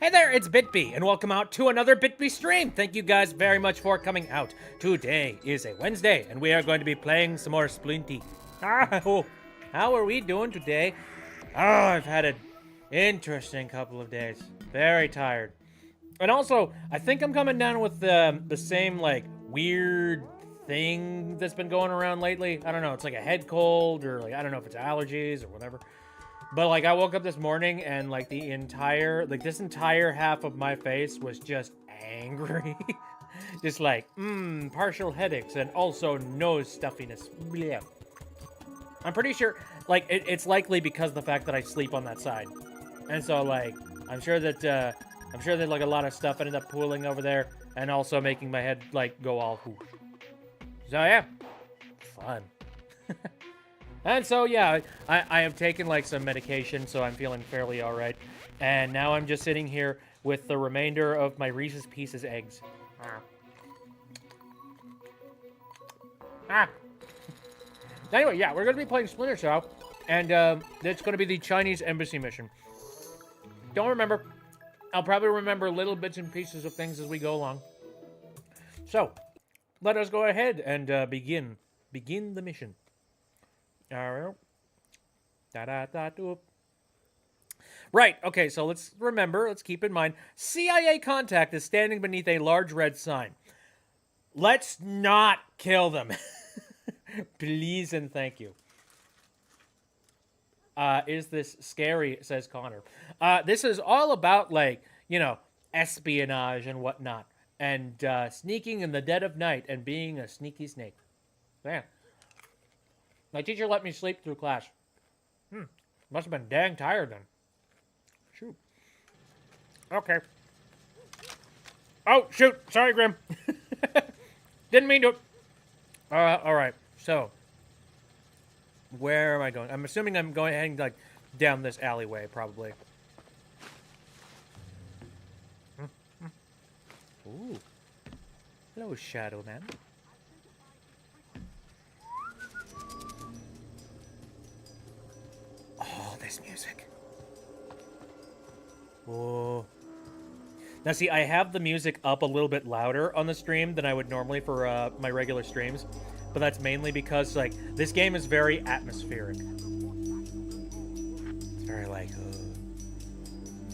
Hey there, it's BitB, and welcome out to another BitB stream. Thank you guys very much for coming out. Today is a Wednesday, and we are going to be playing some more Splinter. How are we doing today? Oh, I've had an interesting couple of days. Very tired. And also, I think I'm coming down with the same, like, weird thing that's been going around lately. I don't know, it's like a head cold, or, like, I don't know if it's allergies or whatever. But, like, I woke up this morning and, like, this entire half of my face was just angry. Just like, partial headaches and also nose stuffiness. Blech. I'm pretty sure, like, it's likely because of the fact that I sleep on that side. And so, like, I'm sure that, like, a lot of stuff ended up pooling over there and also making my head, like, go all whoosh. So, yeah. Fun. And so, yeah, I have taken, like, some medication, so I'm feeling fairly all right. And now I'm just sitting here with the remainder of my Reese's Pieces eggs. Anyway, yeah, we're going to be playing Splinter Cell, and it's going to be the Chinese embassy mission. Don't remember. I'll probably remember little bits and pieces of things as we go along. So, let us go ahead and begin the mission. Right, okay, so let's keep in mind, CIA contact is standing beneath a large red sign. Let's not kill them. Please and thank you. Is this scary, says Connor. This is all about, like, you know, espionage and whatnot. And sneaking in the dead of night and being a sneaky snake. Man. My teacher let me sleep through class. Must have been dang tired then. Shoot. Okay. Oh, shoot. Sorry, Grim. Didn't mean to. Alright. So. Where am I going? I'm assuming I'm going heading, like, down this alleyway, probably. Ooh. Hello, Shadow Man. Oh, this music. Whoa. Now, see, I have the music up a little bit louder on the stream than I would normally for my regular streams. But that's mainly because, like, this game is very atmospheric. It's very, like,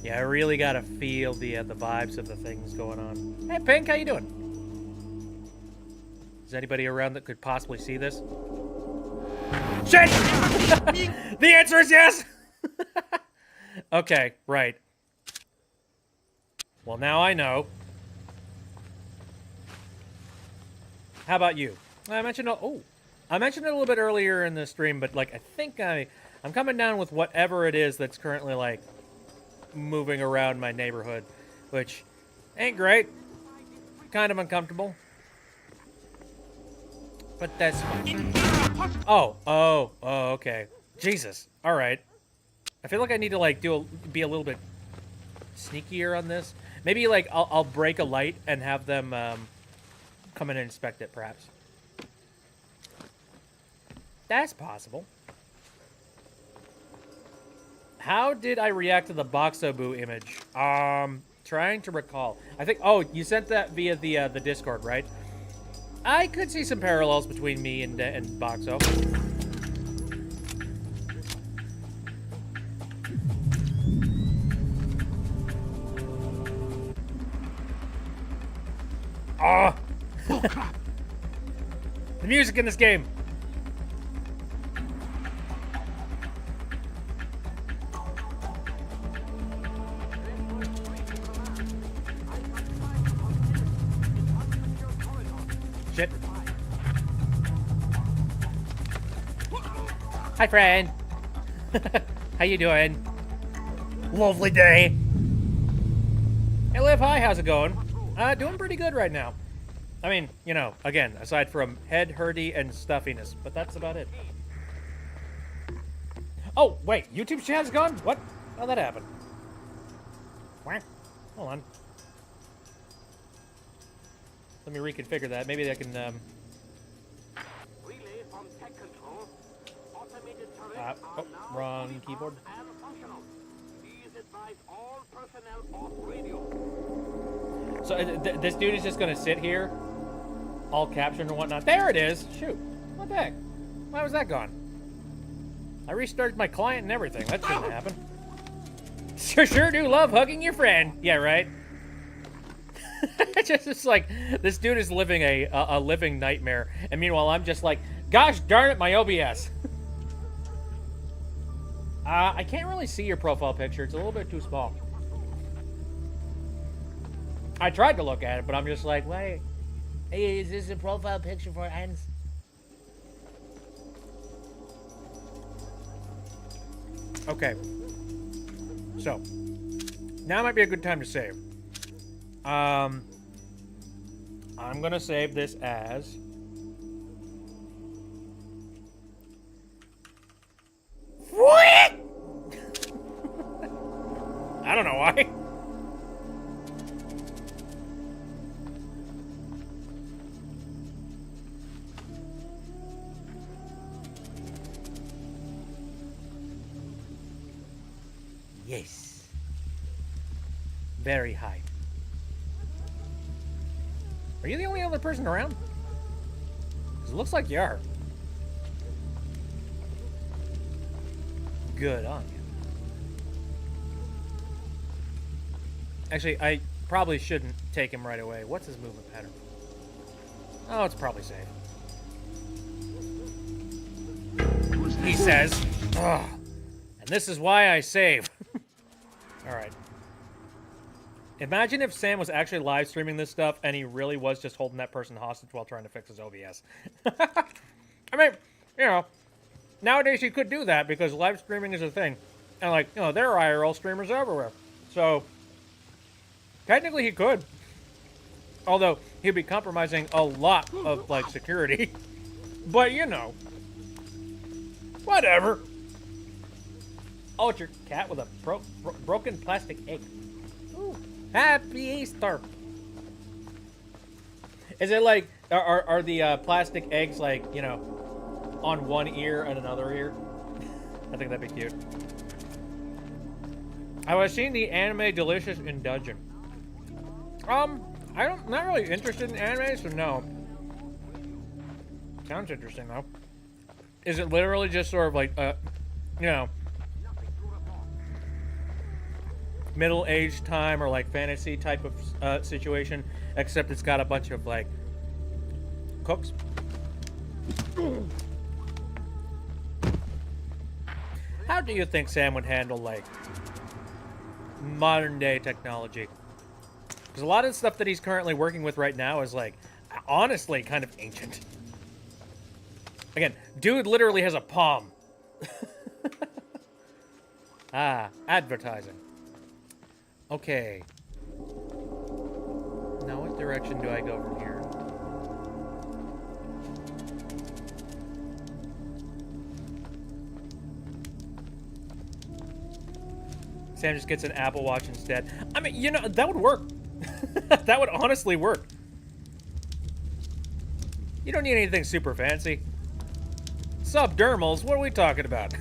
yeah, I really gotta feel the vibes of the things going on. Hey, Pink, how you doing? Is anybody around that could possibly see this? Shit! The answer is yes! Okay, right. Well, now I know. How about you? I mentioned it a little bit earlier in the stream, but, like, I think I'm coming down with whatever it is that's currently, like, moving around my neighborhood, which ain't great. Kind of uncomfortable. But that's fine. Oh, okay. Jesus. All right. I feel like I need to, like, be a little bit sneakier on this. Maybe, like, I'll break a light and have them come in and inspect it, perhaps. That's possible. How did I react to the Boxobu image? Trying to recall. I think. Oh, you sent that via the Discord, right? I could see some parallels between me and Boxo. Oh crap! The music in this game. Shit. Hi, friend. How you doing? Lovely day. Hey, Liv. Hi. How's it going? Doing pretty good right now. I mean, you know, again, aside from head hurty and stuffiness, but that's about it. Oh, wait. YouTube chat's gone? What? How'd that happen? Hold on. Let me reconfigure that. Maybe I can, wrong keyboard. So this dude is just gonna sit here, all captured and whatnot. There it is. Shoot. What the heck? Why was that gone? I restarted my client and everything. That shouldn't happen. Sure do love hugging your friend. Yeah, right. It's like this dude is living a living nightmare, and meanwhile I'm just like, gosh darn it, my OBS. I can't really see your profile picture. It's a little bit too small. I tried to look at it, but I'm just like, wait. Hey, is this a profile picture for Hans? Okay. So, now might be a good time to save. I'm gonna save this as... What? I don't know why. Yes. Very high. Are you the only other person around? 'Cause it looks like you are. Good on you. Actually, I probably shouldn't take him right away. What's his movement pattern? Oh, it's probably safe. He says. Ugh. And this is why I save. Alright. Imagine if Sam was actually live streaming this stuff and he really was just holding that person hostage while trying to fix his OBS. I mean, you know, nowadays you could do that because live streaming is a thing. And like, you know, there are IRL streamers everywhere. So, technically he could. Although, he'd be compromising a lot of, like, security. But, you know. Whatever. Oh, it's your cat with a broken plastic egg. Ooh. Happy Easter. Is it like, are the plastic eggs like, you know, on one ear and another ear? I think that'd be cute. I was seeing the anime Delicious in Dungeon. I'm not really interested in anime, so no. Sounds interesting though. Is it literally just sort of like, you know, middle-aged time or like fantasy type of situation, except it's got a bunch of like cooks? How do you think Sam would handle like modern day technology? Because a lot of the stuff that he's currently working with right now is like honestly kind of ancient. Again, dude literally has a palm. Ah, advertising. Okay. Now what direction do I go from here? Sam just gets an Apple Watch instead. I mean, you know, that would work. That would honestly work. You don't need anything super fancy. Subdermals, what are we talking about?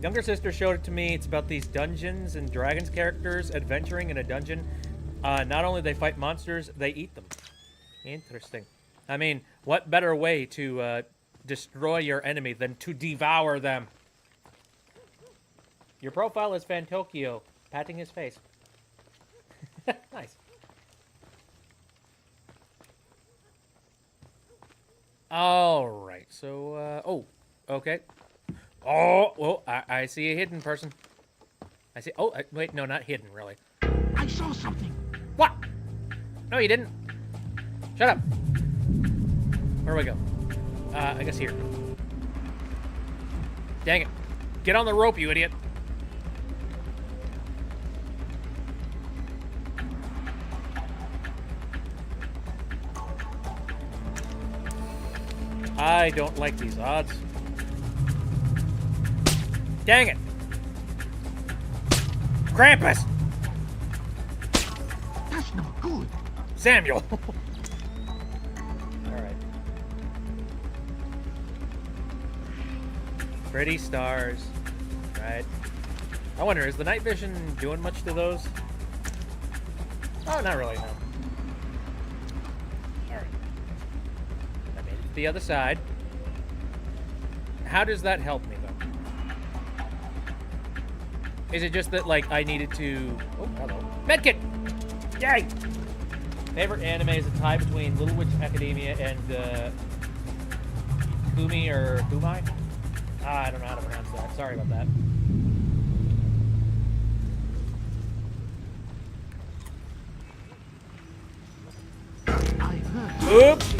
Younger sister showed it to me. It's about these Dungeons and Dragons characters adventuring in a dungeon. Not only they fight monsters, they eat them. Interesting. I mean, what better way to destroy your enemy than to devour them? Your profile is Fantokyo, patting his face. Nice. All right, so, oh, okay. Oh, well, I see a hidden person. I see, oh, wait, no, not hidden, really. I saw something. What? No, you didn't. Shut up. Where do we go? I guess here. Dang it. Get on the rope, you idiot. I don't like these odds. Dang it! Krampus! That's not good. Samuel! Alright. Pretty stars. Right. I wonder, is the night vision doing much to those? Oh, not really, no. Alright. I made it to the other side. How does that help me, though? Is it just that, like, I needed to... Oh, hello. Medkit! Yay! Favorite anime is a tie between Little Witch Academia and, Kumi or Kumai? I don't know how to pronounce that. Sorry about that. I heard. Oops!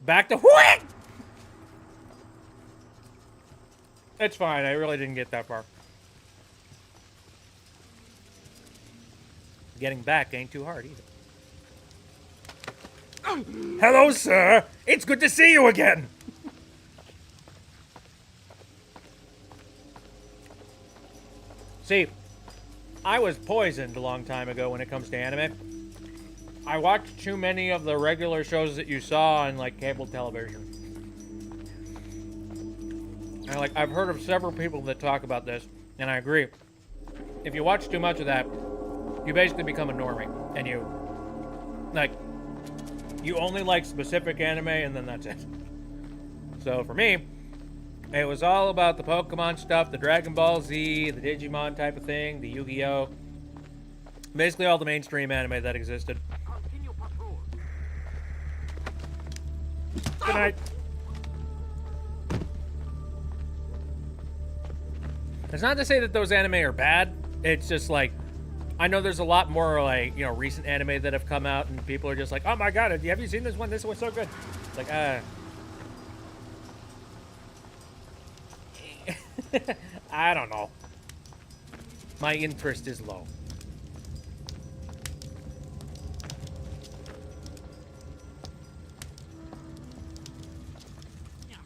Back to what? It's fine. I really didn't get that far. Getting back ain't too hard either. Hello, sir. It's good to see you again. See, I was poisoned a long time ago when it comes to anime. I watched too many of the regular shows that you saw on, like, cable television. And, like, I've heard of several people that talk about this, and I agree. If you watch too much of that, you basically become a normie, and you, like, you only like specific anime, and then that's it. So for me, it was all about the Pokemon stuff, the Dragon Ball Z, the Digimon type of thing, the Yu-Gi-Oh! Basically all the mainstream anime that existed. Continue patrol. Good night. It's not to say that those anime are bad. It's just like, I know there's a lot more, like, you know, recent anime that have come out, and people are just like, oh my god, have you seen this one? This was so good. It's like, I don't know. My interest is low.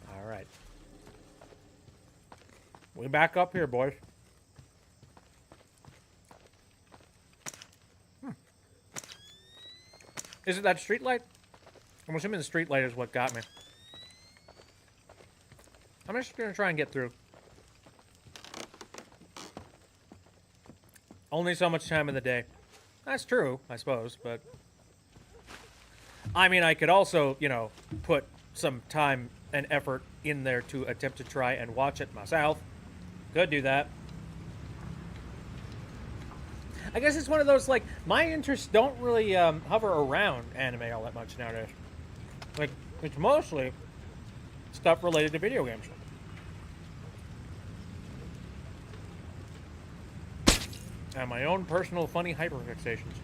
All right. We back up here, boys. Is it that street light? I'm assuming the street light is what got me. I'm just gonna try and get through. Only so much time in the day. That's true, I suppose, but... I mean, I could also, you know, put some time and effort in there to attempt to try and watch it myself. Could do that. I guess it's one of those, like, my interests don't really hover around anime all that much nowadays. Like, it's mostly stuff related to video games. And my own personal funny hyperfixations.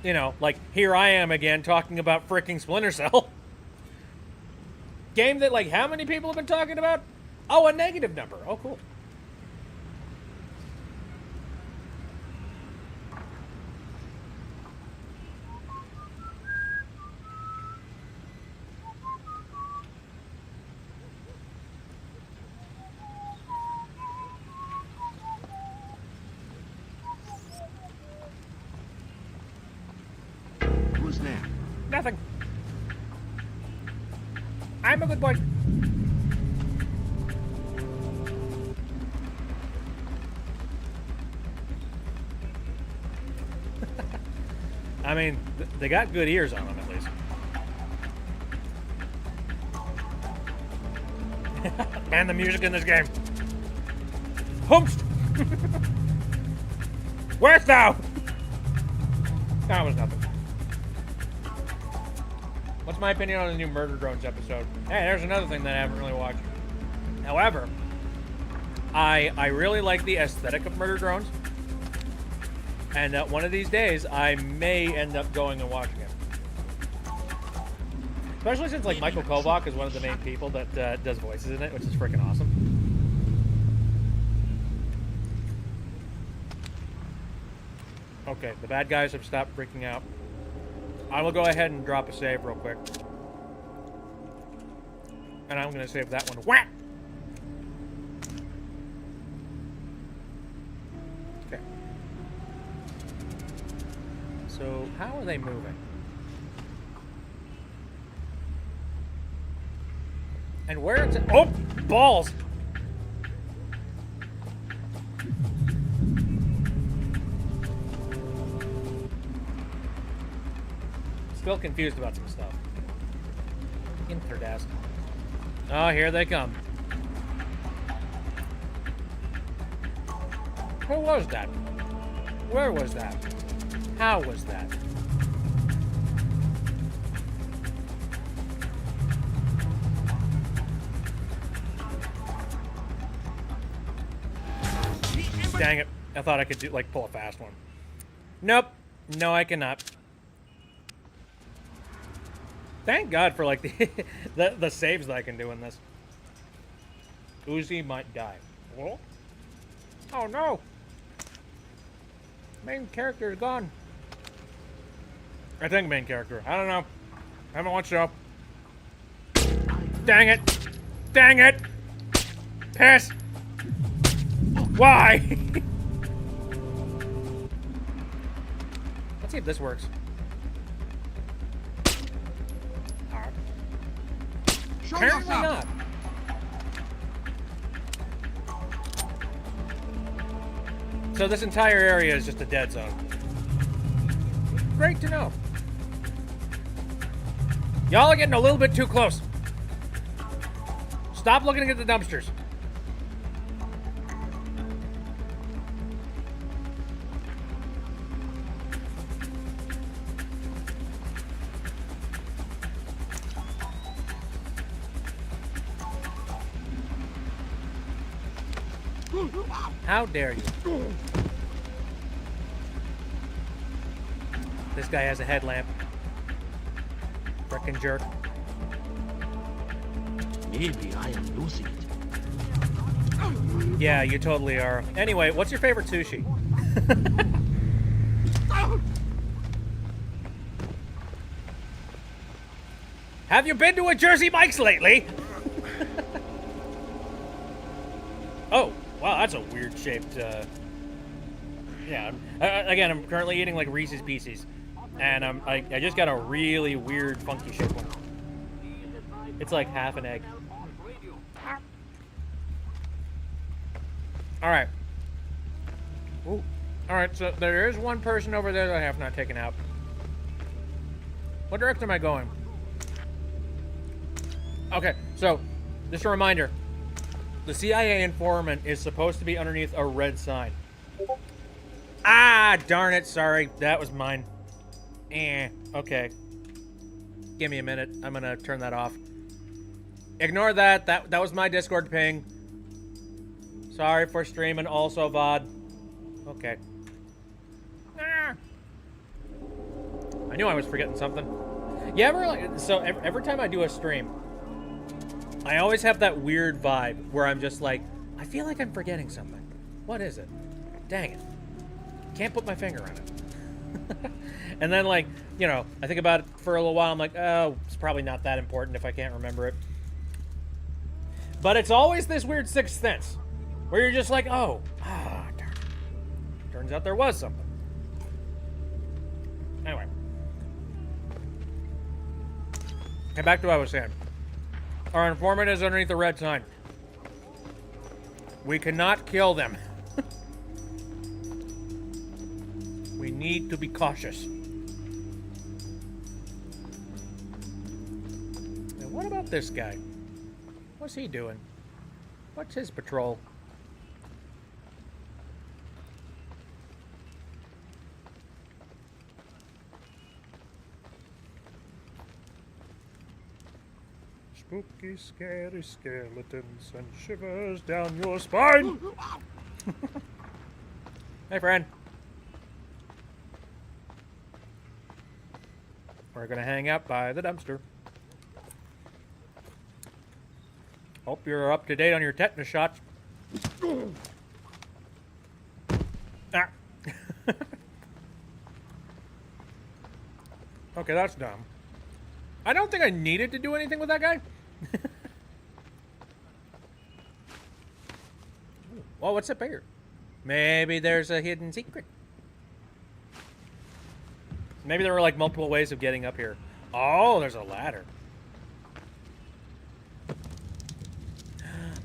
You know, like, here I am again talking about fricking Splinter Cell. Game that, like, how many people have been talking about? Oh, a negative number. Oh, cool. Who's there? Nothing. I'm a good boy. I mean, they got good ears on them, at least. Man, the music in this game. Hoomst! Where's thou? That was nothing. What's my opinion on the new Murder Drones episode? Hey, there's another thing that I haven't really watched. However, I really like the aesthetic of Murder Drones. And one of these days, I may end up going and watching it. Especially since, like, Michael Kovac is one of the main people that does voices in it, which is freaking awesome. Okay, the bad guys have stopped freaking out. I will go ahead and drop a save real quick. And I'm going to save that one. Whack! Okay. So, how are they moving? And where it's... Oh! Balls! Still confused about some stuff. Interdesk. Oh, here they come. Who was that? Where was that? How was that? Dang it. I thought I could do, like, pull a fast one. Nope. No, I cannot. Thank God for, like, the saves that I can do in this. Uzi might die. Well? Oh, no. Main character is gone. I think main character. I don't know. I haven't watched it. Dang it. Dang it. Piss. Why? Let's see if this works. Apparently not. So this entire area is just a dead zone. Great to know. Y'all are getting a little bit too close. Stop looking at the dumpsters. How dare you? This guy has a headlamp. Frickin' jerk. Maybe I am losing it. Yeah, you totally are. Anyway, what's your favorite sushi? Have you been to a Jersey Mike's lately? Oh, wow, that's a weird shaped, yeah. Again, I'm currently eating, like, Reese's Pieces. And I just got a really weird, funky shaped one. It's like half an egg. Alright. Ooh. Alright, so there is one person over there that I have not taken out. What direction am I going? Okay, so, just a reminder. The CIA informant is supposed to be underneath a red sign. Ah, darn it, sorry. That was mine. Okay. Give me a minute. I'm gonna turn that off. Ignore that. That was my Discord ping. Sorry for streaming also VOD. Okay. Ah. I knew I was forgetting something. Yeah, every time I do a stream, I always have that weird vibe where I'm just like, I feel like I'm forgetting something. What is it? Dang it. Can't put my finger on it. And then, like, you know, I think about it for a little while. I'm like, oh, it's probably not that important if I can't remember it. But it's always this weird sixth sense where you're just like, oh, darn it. Turns out there was something. Anyway. Okay, back to what I was saying. Our informant is underneath the red sign. We cannot kill them. We need to be cautious. Now, what about this guy? What's he doing? What's his patrol? Spooky, scary skeletons and shivers down your spine. Hey, friend. We're gonna hang out by the dumpster. Hope you're up to date on your tetanus shots. Ah. Okay, that's dumb. I don't think I needed to do anything with that guy. Well, what's up here? Maybe there's a hidden secret. Maybe there were, like, multiple ways of getting up here. Oh, there's a ladder.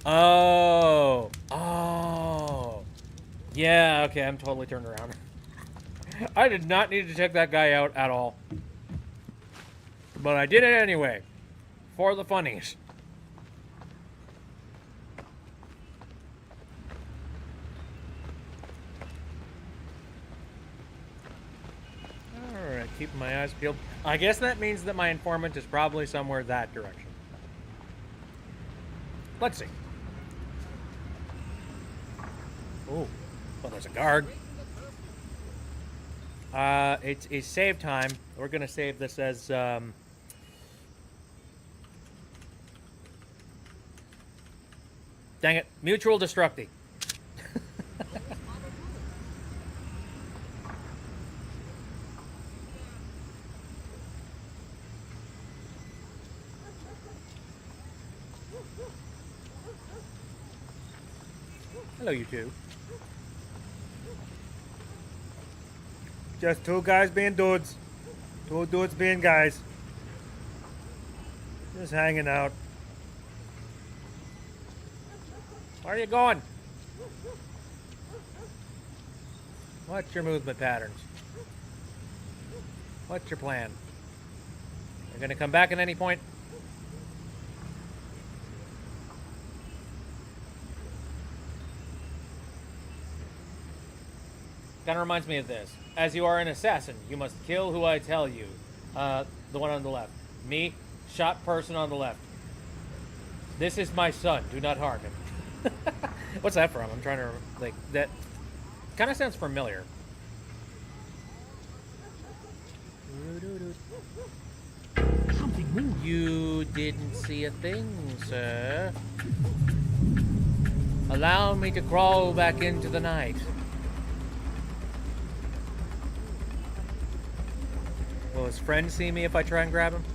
Oh. Oh. Yeah, okay, I'm totally turned around. I did not need to check that guy out at all. But I did it anyway. For the funnies. Alright, keeping my eyes peeled. I guess that means that my informant is probably somewhere that direction. Let's see. Oh, well, there's a guard. It's a save time. We're gonna save this as dang it, mutual destructing. Hello, you two. Just two guys being dudes. Two dudes being guys. Just hanging out. Where are you going? What's your movement patterns? What's your plan? You're gonna come back at any point? Kind of reminds me of this. As you are an assassin, you must kill who I tell you. The one on the left. Me, shot person on the left. This is my son. Do not harm him. What's that from? I'm trying to, like, that kind of sounds familiar. Something moved. You didn't see a thing, sir. Allow me to crawl back into the night. Will his friend see me if I try and grab him?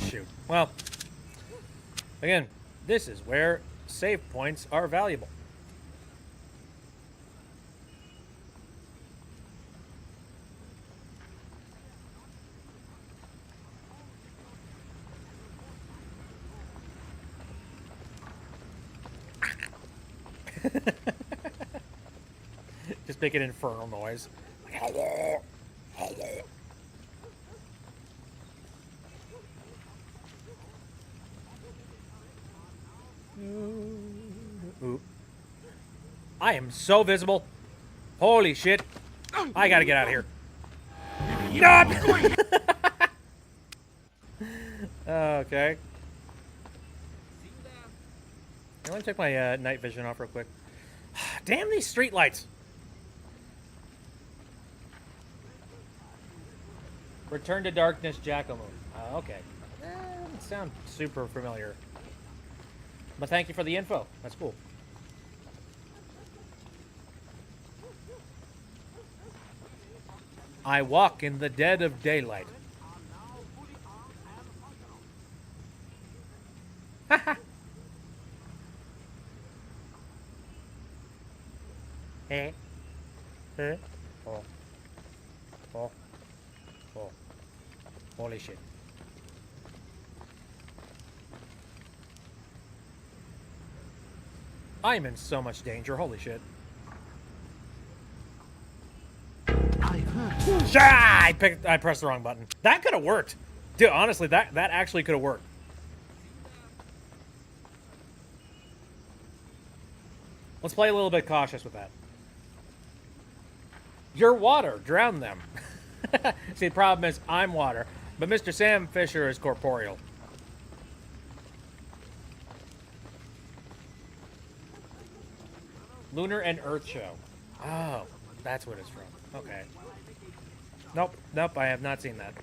Shoot. Well, again, this is where save points are valuable. Just make an infernal noise. Ooh. I am so visible. Holy shit. I gotta get out of here. Okay. I want to check my night vision off real quick. Damn these street lights. Return to Darkness, Jackaloon. Okay. Doesn't sound super familiar. But thank you for the info. That's cool. I walk in the dead of daylight. Haha. Eh? Eh? Oh. Oh. Oh. Holy shit. I'm in so much danger. Holy shit. I heard. I pressed the wrong button. That could have worked. Dude, honestly, that actually could have worked. Let's play a little bit cautious with that. You're water. Drown them. See, the problem is I'm water, but Mr. Sam Fisher is corporeal. Lunar and Earth Show. Oh, that's what it's from. Okay. Nope, nope, I have not seen that.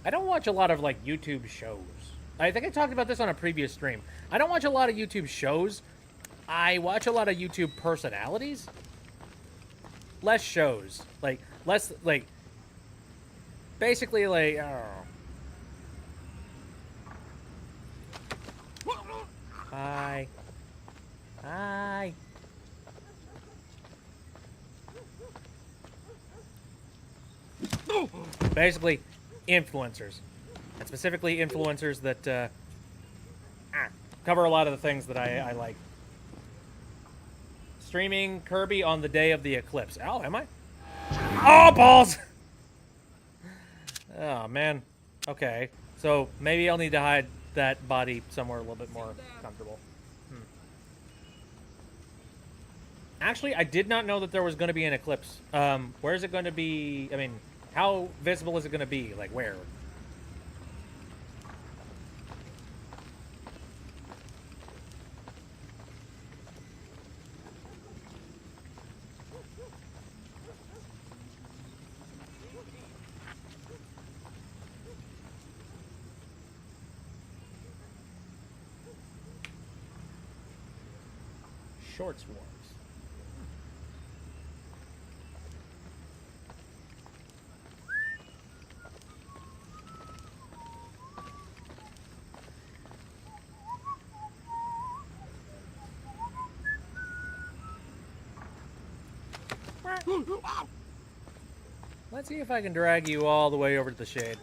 I don't watch a lot of, like, YouTube shows. I think I talked about this on a previous stream. I don't watch a lot of YouTube shows. I watch a lot of YouTube personalities. Less shows. Like, less, like... Basically, like, I don't know. Hi. Hi. Basically, influencers. And specifically influencers that cover a lot of the things that I like. streaming Kirby on the day of the eclipse. Oh, am I? Oh, balls! Oh, man. Okay. So, maybe I'll need to hide that body somewhere a little bit more comfortable. Actually, I did not know that there was going to be an eclipse. Where is it going to be? I mean, how visible is it going to be? Like, where? Shorts Wars. Let's see if I can drag you all the way over to the shade.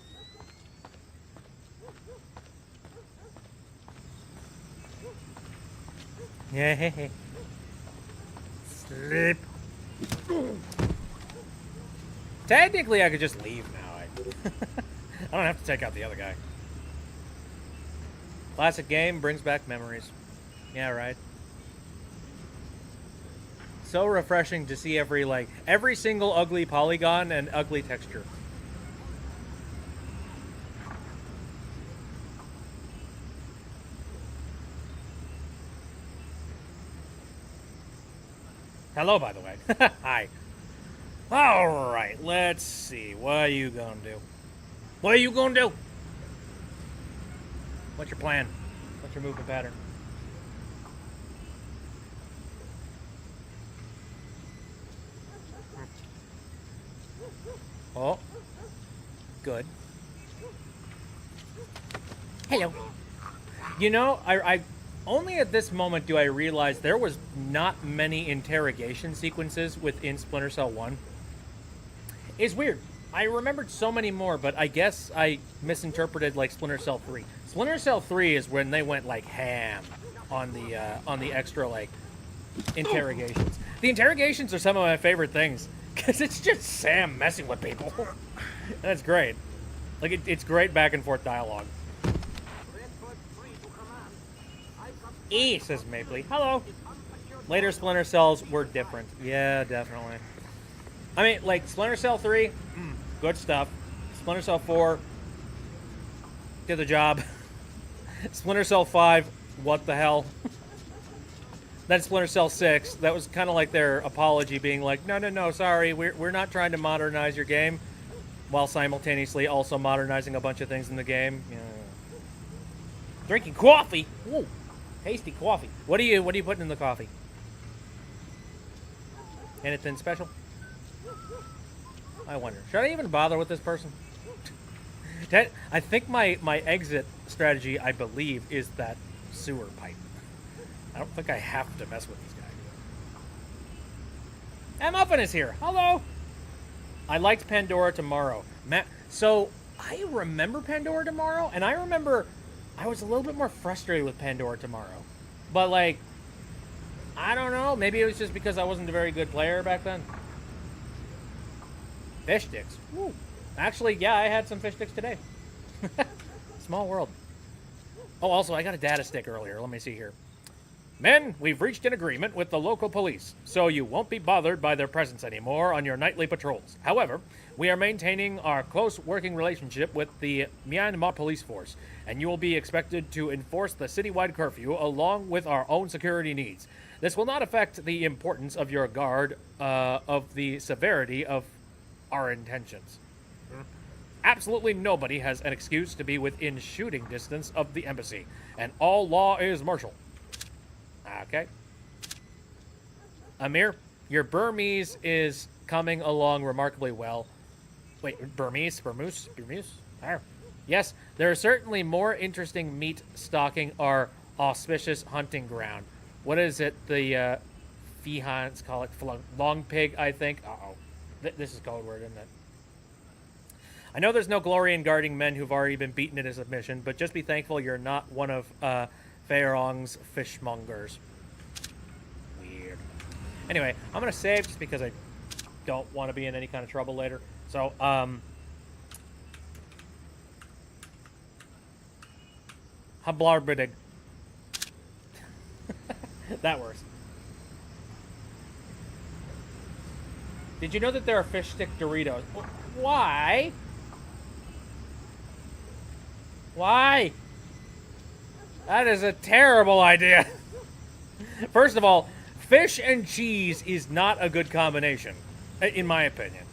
Yeah. Sleep. Technically, I could just leave now. I don't have to take out the other guy. Classic game brings back memories. Yeah, right. So refreshing to see every single ugly polygon and ugly texture. Hello, by the way. Hi. All right, let's see. What are you gonna do? What are you gonna do? What's your plan? What's your movement pattern? Oh. Good. Hello. You know, I only at this moment do I realize there was not many interrogation sequences within Splinter Cell 1. It's weird. I remembered so many more, but I guess I misinterpreted like Splinter Cell 3. Splinter Cell 3 is when they went like ham on the extra like interrogations. The interrogations are some of my favorite things because it's just Sam messing with people. That's great. Like it's great back and forth dialogue. E says Mapley. Hello. Later Splinter Cells were different. Yeah, definitely. I mean, like Splinter Cell 3, good stuff. Splinter Cell 4 did the job. Splinter Cell 5, what the hell? Then Splinter Cell 6, that was kind of like their apology, being like, no, sorry, we're not trying to modernize your game, while simultaneously also modernizing a bunch of things in the game. Yeah. Drinking coffee. Ooh, tasty coffee. What are you putting in the coffee? Anything special? I wonder. Should I even bother with this person? I think my exit strategy, I believe, is that sewer pipe. I don't think I have to mess with this guy. Muffin is here. Hello. I liked Pandora Tomorrow. So I remember Pandora Tomorrow, and I remember I was a little bit more frustrated with Pandora Tomorrow. But like, I don't know. Maybe it was just because I wasn't a very good player back then. Fish sticks. Woo. Actually, yeah, I had some fish sticks today. Small world. Oh, also, I got a data stick earlier. Let me see here. Men, we've reached an agreement with the local police, so you won't be bothered by their presence anymore on your nightly patrols. However, we are maintaining our close working relationship with the Myanmar police force, and you will be expected to enforce the citywide curfew along with our own security needs. This will not affect the importance of your guard of the severity of our intentions. Absolutely nobody has an excuse to be within shooting distance of the embassy, and all law is martial. Okay. Amir, your Burmese is coming along remarkably well. Wait, Burmese? Ah. Yes, there are certainly more interesting meat stalking our auspicious hunting ground. What is it? The Fihans call it long pig, I think. Uh-oh. This is code word, isn't it? I know there's no glory in guarding men who've already been beaten into submission, but just be thankful you're not one of Feirong's fishmongers. Weird. Anyway, I'm going to save just because I don't want to be in any kind of trouble later. So, Hablarbidig. That works. Did you know that there are fish stick Doritos? Why? Why? That is a terrible idea. First of all, fish and cheese is not a good combination, in my opinion.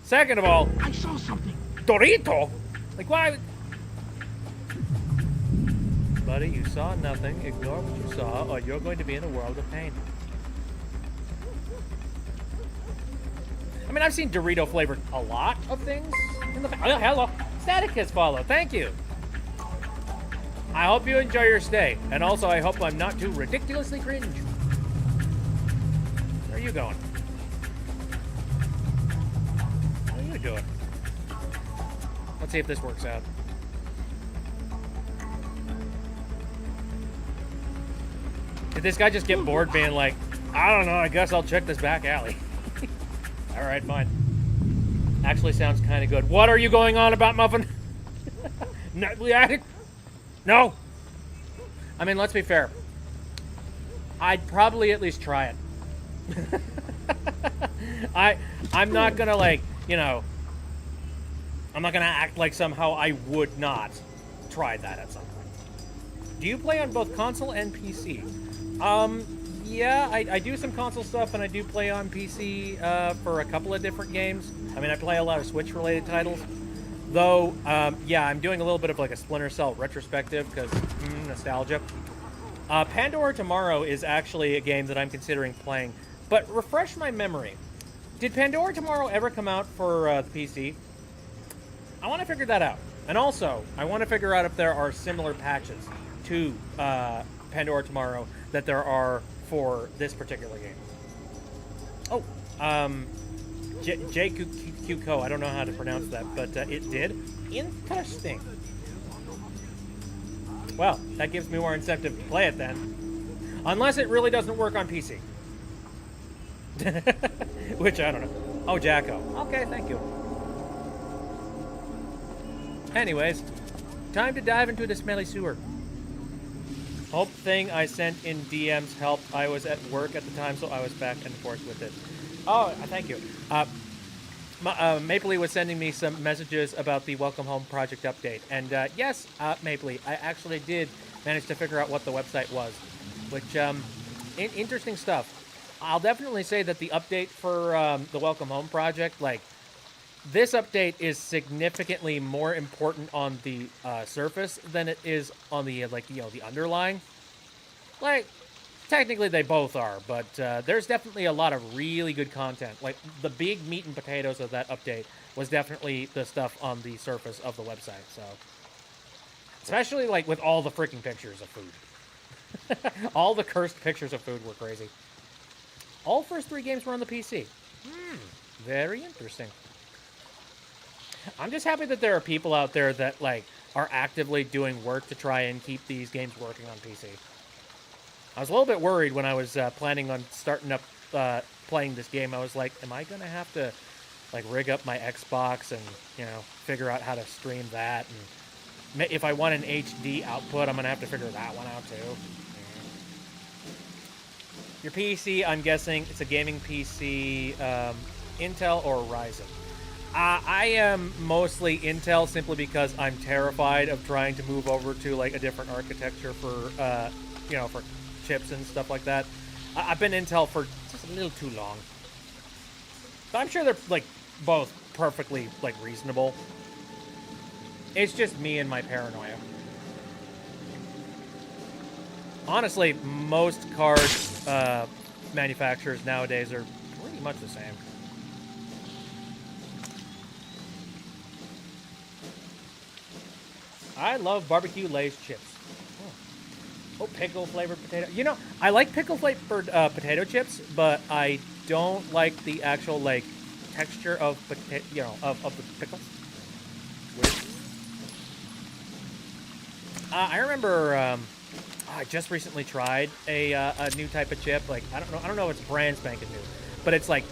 Second of all, I saw something. Dorito? Like, why? Buddy, you saw nothing. Ignore what you saw, or you're going to be in a world of pain. I mean, I've seen Dorito flavored a lot of things. Oh, hello. Static has followed. Thank you. I hope you enjoy your stay. And also, I hope I'm not too ridiculously cringe. Where are you going? What are you doing? Let's see if this works out. Did this guy just get bored being like, I don't know, I guess I'll check this back alley. Alright, fine. Actually sounds kind of good. What are you going on about, Muffin? No! I mean, let's be fair. I'd probably at least try it. I'm not gonna, like, you know, I'm not gonna act like somehow I would not try that at some point. Do you play on both console and PC? Yeah, I do some console stuff, and I do play on PC for a couple of different games. I mean, I play a lot of Switch-related titles. Though, yeah, I'm doing a little bit of like a Splinter Cell retrospective, because nostalgia. Pandora Tomorrow is actually a game that I'm considering playing. But refresh my memory. Did Pandora Tomorrow ever come out for the PC? I want to figure that out. And also, I want to figure out if there are similar patches to Pandora Tomorrow that there are for this particular game. Oh, JQCO, I don't know how to pronounce that, but it did. Interesting. Well, that gives me more incentive to play it then. Unless it really doesn't work on PC. Which, I don't know. Oh, Jacko. Okay, thank you. Anyways, time to dive into the smelly sewer. Hope thing I sent in DMs helped. I was at work at the time, so I was back and forth with it. Oh, thank you. Mapley was sending me some messages about the Welcome Home project update. And yes, Mapley, I actually did manage to figure out what the website was. Which, interesting stuff. I'll definitely say that the update for the Welcome Home project, like, this update is significantly more important on the surface than it is on the, like, you know, the underlying. Like, technically they both are, but there's definitely a lot of really good content. Like, the big meat and potatoes of that update was definitely the stuff on the surface of the website, so. Especially, like, with all the freaking pictures of food. All the cursed pictures of food were crazy. All first 3 games were on the PC. Very interesting. I'm just happy that there are people out there that, like, are actively doing work to try and keep these games working on PC. I was a little bit worried when I was planning on starting up playing this game. I was like, am I going to have to, like, rig up my Xbox and, you know, figure out how to stream that? And if I want an HD output, I'm going to have to figure that one out, too. Your PC, I'm guessing, it's a gaming PC, Intel or Ryzen. I am mostly Intel simply because I'm terrified of trying to move over to, like, a different architecture for, you know, for chips and stuff like that. I've been Intel for just a little too long. But I'm sure they're, like, both perfectly, like, reasonable. It's just me and my paranoia. Honestly, most card manufacturers nowadays are pretty much the same. I love barbecue Lay's chips. Oh, pickle flavored potato. You know, I like pickle flavored potato chips, but I don't like the actual, like, texture of potato, you know, of the pickles. Weird. I remember, I just recently tried a new type of chip. Like I don't know if it's brand spanking new, but it's like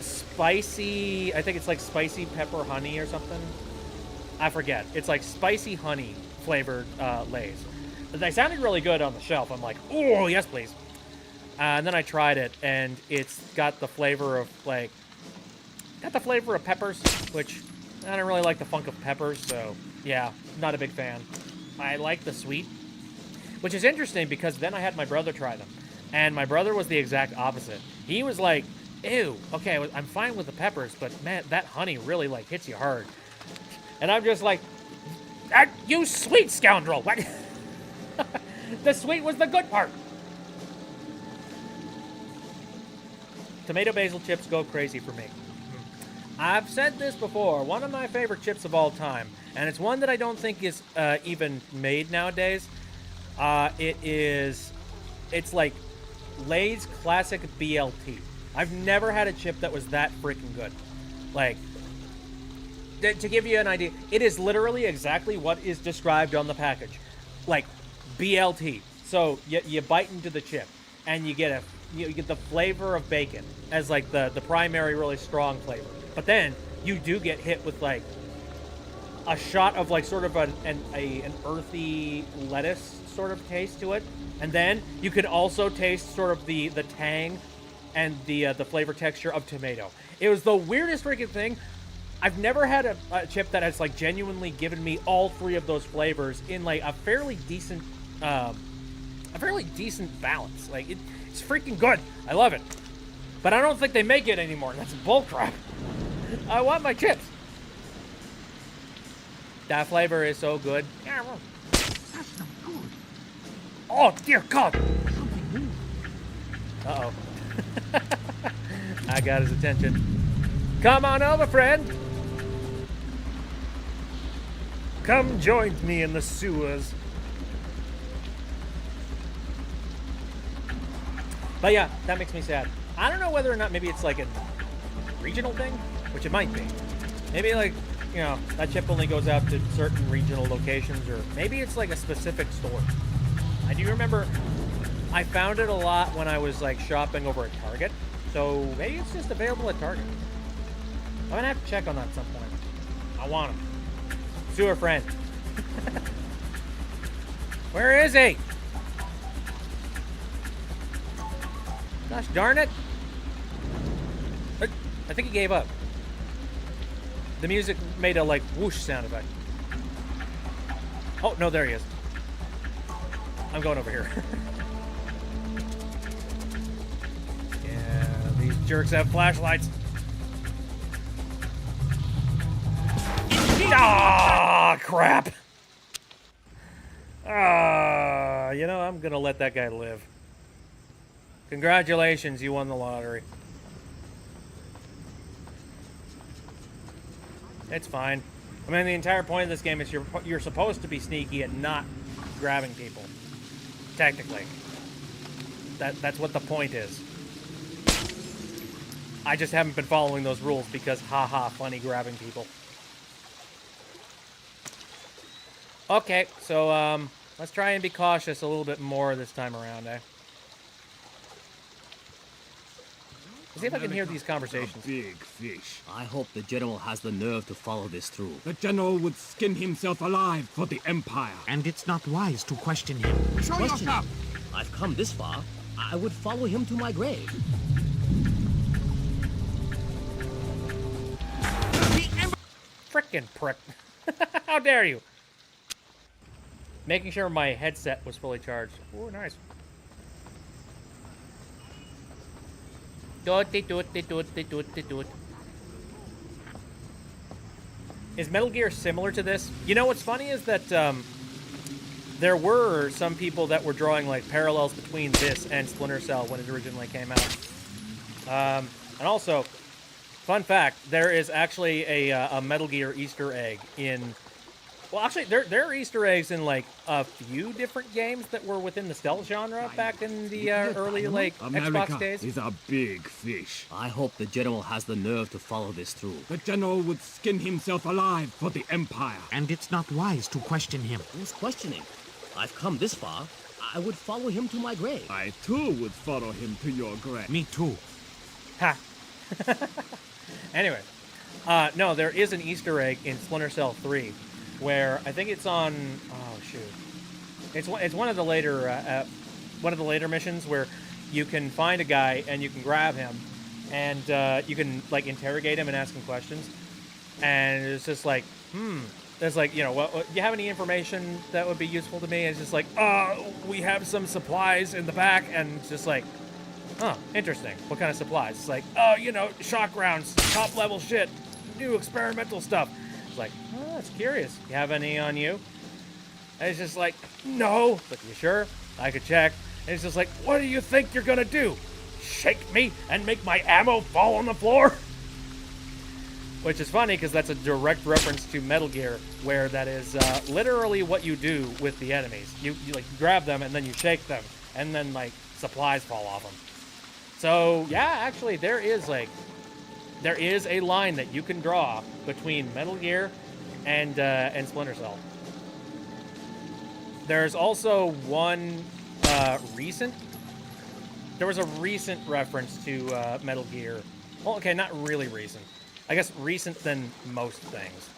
spicy. I think it's like spicy pepper honey or something. I forget. It's like spicy honey flavored Lay's. They sounded really good on the shelf. I'm like, oh yes, please. And then I tried it, and it's got the flavor of peppers, which I don't really like the funk of peppers. So yeah, not a big fan. I like the sweet, which is interesting because then I had my brother try them, and my brother was the exact opposite. He was like, ew, okay, I'm fine with the peppers, but man, that honey really like hits you hard. And I'm just like, you sweet scoundrel! What? The sweet was the good part. Tomato basil chips go crazy for me. I've said this before, one of my favorite chips of all time, and it's one that I don't think is even made nowadays. It's like Lay's classic BLT. I've never had a chip that was that freaking good. Like, to give you an idea, it is literally exactly what is described on the package. Like, BLT. So, you bite into the chip, and you get the flavor of bacon as, like, the primary really strong flavor. But then, you do get hit with, like, a shot of, like, sort of an earthy lettuce sort of taste to it. And then, you can also taste sort of the tang and the flavor texture of tomato. It was the weirdest freaking thing. I've never had a chip that has, like, genuinely given me all three of those flavors in, like, a fairly decent balance. Like, it's freaking good. I love it. But I don't think they make it anymore. That's bullcrap. I want my chips. That flavor is so good. That's not good. Oh, dear God. Something moved. Uh-oh. I got his attention. Come on over, friend. Come join me in the sewers. But yeah, that makes me sad. I don't know whether or not maybe it's like a regional thing, which it might be. Maybe like, you know, that chip only goes out to certain regional locations, or maybe it's like a specific store. I do remember I found it a lot when I was like shopping over at Target. So maybe it's just available at Target. I'm gonna have to check on that at some point. I want him. Sewer friend. Where is he? Gosh darn it. I think he gave up. The music made a like whoosh sound effect. Oh, no, there he is. I'm going over here. Yeah, these jerks have flashlights. Ah, crap. You know, I'm gonna let that guy live. Congratulations, you won the lottery. It's fine. I mean, the entire point of this game is you're supposed to be sneaky and not grabbing people. Technically. That's what the point is. I just haven't been following those rules because, haha, funny grabbing people. Okay, so, let's try and be cautious a little bit more this time around, eh? Let's see if I can hear these conversations. A big fish. I hope the general has the nerve to follow this through. The general would skin himself alive for the Empire. And it's not wise to question him. Show Question yourself! him. I've come this far. I would follow him to my grave. Frickin' prick. How dare you? Making sure my headset was fully charged. Ooh, nice. Is Metal Gear similar to this? You know what's funny is that there were some people that were drawing like parallels between this and Splinter Cell when it originally came out. And also, fun fact, there is actually a Metal Gear Easter egg in... Well, actually, there are Easter eggs in, like, a few different games that were within the stealth genre back in the early, like, America Xbox days. is a big fish. I hope the general has the nerve to follow this through. The general would skin himself alive for the Empire. And it's not wise to question him. Who's questioning? I've come this far. I would follow him to my grave. I too would follow him to your grave. Me too. Ha. Anyway, no, there is an Easter egg in Splinter Cell 3 where I think it's on. Oh shoot, it's one of the later missions where you can find a guy and you can grab him and you can like interrogate him and ask him questions, and it's just like, there's like, you know, what do you have any information that would be useful to me? And it's just like, we have some supplies in the back, and it's just like, oh, interesting. What kind of supplies? It's like, oh, you know, shock rounds, top level shit, new experimental stuff. It's like, oh, that's curious. You have any on you? And it's just like, no. But you sure? I could check. And it's just like, what do you think you're gonna do? Shake me and make my ammo fall on the floor? Which is funny because that's a direct reference to Metal Gear, where that is literally what you do with the enemies. You like grab them and then you shake them, and then like supplies fall off them. So yeah, actually there is a line that you can draw between Metal Gear and Splinter Cell. There's also one recent. There was a recent reference to Metal Gear. Well, okay, not really recent. I guess recent than most things.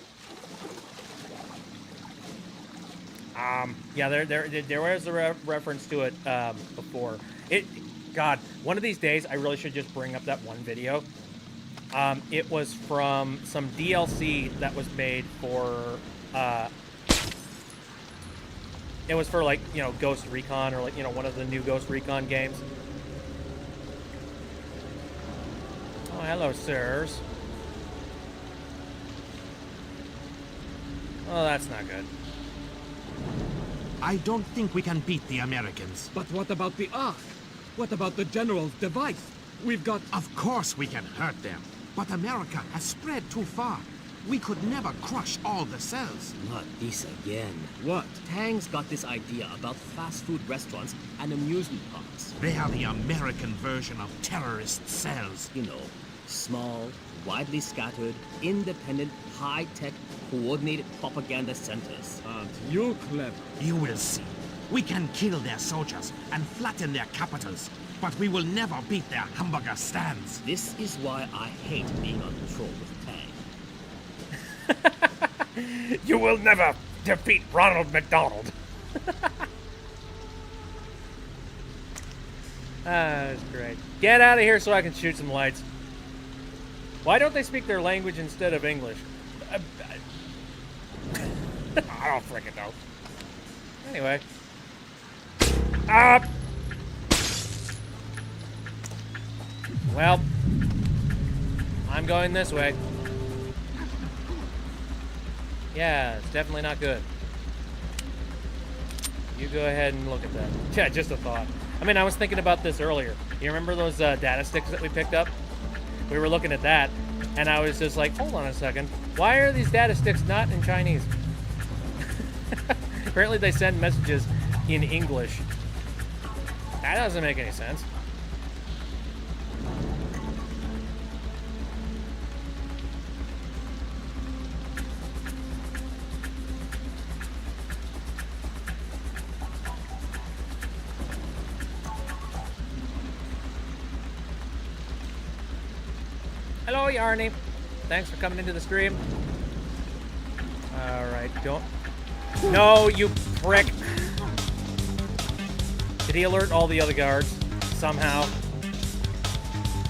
Yeah, there was a reference to it before. God, one of these days I really should just bring up that one video. It was from some DLC that was made for. It was for like, you know, Ghost Recon, or like, you know, one of the new Ghost Recon games. Oh, hello, sirs. Oh, that's not good. I don't think we can beat the Americans. But what about the Ark? What about the General's device? We've got... Of course we can hurt them. But America has spread too far. We could never crush all the cells. Not this again. What? Tang's got this idea about fast food restaurants and amusement parks. They are the American version of terrorist cells. You know, small, widely scattered, independent, high-tech, coordinated propaganda centers. Aren't you clever? You will see. We can kill their soldiers and flatten their capitals, but we will never beat their hamburger stands. This is why I hate being on patrol with Tang. You will never defeat Ronald McDonald. That's great. Get out of here so I can shoot some lights. Why don't they speak their language instead of English? I don't freaking know. Anyway. Well, I'm going this way. Yeah, it's definitely not good. You go ahead and look at that. Yeah, just a thought. I mean, I was thinking about this earlier. You remember those data sticks that we picked up? We were looking at that, and I was just like, hold on a second. Why are these data sticks not in Chinese? Apparently they send messages in English. That doesn't make any sense. Hello, Yarny. Thanks for coming into the stream. Alright, don't... No, you prick. Did he alert all the other guards? Somehow?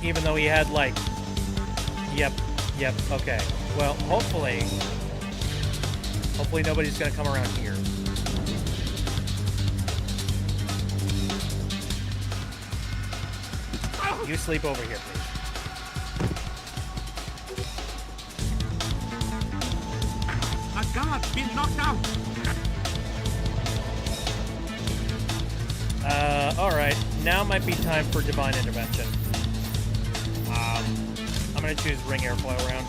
Even though he had, like... Yep, okay. Well, hopefully... Hopefully nobody's gonna come around here. You sleep over here, please. A guard's been knocked out. Alright. Now might be time for divine intervention. I'm gonna choose ring airfoil round.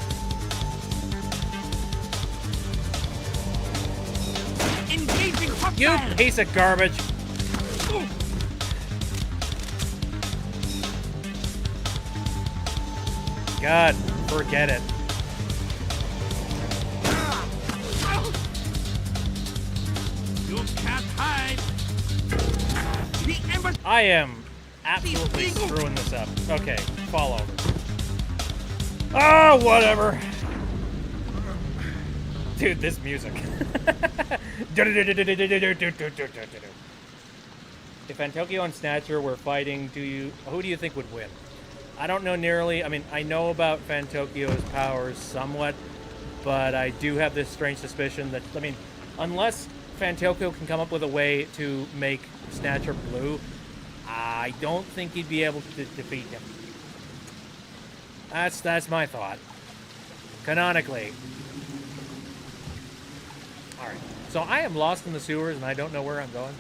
Engaging hot You fire. piece of garbage! God, forget it. You can't hide. The Ember. I am absolutely screwing this up. Okay, follow. Oh, whatever. Dude, this music. If Fantokyo and Snatcher were fighting, who do you think would win? I don't know nearly. I mean, I know about Fantokyo's powers somewhat, but I do have this strange suspicion that, I mean, unless Fantokyo can come up with a way to make Snatcher blue, I don't think he'd be able to defeat him. That's my thought. Canonically. Alright, so I am lost in the sewers and I don't know where I'm going.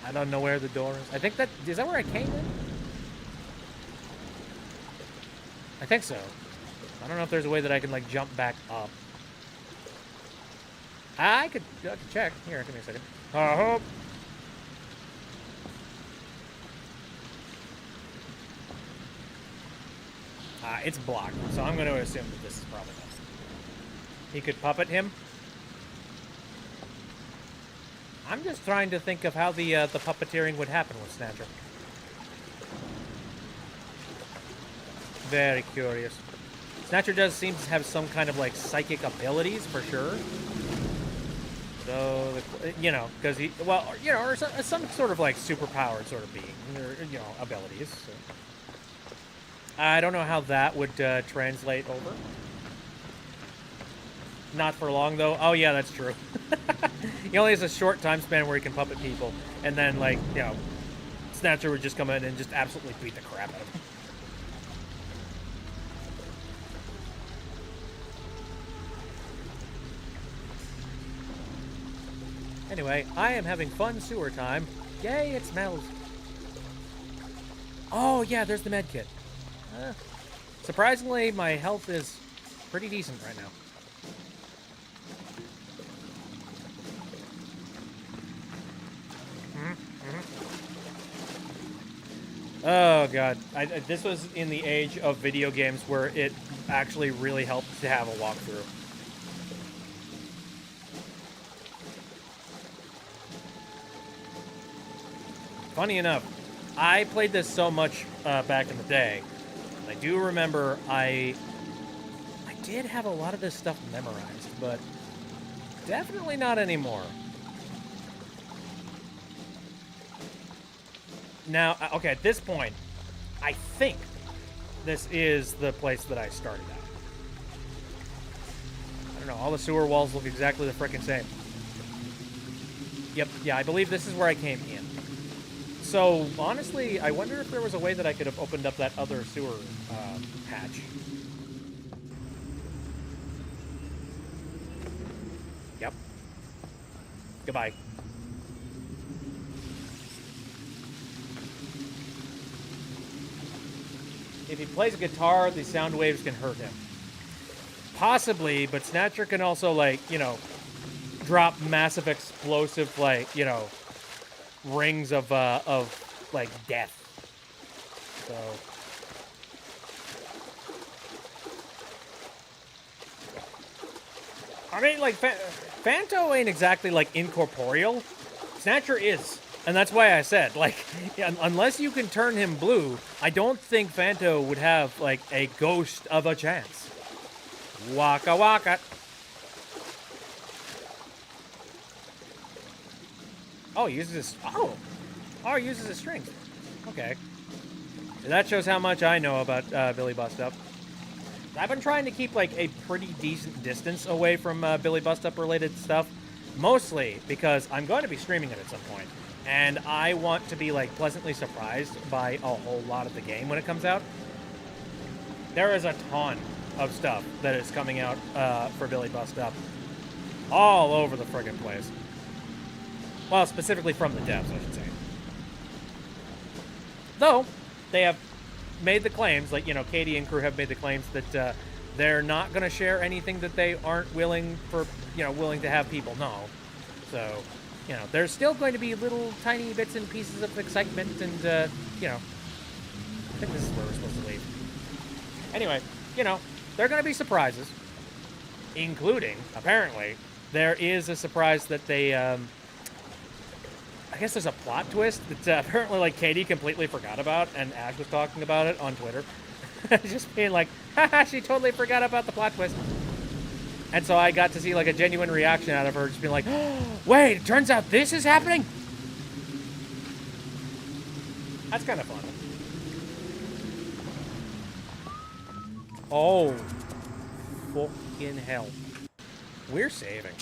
I don't know where the door is. I think is that where I came in? I think so. I don't know if there's a way that I can, like, jump back up. I could check. Here, give me a second. It's blocked, so I'm going to assume that this is probably us. He could puppet him. I'm just trying to think of how the puppeteering would happen with Snatcher. Very curious. Snatcher does seem to have some kind of, like, psychic abilities, for sure. So, you know, because he, well, you know, or some sort of, like, superpowered sort of being, or, you know, abilities. So. I don't know how that would translate over. Not for long, though. Oh, yeah, that's true. He only has a short time span where he can puppet people, and then, like, you know, Snatcher would just come in and just absolutely beat the crap out of him. Anyway, I am having fun sewer time. Yay, it smells. Oh, yeah, there's the med kit. Surprisingly, my health is pretty decent right now. Oh, God. This was in the age of video games where it actually really helped to have a walkthrough. Funny enough, I played this so much back in the day. I do remember I did have a lot of this stuff memorized, but definitely not anymore. Now, okay, at this point, I think this is the place that I started at. I don't know, all the sewer walls look exactly the frickin' same. Yep, yeah, I believe this is where I came in. So, honestly, I wonder if there was a way that I could have opened up that other sewer hatch. Yep. Goodbye. If he plays a guitar, the sound waves can hurt him. Possibly, but Snatcher can also, like, you know, drop massive explosive, like, you know, rings of like, death. So. I mean, like, Phanto ain't exactly, like, incorporeal. Snatcher is. And that's why I said, like, unless you can turn him blue, I don't think Phanto would have, like, a ghost of a chance. Waka waka. Oh, he uses his... Oh! Oh, he uses his strings. Okay. That shows how much I know about Billy Bust Up. I've been trying to keep, like, a pretty decent distance away from Billy Bust Up related stuff. Mostly because I'm going to be streaming it at some point. And I want to be, like, pleasantly surprised by a whole lot of the game when it comes out. There is a ton of stuff that is coming out for Billy Bust Up. All over the friggin' place. Well, specifically from the devs, I should say. Though, they have made the claims, like, you know, Katie and crew have made the claims that they're not going to share anything that they aren't willing to have people know. So, you know, there's still going to be little tiny bits and pieces of excitement and, you know, I think this is where we're supposed to leave. Anyway, you know, there are going to be surprises, including, apparently, there is a surprise that they, I guess there's a plot twist that apparently, like, Katie completely forgot about, and Ash was talking about it on Twitter. Just being like, haha, she totally forgot about the plot twist. And so I got to see, like, a genuine reaction out of her, just being like, oh, wait, it turns out this is happening? That's kind of fun. Oh. Fucking hell. We're saving.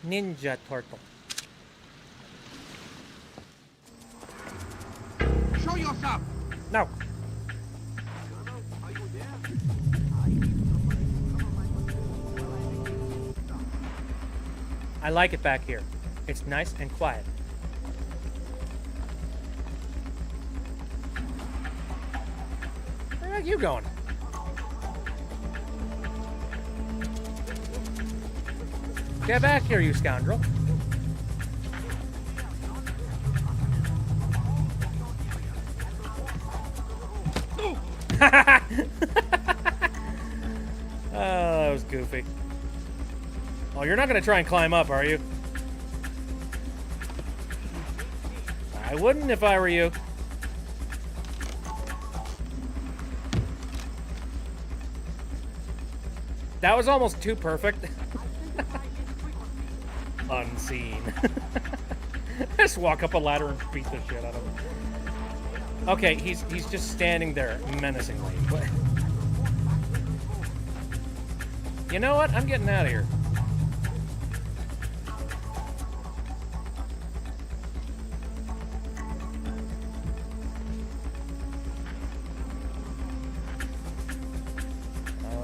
Ninja turtle. Show yourself! No. I like it back here. It's nice and quiet. Where are you going? Get back here, you scoundrel. Oh, that was goofy. Oh, you're not gonna try and climb up, are you? I wouldn't if I were you. That was almost too perfect. Unseen. Just walk up a ladder and beat the shit out of him. Okay, he's just standing there menacingly. You know what? I'm getting out of here.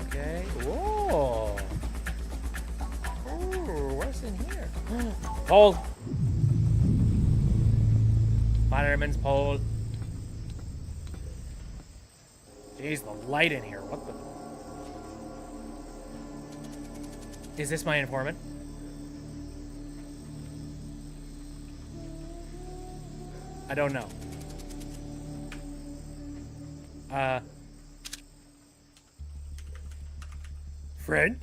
Okay. Whoa. Ooh, what's in here? Pole. Fireman's pole. Jeez, the light in here. What the? Is this my informant? I don't know. Friend?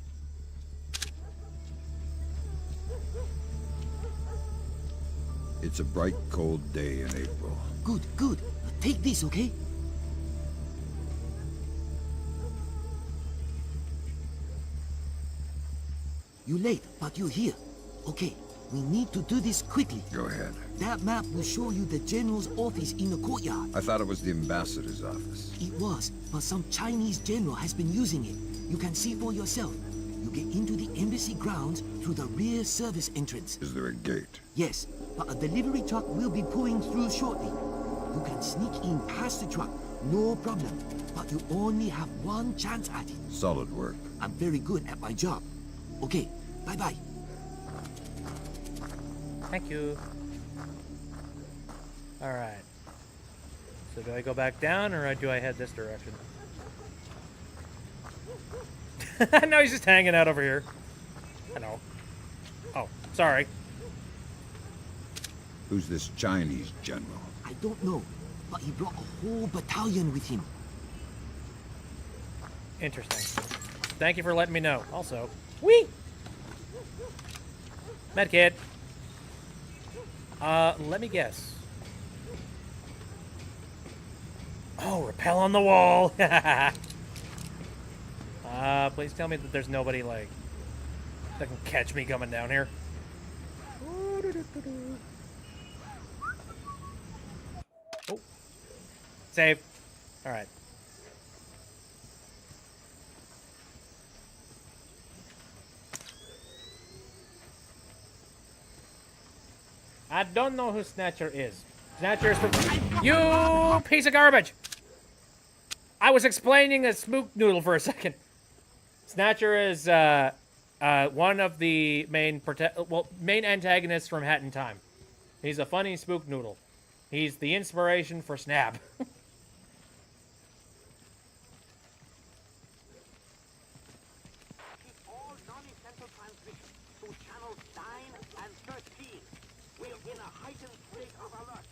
It's a bright, cold day in April. Good, good. Take this, okay? You're late, but you're here. Okay, we need to do this quickly. Go ahead. That map will show you the general's office in the courtyard. I thought it was the ambassador's office. It was, but some Chinese general has been using it. You can see for yourself. You get into the embassy grounds through the rear service entrance. Is there a gate? Yes, but a delivery truck will be pulling through shortly. You can sneak in past the truck, no problem. But you only have one chance at it. Solid work. I'm very good at my job. Okay, bye-bye. Thank you. Alright. So do I go back down or do I head this direction? No, he's just hanging out over here. I know. Oh, sorry. Who's this Chinese general? I don't know, but he brought a whole battalion with him. Interesting. Thank you for letting me know. Also, whee! Medkit. Let me guess. Oh, rappel on the wall! Please tell me that there's nobody, like, that can catch me coming down here. Oh. Save. Alright. I don't know who Snatcher is. Snatcher is from... You piece of garbage! I was explaining a spook noodle for a second. Snatcher is one of the main antagonists from Hat in Time. He's a funny spook noodle. He's the inspiration for Snap. All non-essential transmissions to channels 9 and 13. We're in a heightened state of alert.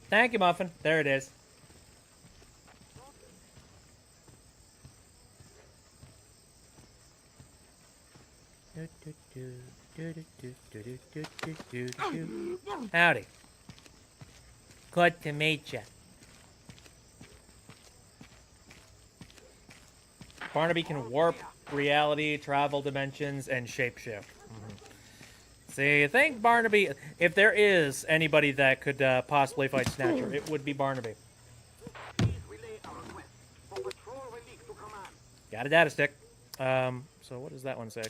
Thank you, Muffin. There it is. Howdy. Good to meet ya. Barnaby can warp reality, travel dimensions, and shapeshift. See, I think Barnaby, if there is anybody that could possibly fight Snatcher, it would be Barnaby. Please relay our request for patrol relief to command. Got a data stick. So what does that one say?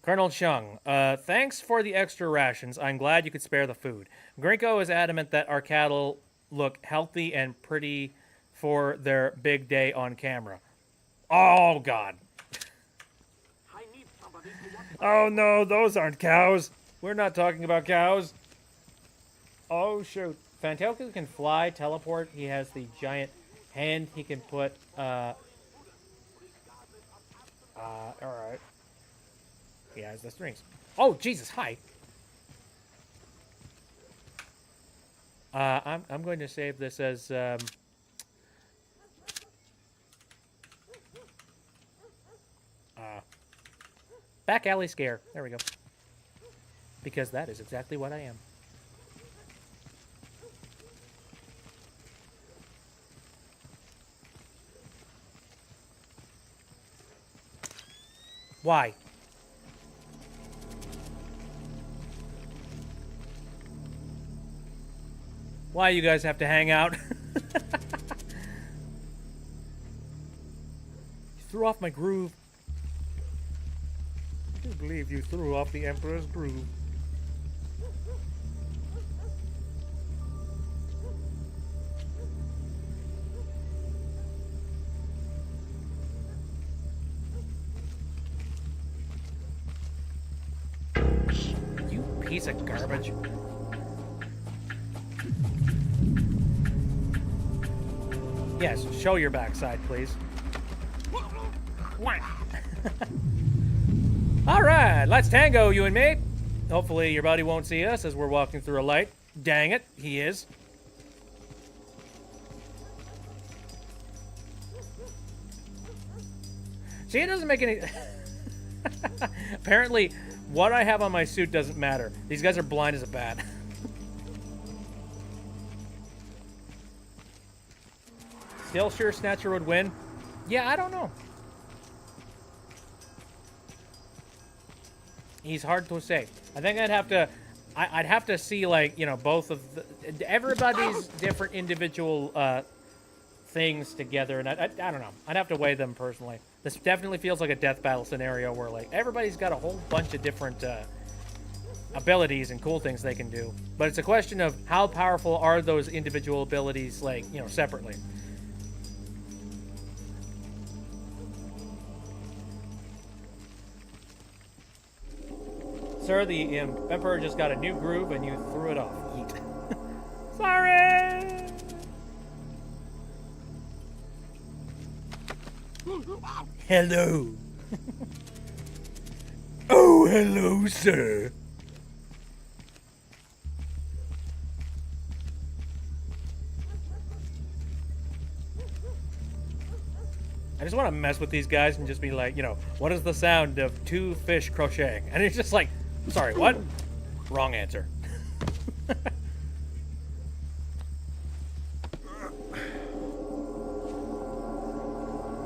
Colonel Chung, thanks for the extra rations. I'm glad you could spare the food. Grinko is adamant that our cattle look healthy and pretty for their big day on camera. Oh, God. I need somebody to watch. Oh, no, those aren't cows. We're not talking about cows. Oh, shoot. Fantoku can fly, teleport. He has the giant hand he can put, all right. He has the strings. Oh, Jesus, hi. I'm going to save this as, back alley scare. There we go. Because that is exactly what I am. Why? Why you guys have to hang out? You threw off my groove. I can't believe you threw off the Emperor's groove. You piece of garbage. Yes, show your backside, please. All right, let's tango, you and me. Hopefully your buddy won't see us as we're walking through a light. Dang it, he is. See, it doesn't make any... Apparently, what I have on my suit doesn't matter. These guys are blind as a bat. Still sure Snatcher would win? Yeah, I don't know. He's hard to say. I think I'd have to see, like, you know, both of everybody's different individual things together, and I don't know. I'd have to weigh them personally. This definitely feels like a death battle scenario where, like, everybody's got a whole bunch of different abilities and cool things they can do. But it's a question of how powerful are those individual abilities, like, you know, separately. Sir, the Emperor just got a new groove and you threw it off. Yeet. Sorry! Hello. Oh, hello, sir. I just want to mess with these guys and just be like, you know, what is the sound of two fish crocheting? And it's just like, sorry, what? Wrong answer.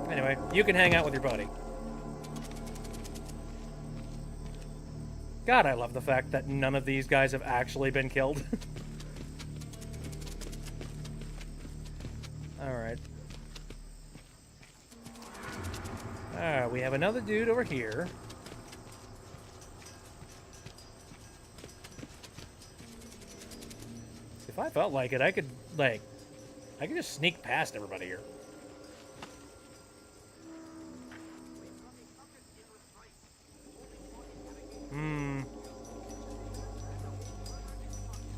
Anyway, you can hang out with your buddy. God, I love the fact that none of these guys have actually been killed. Alright. We have another dude over here. If I felt like it, I could just sneak past everybody here.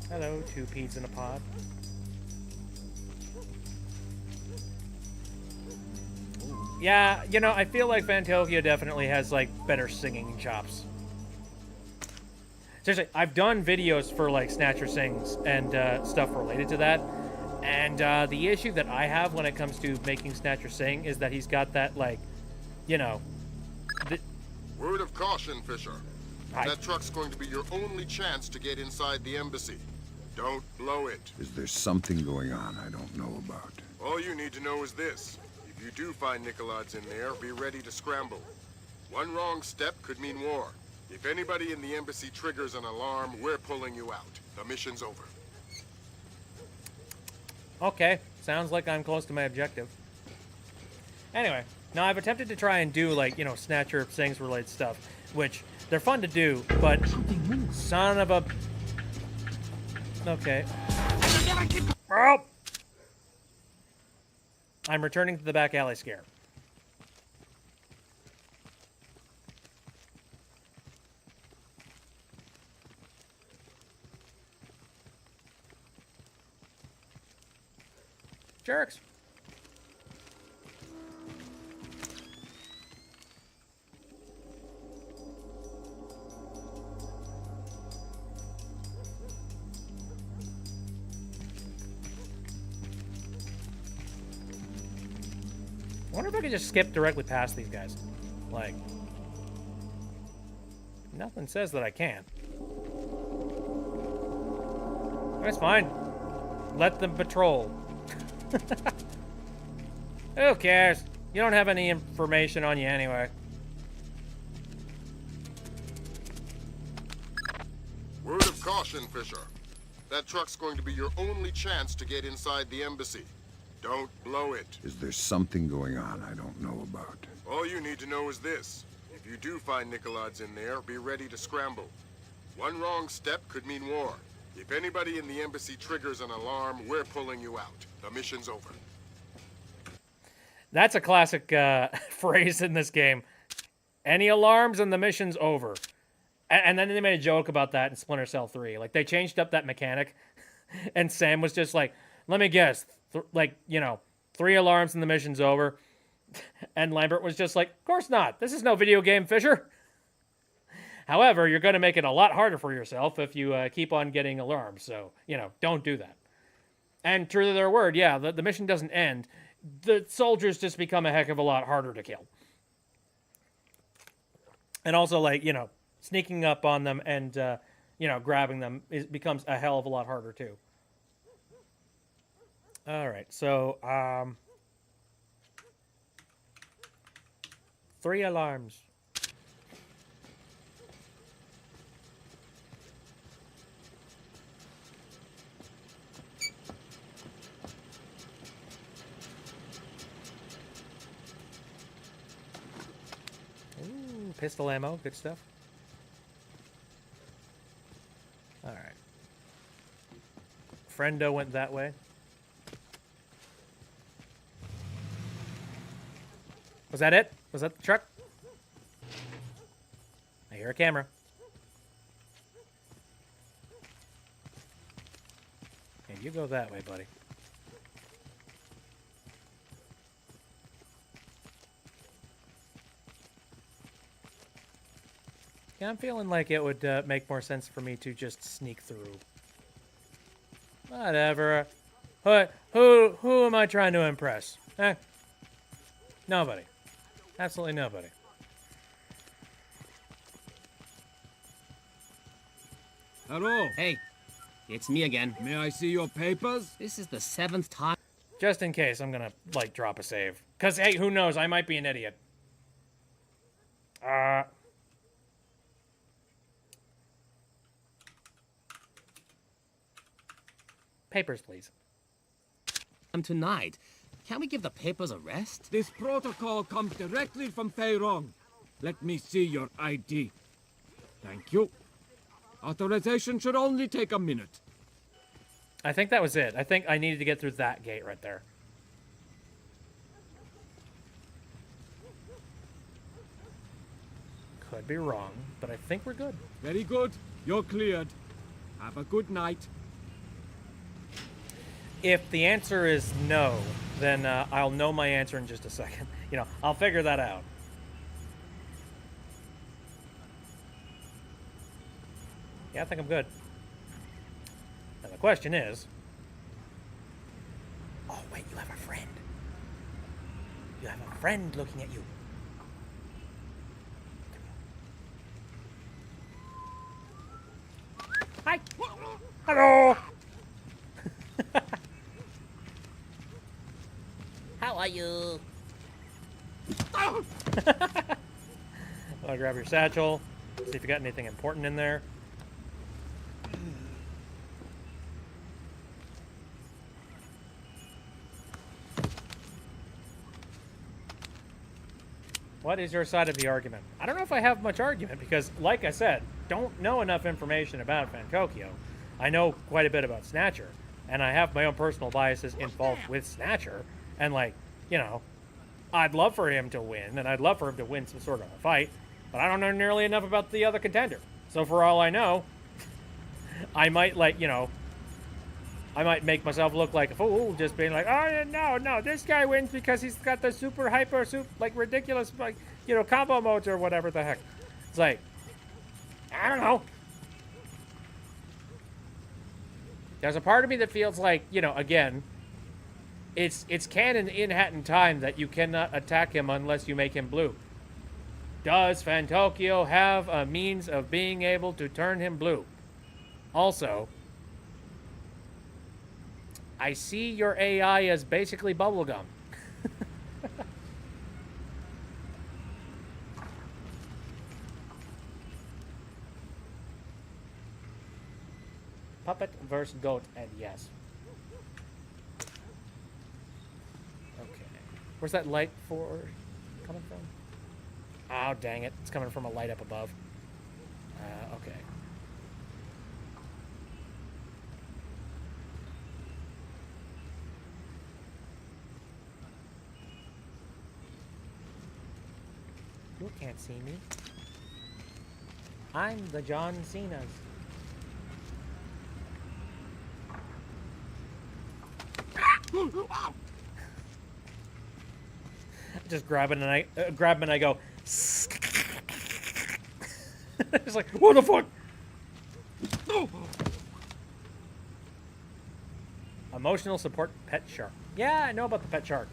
Hello, two peas in a pod. Yeah, you know, I feel like Fantokyo definitely has, like, better singing chops. seriously, I've done videos for like Snatcher Sings and stuff related to that. And the issue that I have when it comes to making Snatcher sing is that he's got that, like, you know... Word of caution, Fisher. That truck's going to be your only chance to get inside the embassy. Don't blow it. Is there something going on I don't know about? All you need to know is this. If you do find Nikolads in there, be ready to scramble. One wrong step could mean war. If anybody in the embassy triggers an alarm, we're pulling you out. The mission's over. Okay, sounds like I'm close to my objective. Anyway, now I've attempted to try and do, like, you know, Snatcher Sings related stuff, which they're fun to do, but son of a... Okay. Oh! I'm returning to the back alley scare. Jerks. I wonder if I could just skip directly past these guys. Like, nothing says that I can. That's fine. Let them patrol. Who cares? You don't have any information on you anyway. Word of caution, Fisher. That truck's going to be your only chance to get inside the embassy. Don't blow it. Is there something going on I don't know about? All you need to know is this. If you do find Nikolads in there, be ready to scramble. One wrong step could mean war. If anybody in the embassy triggers an alarm, we're pulling you out. The mission's over. That's a classic phrase in this game. Any alarms and the mission's over. And then they made a joke about that in Splinter Cell 3. Like, they changed up that mechanic. And Sam was just like, let me guess. Like, you know, 3 alarms and the mission's over. And Lambert was just like, of course not. This is no video game, Fisher. However, you're going to make it a lot harder for yourself if you keep on getting alarms. So, you know, don't do that. And true to their word, yeah, the mission doesn't end. The soldiers just become a heck of a lot harder to kill. And also, like, you know, sneaking up on them and, you know, grabbing them becomes a hell of a lot harder, too. All right, so, 3 alarms. Ooh, pistol ammo, good stuff. All right. Friendo went that way. Was that it? Was that the truck? I hear a camera. And you go that way, buddy. Yeah, I'm feeling like it would make more sense for me to just sneak through. Whatever. Who am I trying to impress? Eh? Nobody. Absolutely nobody. Hello. Hey, it's me again. May I see your papers? This is the 7th time. Just in case, I'm gonna, like, drop a save. Because, hey, who knows? I might be an idiot. Papers, please. Tonight. Can't we give the papers a rest? This protocol comes directly from Feirong. Let me see your ID. Thank you. Authorization should only take a minute. I think that was it. I think I needed to get through that gate right there. Could be wrong, but I think we're good. Very good. You're cleared. Have a good night. If the answer is no, then I'll know my answer in just a second. You know, I'll figure that out. Yeah, I think I'm good. Now the question is... Oh, wait, you have a friend. You have a friend looking at you. Hi. Hello. How are you? I'll grab your satchel. See if you got anything important in there. What is your side of the argument? I don't know if I have much argument because, like I said, don't know enough information about Fantokyo. I know quite a bit about Snatcher, and I have my own personal biases involved with Snatcher. And, like, you know, I'd love for him to win, and I'd love for him to win some sort of a fight, but I don't know nearly enough about the other contender. So for all I know, I might, like, you know, I might make myself look like a fool, just being like, oh, no, this guy wins because he's got the super, like, ridiculous, like, you know, combo modes or whatever the heck. It's like, I don't know. There's a part of me that feels like, you know, again, it's canon in Hat in Time that you cannot attack him unless you make him blue. Does Fantokyo have a means of being able to turn him blue? Also, I see your AI as basically bubblegum. Puppet versus goat, and yes. Okay. Where's that light for coming from? Oh, dang it. It's coming from a light up above. Okay. You can't see me. I'm the John Cena's. Just grab it and I grab him and I go. It's like, what the fuck? Emotional support pet shark. Yeah, I know about the pet shark.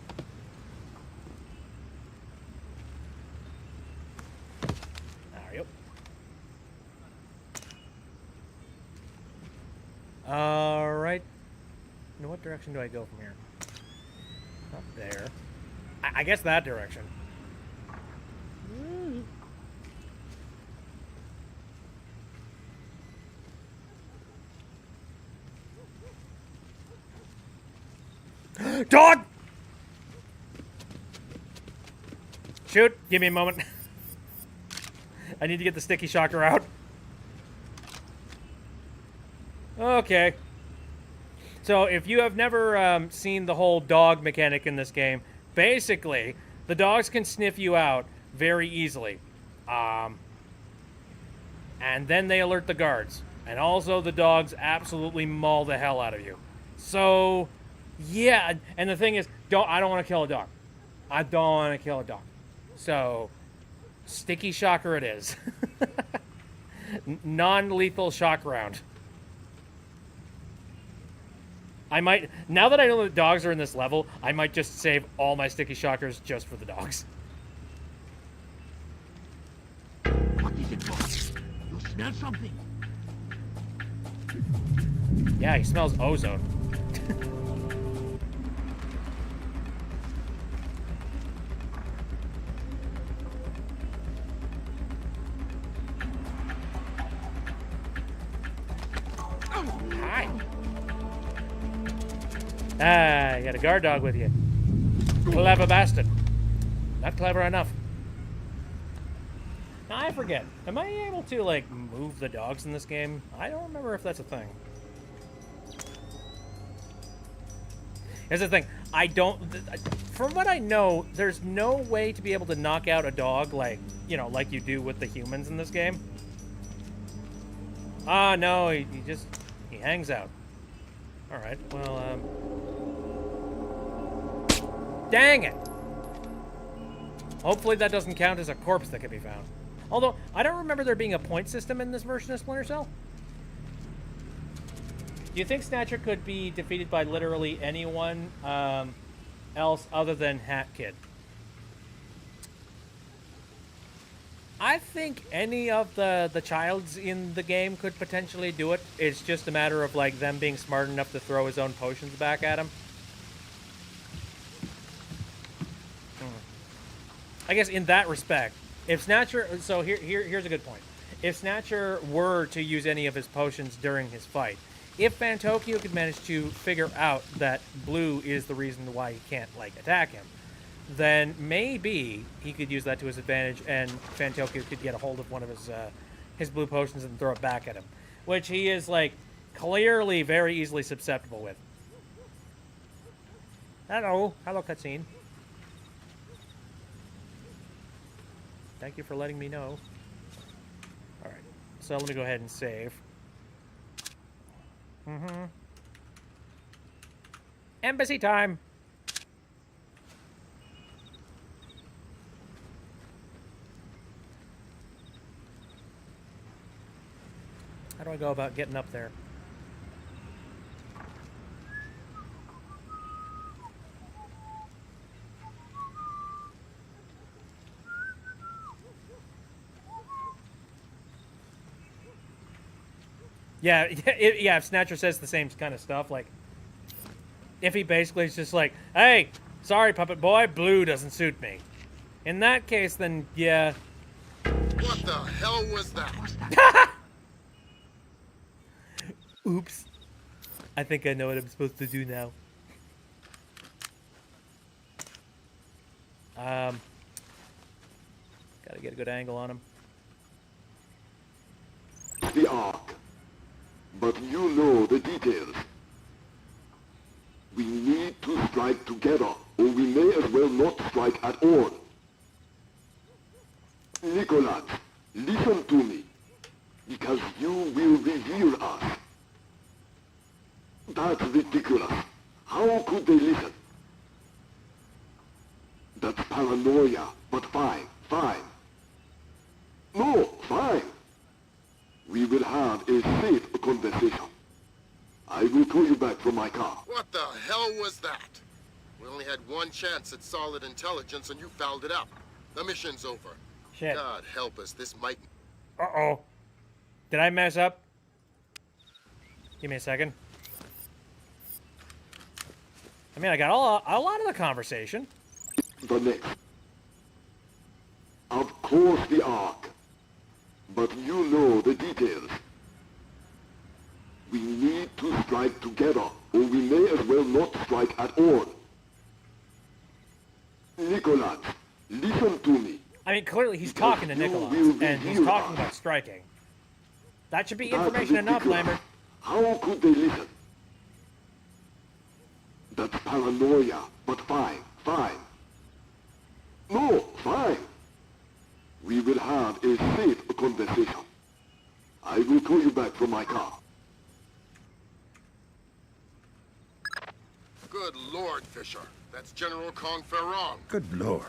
There you go. All right. In what direction do I go from here? Up there. I guess that direction. Dog! Shoot, give me a moment. I need to get the sticky shocker out. Okay. So if you have never seen the whole dog mechanic in this game, basically, the dogs can sniff you out very easily. And then they alert the guards. And also the dogs absolutely maul the hell out of you. So, yeah. And the thing is, I don't want to kill a dog. I don't want to kill a dog. So, sticky shocker it is. Non-lethal shock round. I might, now that I know that dogs are in this level, I might just save all my sticky shockers just for the dogs. What is it, boss? You smell something? Yeah, he smells ozone. Hi. Ah, you got a guard dog with you. Clever bastard. Not clever enough. Now, I forget. Am I able to, like, move the dogs in this game? I don't remember if that's a thing. Here's the thing. I don't... From what I know, there's no way to be able to knock out a dog like, you know, like you do with the humans in this game. Ah, no, he just... He hangs out. Alright, well, dang it! Hopefully that doesn't count as a corpse that can be found. Although, I don't remember there being a point system in this version of Splinter Cell. Do you think Snatcher could be defeated by literally anyone else other than Hat Kid? I think any of the childs in the game could potentially do it. It's just a matter of like them being smart enough to throw his own potions back at him. I guess in that respect, if Snatcher, so here's a good point. If Snatcher were to use any of his potions during his fight, if Fantokyo could manage to figure out that blue is the reason why he can't like attack him, then maybe he could use that to his advantage, and Fantokyo could get a hold of one of his blue potions and throw it back at him, which he is like clearly very easily susceptible with. Hello cutscene. Thank you for letting me know. All right, so let me go ahead and save. Embassy time. How do I go about getting up there? Yeah, yeah, if Snatcher says the same kind of stuff, like, if he basically is just like, hey, sorry, puppet boy, blue doesn't suit me. In that case, then, yeah. What the hell was that? Oops. I think I know what I'm supposed to do now. Gotta get a good angle on him. The Ark. But you know the details. We need to strike together, or we may as well not strike at all. Nicholas, listen to me, because you will reveal us. That's ridiculous. How could they listen? That's paranoia, but fine. No, fine. We will have a safe conversation. I will call you back from my car. What the hell was that? We only had one chance at solid intelligence and you fouled it up. The mission's over. Shit. God help us, this might... Uh-oh. Did I mess up? Give me a second. I mean, I got a lot of the conversation. The next. Of course the Ark. But you know the details. We need to strike together, or we may as well not strike at all. Nicholas, listen to me. I mean, clearly he's talking to Nicholas, and he's talking about striking. That should be information enough, Lambert. How could they listen? That's paranoia, but fine. No, fine. We will have a safe conversation. I will call you back from my car. Good Lord, Fisher. That's General Kong Ferrong. Good Lord.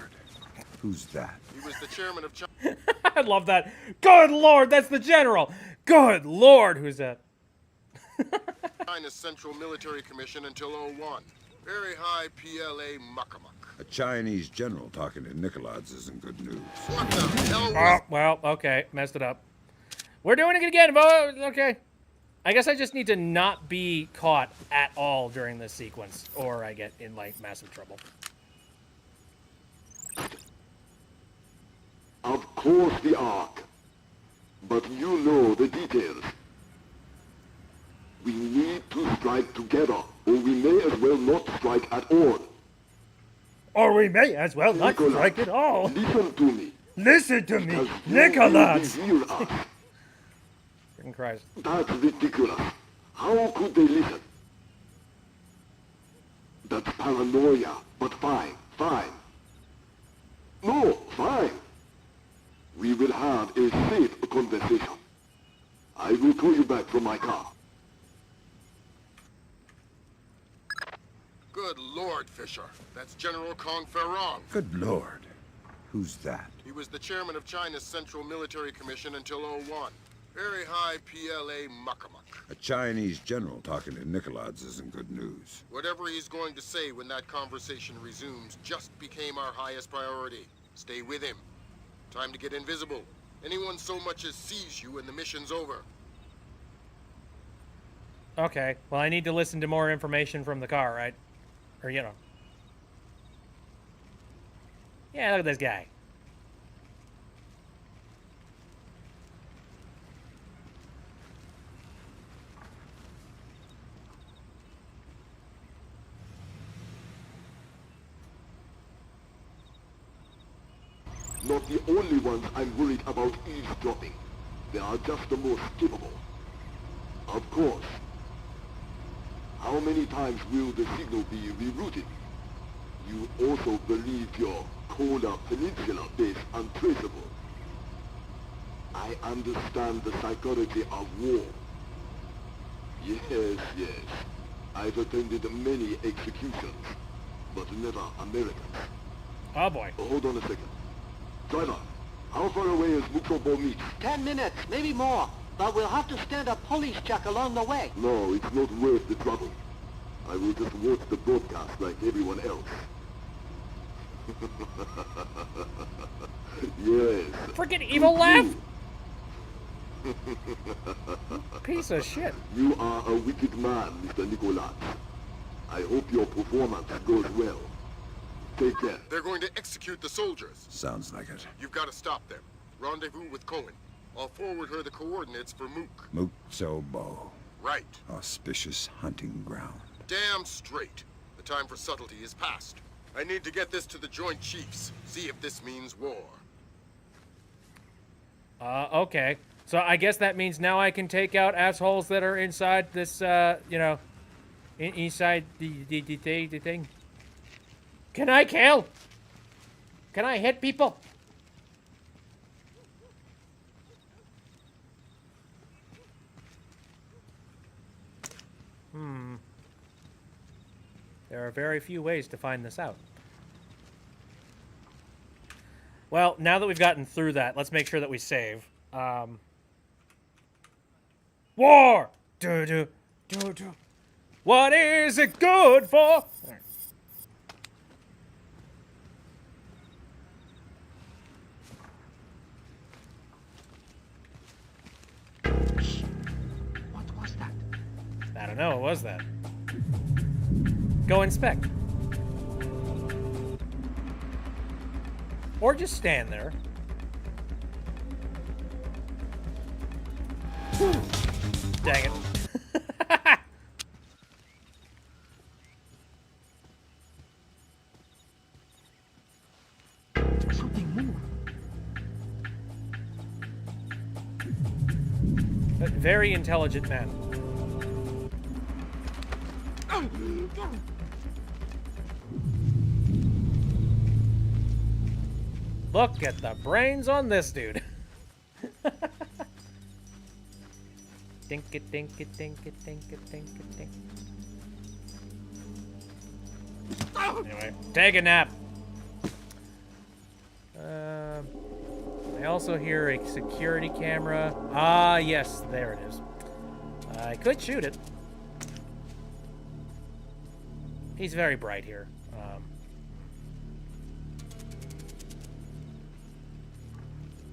Who's that? He was the chairman of China. I love that. Good Lord, that's the general. Good Lord, who's that? China's Central Military Commission until '01. Very high PLA muckamuck. A Chinese general talking to Nicholas isn't good news. What the hell was... Oh, well, okay. Messed it up. We're doing it again. Okay. I guess I just need to not be caught at all during this sequence, or I get in, like, massive trouble. Of course the Ark. But you know the details. We need to strike together, or we may as well not strike at all. Or we may as well not Nicholas, strike at all. Listen to me. Listen to me, Because you Nicholas! will reveal us. Freaking Christ. That's ridiculous. How could they listen? That's paranoia, but fine. No, fine. We will have a safe conversation. I will call you back from my car. Good Lord, Fisher. That's General Kong Ferrong. Good Lord. Who's that? He was the chairman of China's Central Military Commission until '01. Very high PLA muckamuck. A Chinese general talking to Nicolads isn't good news. Whatever he's going to say when that conversation resumes just became our highest priority. Stay with him. Time to get invisible. Anyone so much as sees you and the mission's over. Okay, well, I need to listen to more information from the car, right? Or, you know. Yeah, look at this guy. Not the only ones I'm worried about eavesdropping. They are just the most capable. Of course. How many times will the signal be rerouted? You also believe your Kola Peninsula base untraceable. I understand the psychology of war. Yes. I've attended many executions, but never Americans. Oh, boy. Hold on a second. Driver, how far away is Mukobo Meet? 10 minutes, maybe more. But we'll have to stand a police check along the way. No, it's not worth the trouble. I will just watch the broadcast like everyone else. Yes. Freaking evil laugh! Piece of shit. You are a wicked man, Mr. Nicolas. I hope your performance goes well. Take care. They're going to execute the soldiers. Sounds like it. You've got to stop them. Rendezvous with Cohen. I'll forward her the coordinates for Mook. Muksobo. Right. Auspicious hunting ground. Damn straight. The time for subtlety is past. I need to get this to the Joint Chiefs. See if this means war. Okay. So I guess that means now I can take out assholes that are inside this, you know, inside the thing. Can I kill? Can I hit people? There are very few ways to find this out. Well, now that we've gotten through that, let's make sure that we save. War! Do. What is it good for? What was that? I don't know. What was that? Go inspect. Or just stand there. Dang it. Something moved. A very intelligent man. Look at the brains on this dude. Dink it, dink it, dink it, dink it, dink it, dink it. Anyway, take a nap. I also hear a security camera. Ah, yes, there it is. I could shoot it. He's very bright here.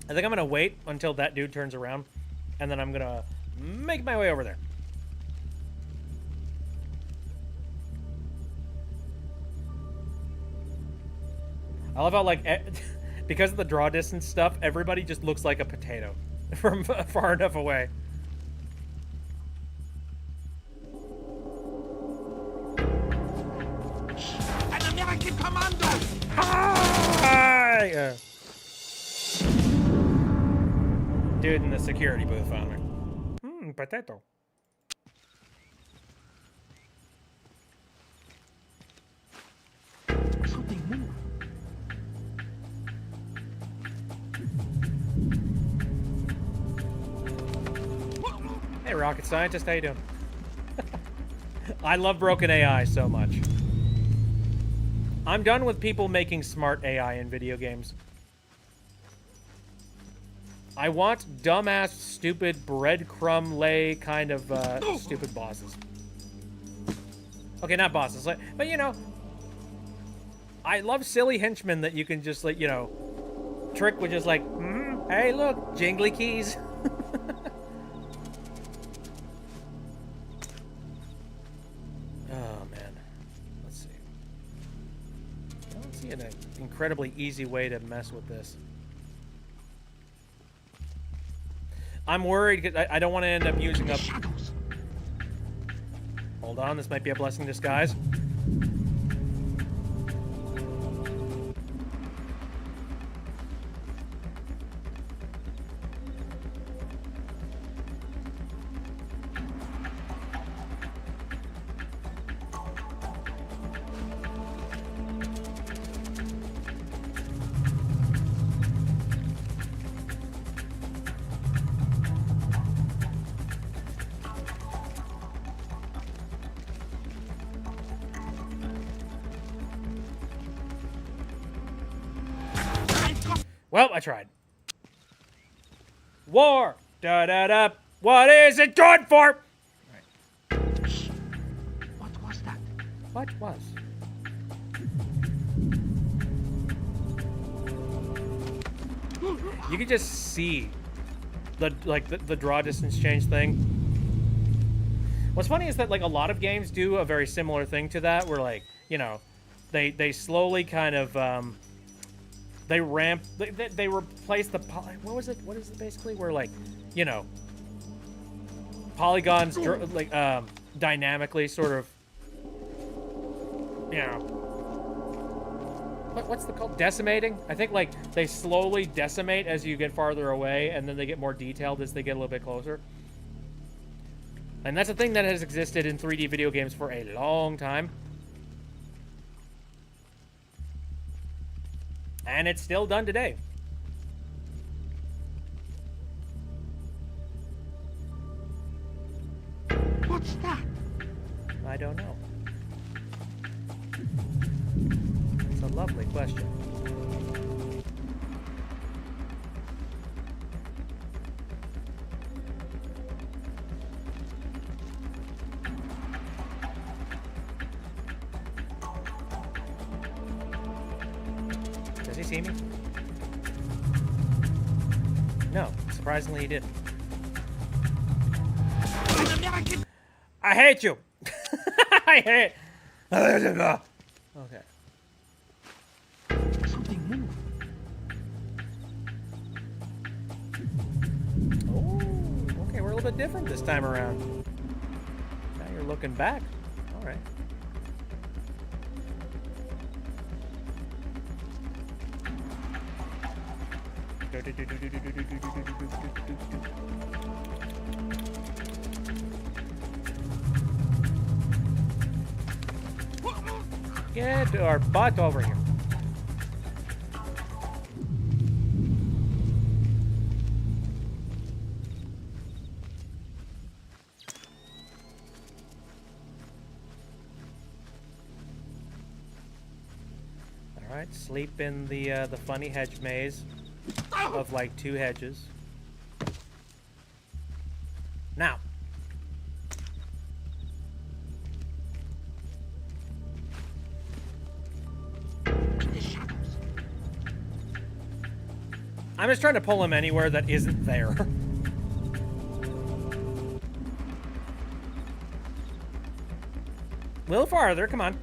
I think I'm gonna wait until that dude turns around, and then I'm gonna make my way over there. I love how, like, because of the draw distance stuff, everybody just looks like a potato from far enough away. An American commando! Hi! Dude in the security booth found me. Potato. Something moved. Hey, rocket scientist, how you doing? I love broken AI so much. I'm done with people making smart AI in video games. I want dumbass, stupid, breadcrumb lay kind of stupid bosses. Okay, not bosses, but you know, I love silly henchmen that you can just like, you know, trick with just like, hey, look, jingly keys. Oh man, let's see. I don't see an incredibly easy way to mess with this. I'm worried because I don't want to end up using up. Hold on, this might be a blessing in disguise. Well, I tried. War! Da-da-da! What is it good for? What was that? What was? You can just see the draw distance change thing. What's funny is that like a lot of games do a very similar thing to that, where like, you know, they slowly kind of they replace the what is it basically, where like, you know, polygons like dynamically sort of, you know, what's the called, decimating? I think like they slowly decimate as you get farther away, and then they get more detailed as they get a little bit closer. And that's a thing that has existed in 3D video games for a long time. And it's still done today. What's that? I don't know. It's a lovely question. Does he see me? No, surprisingly he didn't. I hate you! I hate... Okay. Something moved. Oh, okay, we're a little bit different this time around. Now you're looking back. All right. Get our butt over here. All right, sleep in the funny hedge maze of like 2 hedges. Now. I'm just trying to pull him anywhere that isn't there. A little farther, come on.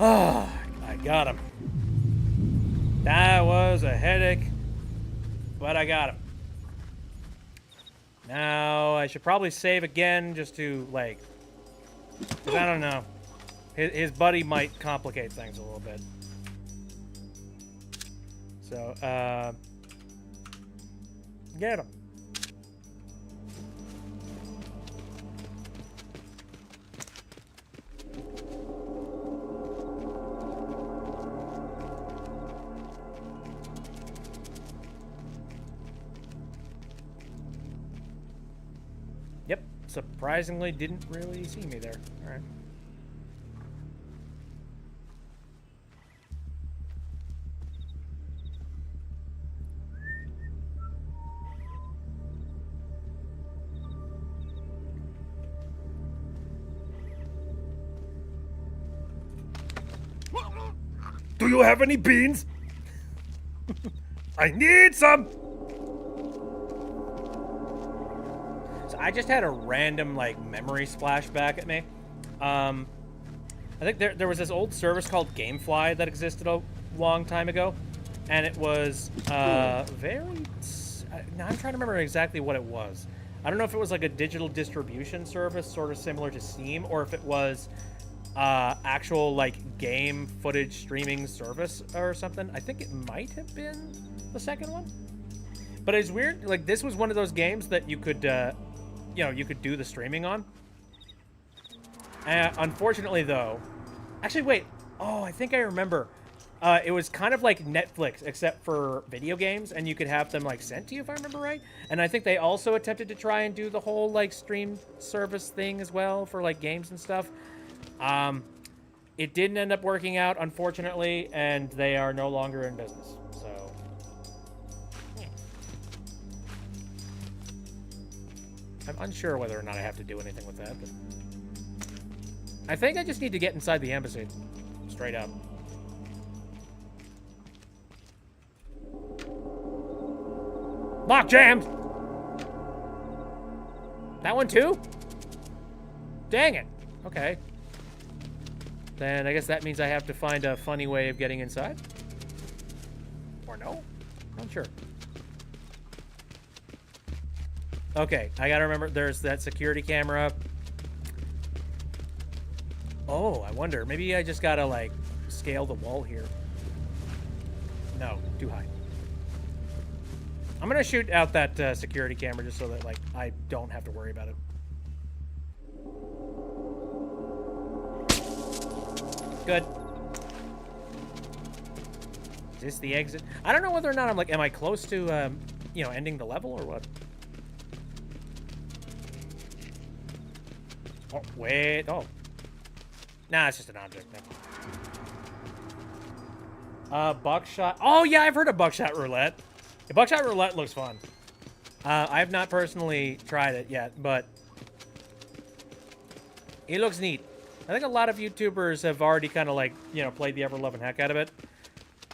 Oh, I got him. That was a headache, but I got him. Now, I should probably save again just to, like, because I don't know. His buddy might complicate things a little bit. So, get him. surprisingly didn't really see me there. All right. Do you have any beans? I need some! So I just had a random, like, memory splash back at me. I think there was this old service called Gamefly that existed a long time ago. And it was, very... Now I'm trying to remember exactly what it was. I don't know if it was, like, a digital distribution service, sort of similar to Steam, or if it was... actual like game footage streaming service or something. I think it might have been the second one, but it's weird. Like this was one of those games that you could, you know, you could do the streaming on. Unfortunately, though, actually, wait. Oh, I think I remember. It was kind of like Netflix, except for video games, and you could have them like sent to you if I remember right. And I think they also attempted to try and do the whole like stream service thing as well for like games and stuff. It didn't end up working out, unfortunately, and they are no longer in business, so... I'm unsure whether or not I have to do anything with that, but... I think I just need to get inside the embassy. Straight up. Lock jammed! That one too? Dang it. Okay. Then I guess that means I have to find a funny way of getting inside? Or no? Not sure. Okay, I gotta remember there's that security camera. Oh, I wonder. Maybe I just gotta, like, scale the wall here. No, too high. I'm gonna shoot out that security camera just so that, like, I don't have to worry about it. Good. Is this the exit? I don't know whether or not I'm like, am I close to, you know, ending the level or what? Oh, wait. Oh. Nah, it's just an object. Buckshot. Oh, yeah, I've heard of buckshot roulette. The buckshot roulette looks fun. I have not personally tried it yet, but it looks neat. I think a lot of YouTubers have already kind of like, you know, played the ever-loving heck out of it.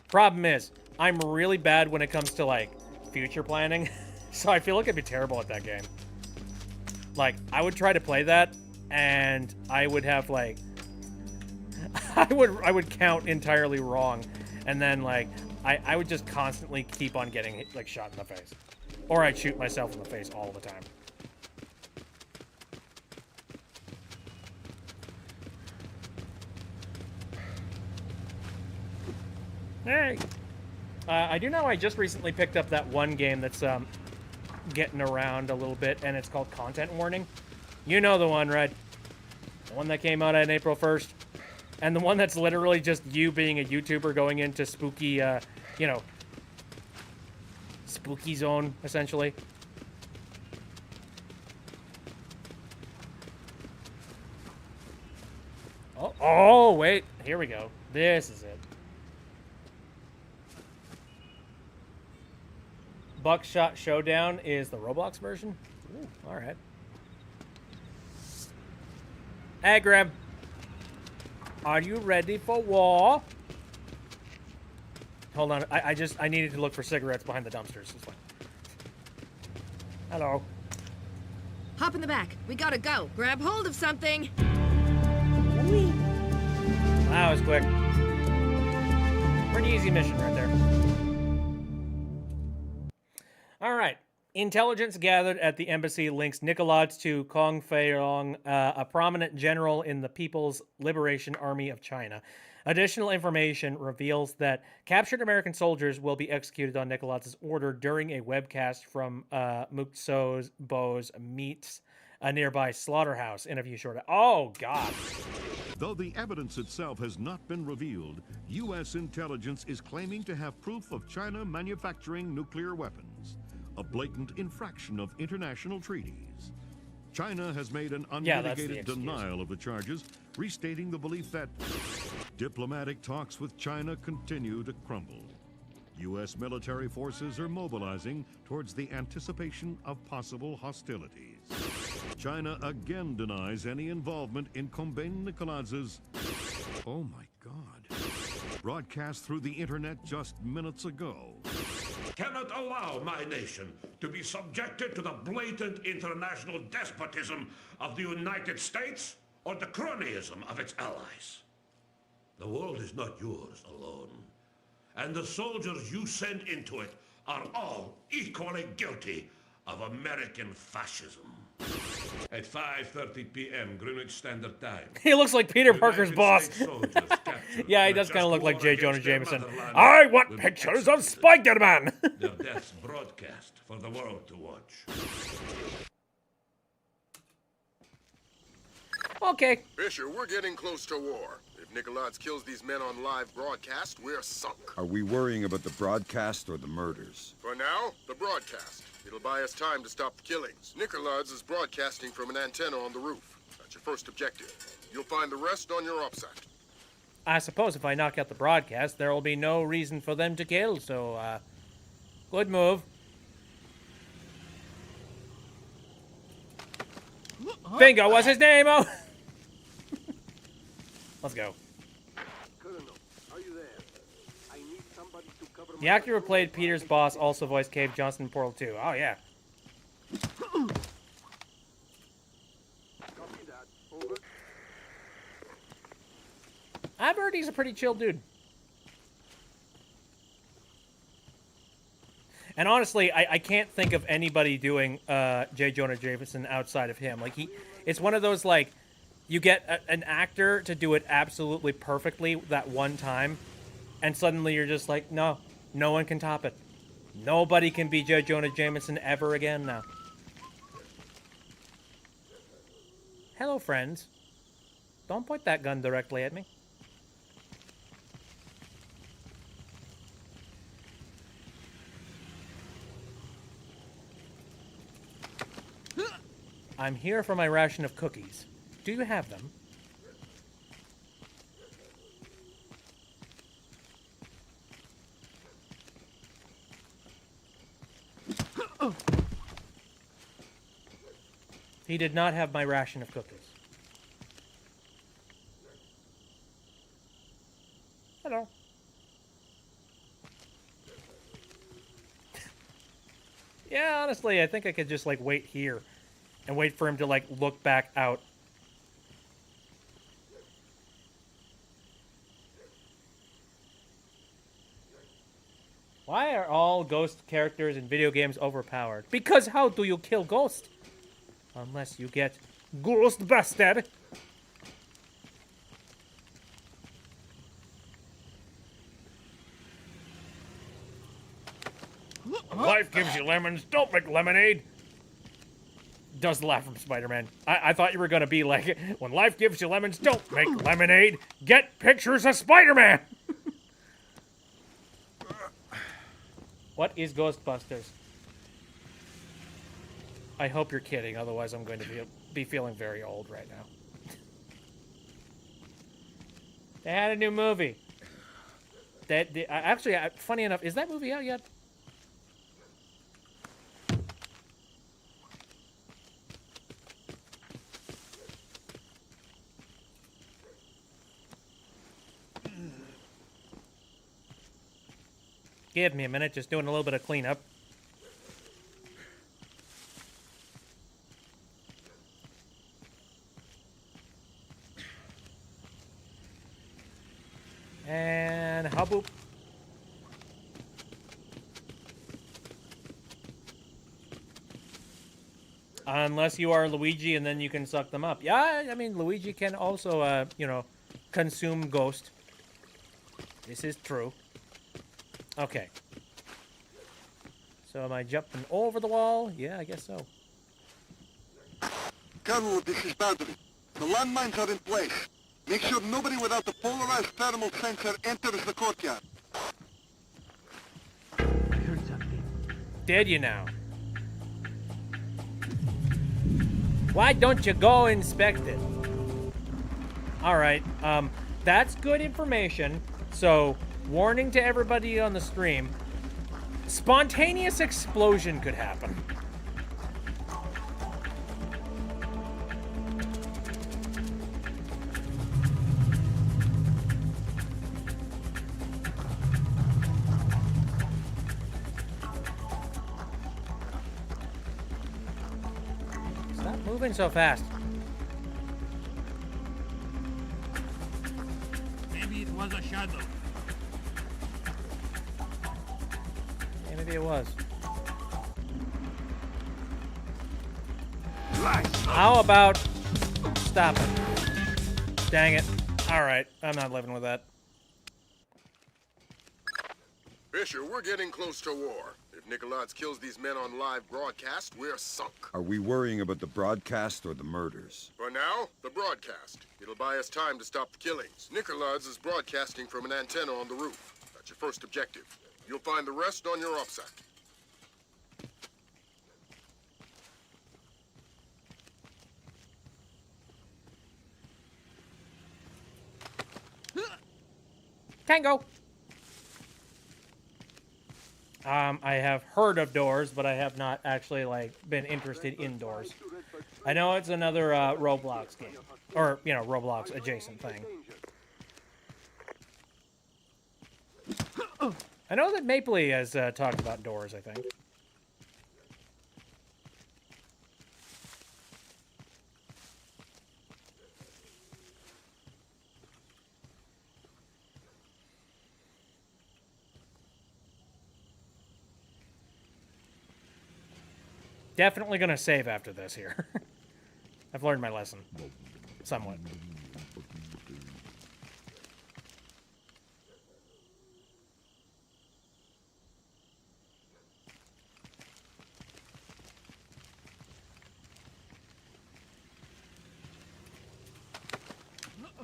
Problem is, I'm really bad when it comes to, like, future planning. So I feel like I'd be terrible at that game. Like, I would try to play that, and I would have, like... I would count entirely wrong. And then, like, I would just constantly keep on getting, like, shot in the face. Or I'd shoot myself in the face all the time. Hey! I do know I just recently picked up that one game that's getting around a little bit, and it's called Content Warning. You know the one, right? The one that came out on April 1st. And the one that's literally just you being a YouTuber going into spooky, you know, spooky zone, essentially. Oh, wait. Here we go. This is it. Buckshot Showdown is the Roblox version. Ooh, all right. Hey, Graham. Are you ready for war? Hold on. I needed to look for cigarettes behind the dumpsters. It's fine. Hello. Hop in the back. We gotta go. Grab hold of something. That was quick. Pretty easy mission right there. All right. Intelligence gathered at the embassy links Nicolauds to Kong Feirong, a prominent general in the People's Liberation Army of China. Additional information reveals that captured American soldiers will be executed on Nicolauds' order during a webcast from Mukso's Bo's Meats, a nearby slaughterhouse in a few short... Oh, God. Though the evidence itself has not been revealed, U.S. intelligence is claiming to have proof of China manufacturing nuclear weapons, a blatant infraction of international treaties. China has made an Yeah, that's the unmitigated excuse. denial of the charges, restating the belief that diplomatic talks with China continue to crumble. U.S. military forces are mobilizing towards the anticipation of possible hostilities. China again denies any involvement in Kombain Nikoladz's, oh my God, broadcast through the internet just minutes ago. Cannot allow my nation to be subjected to the blatant international despotism of the United States or the cronyism of its allies. The world is not yours alone, and the soldiers you send into it are all equally guilty of American fascism. At 5:30 p.m. Greenwich Standard Time. He looks like Peter Parker's boss. Yeah, he does kind of look like J. Jonah Jameson. I want pictures of Spider-Man. Their deaths broadcast for the world to watch. Okay. Fisher, we're getting close to war. If Nikoladz's kills these men on live broadcast, we're sunk. Are we worrying about the broadcast or the murders? For now, the broadcast. It'll buy us time to stop the killings. Nikoladz's is broadcasting from an antenna on the roof. That's your first objective. You'll find the rest on your OPSAT. I suppose if I knock out the broadcast, there will be no reason for them to kill, so, good move. Bingo was his name, oh! Let's go. Colonel, are you there? I need somebody to cover The actor who played Peter's boss also voiced Cave Johnson in Portal 2. Oh, yeah. Copy that. Over. I've heard he's a pretty chill dude. And honestly, I can't think of anybody doing J. Jonah Jameson outside of him. Like, it's one of those, like, you get an actor to do it absolutely perfectly that one time, and suddenly you're just like, no one can top it. Nobody can be J. Jonah Jameson ever again now. Hello, friends. Don't point that gun directly at me. I'm here for my ration of cookies. Do you have them? He did not have my ration of cookies. Hello. Yeah, honestly, I think I could just, like, wait here and wait for him to, like, look back out. Why are all ghost characters in video games overpowered? Because how do you kill Ghost? Unless you get Ghost Busted. Life gives you lemons, don't make lemonade. Does the laugh from Spider-Man. I thought you were going to be like, when life gives you lemons, don't make lemonade. Get pictures of Spider-Man. What is Ghostbusters? I hope you're kidding, otherwise I'm going to be feeling very old right now. They had a new movie. Actually, funny enough, is that movie out yet? Give me a minute, just doing a little bit of cleanup. And haboop. Unless you are Luigi and then you can suck them up. Yeah, I mean, Luigi can also, you know, consume Ghost. This is true. Okay. So am I jumping over the wall? Yeah, I guess so. Colonel, this is Boundary. The landmines are in place. Make sure nobody without the polarized thermal sensor enters the courtyard. I heard something. Did you now? Why don't you go inspect it? All right, that's good information. So, warning to everybody on the stream, spontaneous explosion could happen. Stop moving so fast. Maybe it was a shadow. Yeah, maybe it was. How about stop it? Dang it. Alright, I'm not living with that. Fisher, we're getting close to war. If Nicolaides kills these men on live broadcast, we're sunk. Are we worrying about the broadcast or the murders? For now, the broadcast. It'll buy us time to stop the killings. Nicolaides is broadcasting from an antenna on the roof. That's your first objective. You'll find the rest on your OPSAT. Tango! I have heard of doors, but I have not actually, like, been interested in doors. I know it's another Roblox game. Or, you know, Roblox adjacent thing. I know that Mapley has talked about doors, I think. Definitely gonna save after this here. I've learned my lesson. Somewhat.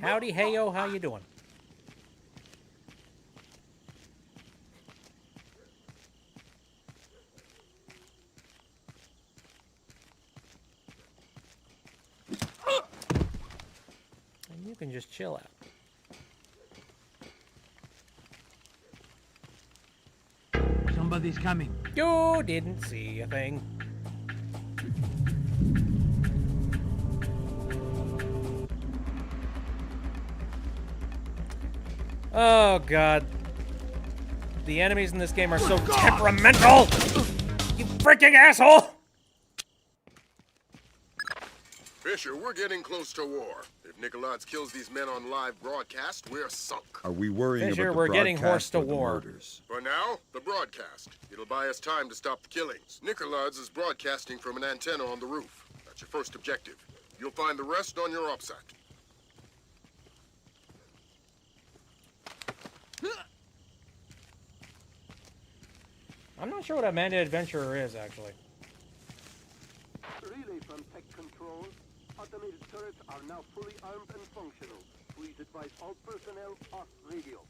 Howdy, heyo, how you doing? And you can just chill out. Somebody's coming. You didn't see a thing. Oh, God. The enemies in this game are so temperamental! You freaking asshole! Fisher, we're getting close to war. If Nicolaides kills these men on live broadcast, we're sunk. Are we worrying Fisher, about the we're broadcast getting horse to or the war. murders? For now, the broadcast. It'll buy us time to stop the killings. Nicolaides is broadcasting from an antenna on the roof. That's your first objective. You'll find the rest on your OPSAT. I'm not sure what Amanda Adventurer is, actually. Relay from Tech Control. Automated turrets are now fully armed and functional. Please advise all personnel off radio.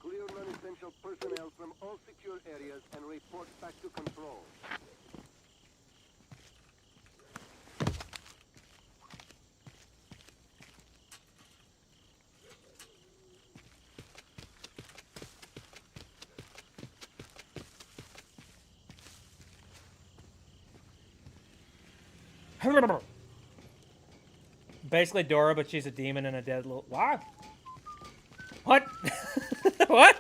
Clear non-essential personnel from all secure areas and report back to control. Basically Dora, but she's a demon and a dead little... What? What? What?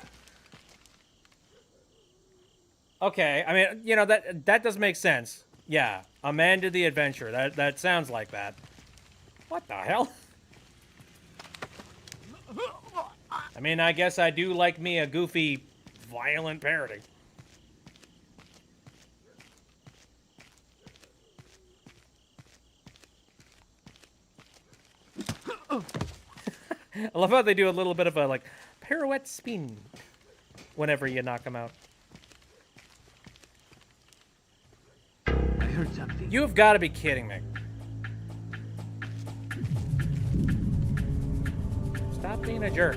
Okay, I mean, you know, that does make sense. Yeah, Amanda the Adventurer. That sounds like that. What the hell? I mean, I guess I do like me a goofy, violent parody. I love how they do a little bit of a, like, pirouette spin whenever you knock them out. I heard something. You've got to be kidding me. Stop being a jerk.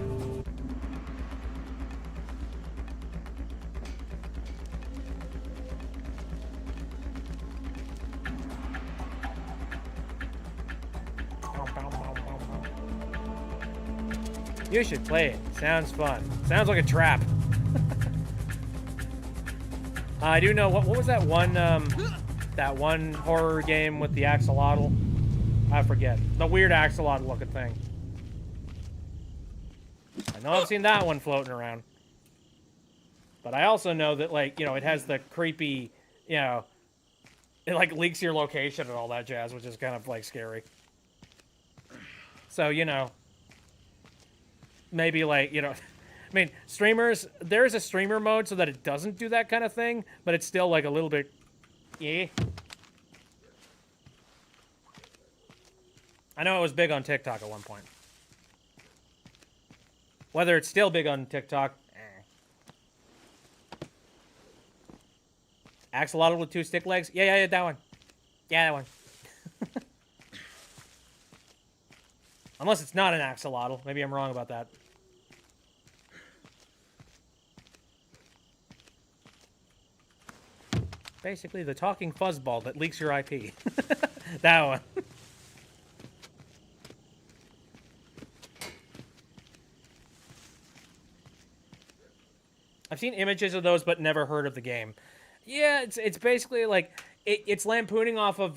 You should play it. Sounds fun. Sounds like a trap. I do know what was that one horror game with the axolotl? I forget. The weird axolotl looking thing. I know I've seen that one floating around. But I also know that, like, you know, it has the creepy, you know, it like leaks your location and all that jazz, which is kind of like scary. So, you know, maybe like, you know, I mean, streamers, there's a streamer mode so that it doesn't do that kind of thing, but it's still like a little bit, yeah. I know it was big on TikTok at one point. Whether it's still big on TikTok, Axolotl with 2 stick legs? Yeah, that one. Yeah, that one. Unless it's not an axolotl. Maybe I'm wrong about that. Basically, the talking fuzzball that leaks your IP. That one. I've seen images of those, but never heard of the game. Yeah, it's basically like it's lampooning off of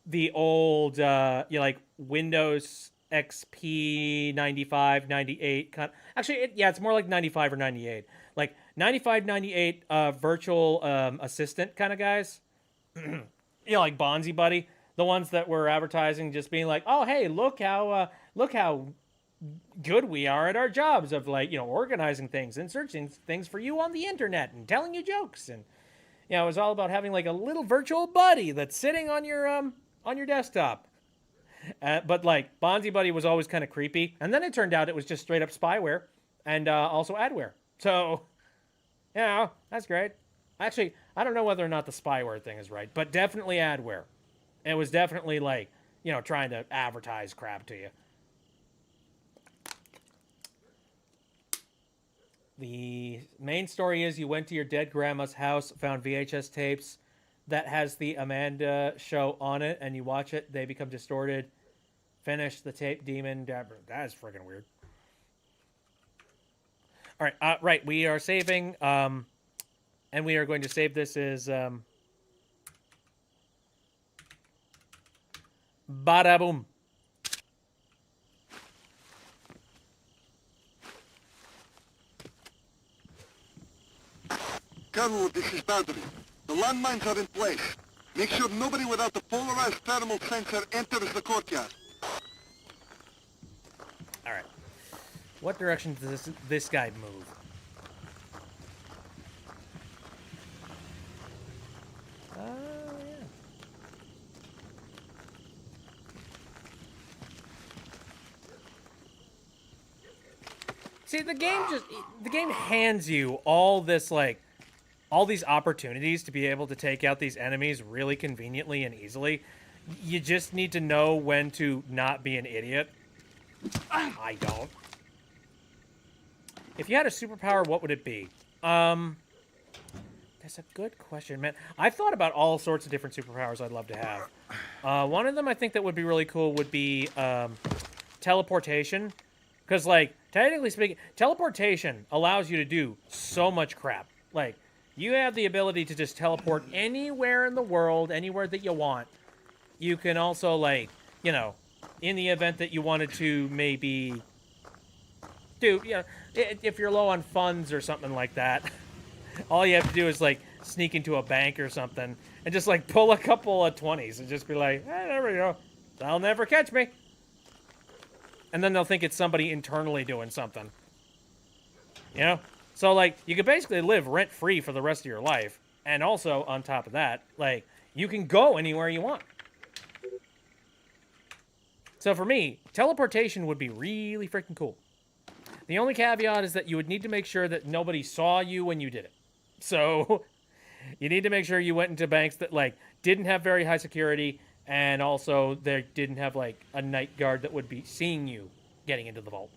the old you know, like Windows XP 95, 98 kind. Actually, yeah, it's more like 95 or 98. Like 95, 98 virtual assistant kind of guys. You know, like Bonzi Buddy, the ones that were advertising, just being like, "Oh, hey, look how good we are at our jobs of, like, you know, organizing things and searching things for you on the internet and telling you jokes." And you know, it was all about having like a little virtual buddy that's sitting on your desktop. But like Bonzi Buddy was always kind of creepy, and then it turned out it was just straight up spyware and also adware. So, you know, that's great. Actually, I don't know whether or not the spyware thing is right, but definitely adware. It was definitely like, you know, trying to advertise crap to you. The main story is you went to your dead grandma's house, found VHS tapes that has the Amanda show on it, and you watch it, they become distorted. Finish the tape demon. That is freaking weird. All right, right, we are saving, and we are going to save this as, bada boom. Colonel, this is Boundary. The landmines are in place. Make sure nobody without the polarized thermal sensor enters the courtyard. All right. What direction does this guy move? Yeah. See, the game hands you all this, like, all these opportunities to be able to take out these enemies really conveniently and easily. You just need to know when to not be an idiot. I don't. If you had a superpower, what would it be? That's a good question, man. I've thought about all sorts of different superpowers I'd love to have. One of them I think that would be really cool would be teleportation. Because, like, technically speaking, teleportation allows you to do so much crap. Like, you have the ability to just teleport anywhere in the world, anywhere that you want. You can also, like, you know, in the event that you wanted to maybe do, you know, if you're low on funds or something like that, all you have to do is, like, sneak into a bank or something and just, like, pull a couple of 20s and just be like, there we go. They'll never catch me. And then they'll think it's somebody internally doing something. You know? So, like, you could basically live rent-free for the rest of your life. And also, on top of that, like, you can go anywhere you want. So for me, teleportation would be really freaking cool. The only caveat is that you would need to make sure that nobody saw you when you did it. So, you need to make sure you went into banks that, like, didn't have very high security, and also they didn't have, like, a night guard that would be seeing you getting into the vault.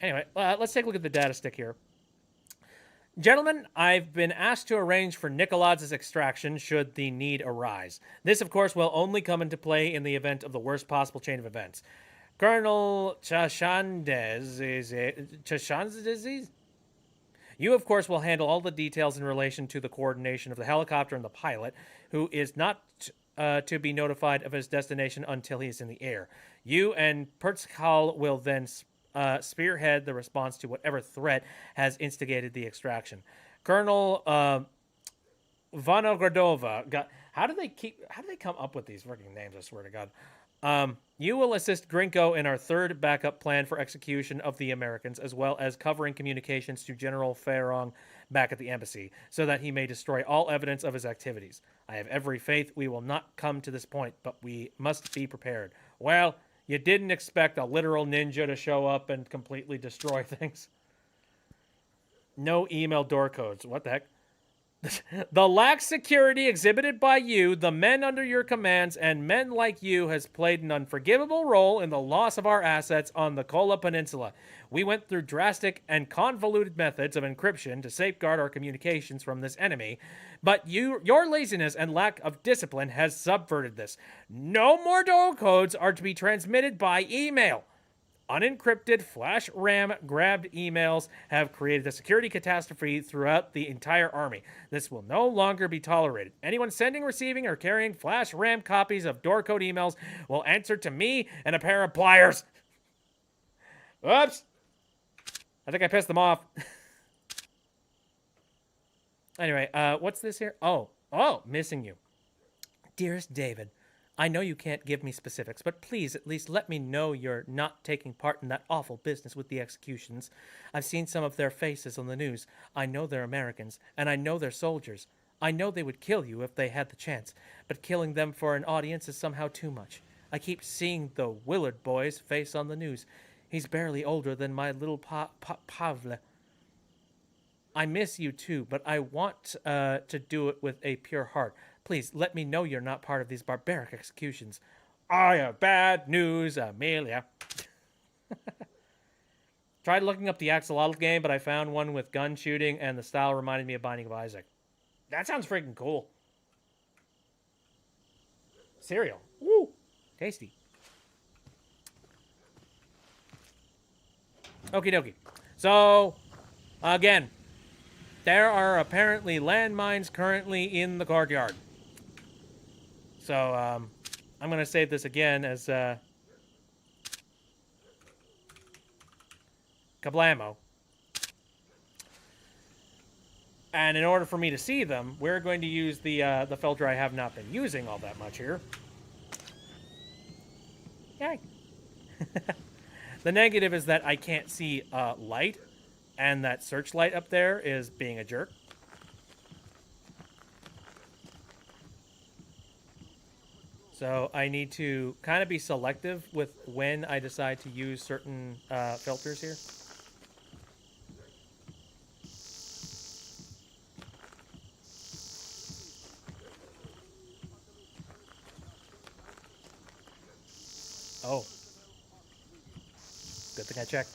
Anyway, let's take a look at the data stick here. Gentlemen, I've been asked to arrange for Nikolod's extraction should the need arise. This, of course, will only come into play in the event of the worst possible chain of events. Colonel Chashandez is Chashandez disease. You, of course, will handle all the details in relation to the coordination of the helicopter and the pilot, who is not to be notified of his destination until he is in the air. You and Pertzkal will then spearhead the response to whatever threat has instigated the extraction. Colonel Vanogradova. How do they come up with these freaking names? I swear to God. You will assist Grinko in our third backup plan for execution of the Americans, as well as covering communications to General Feirong back at the embassy, so that he may destroy all evidence of his activities. I have every faith we will not come to this point, but we must be prepared. Well, you didn't expect a literal ninja to show up and completely destroy things. No email door codes. What the heck? The lax security exhibited by you, the men under your commands, and men like you has played an unforgivable role in the loss of our assets on the Kola Peninsula. We went through drastic and convoluted methods of encryption to safeguard our communications from this enemy, but your laziness and lack of discipline has subverted this. No more door codes are to be transmitted by email. Unencrypted flash RAM grabbed emails have created a security catastrophe throughout the entire army. This will no longer be tolerated. Anyone sending, receiving, or carrying flash RAM copies of door code emails will answer to me and a pair of pliers. Whoops. I think I pissed them off. Anyway, what's this here? Oh, missing you. Dearest David, I know you can't give me specifics, but please at least let me know you're not taking part in that awful business with the executions. I've seen some of their faces on the news. I know they're Americans, and I know they're soldiers. I know they would kill you if they had the chance, but killing them for an audience is somehow too much. I keep seeing the Willard boy's face on the news. He's barely older than my little Pavle. I miss you too, but I want to do it with a pure heart. Please, let me know you're not part of these barbaric executions. I have bad news, Amelia. Tried looking up the axolotl game, but I found one with gun shooting, and the style reminded me of Binding of Isaac. That sounds freaking cool. Cereal. Woo! Tasty. Okie dokie. So, again, there are apparently landmines currently in the courtyard. So, I'm going to save this again as, kablamo. And in order for me to see them, we're going to use the filter I have not been using all that much here. Yay. The negative is that I can't see light, and that searchlight up there is being a jerk. So I need to kind of be selective with when I decide to use certain filters here. Oh. Good thing I checked.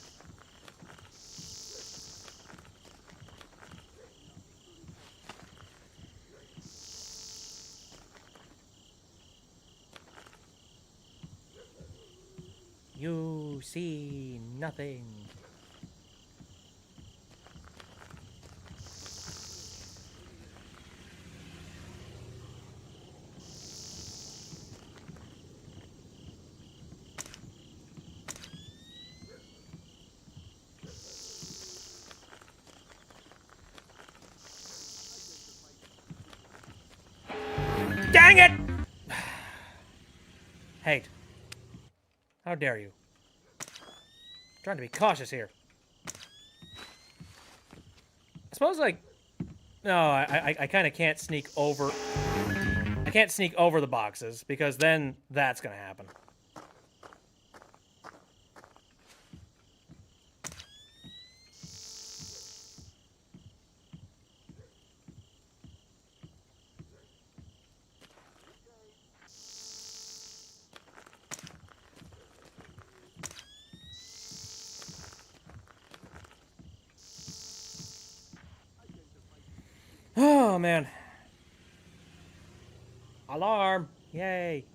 You see nothing. Dang it! Hate. How dare you? I'm trying to be cautious here. I suppose, like... No, I kind of can't sneak over... I can't sneak over the boxes, because then that's going to happen. Oh, man. Alarm. Yay.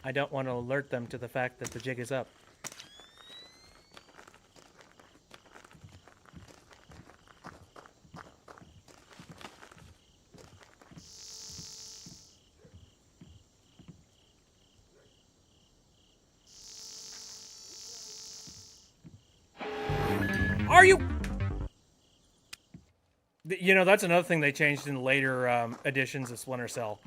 I don't want to alert them to the fact that the jig is up. Are you? You know, that's another thing they changed in later editions of Splinter Cell.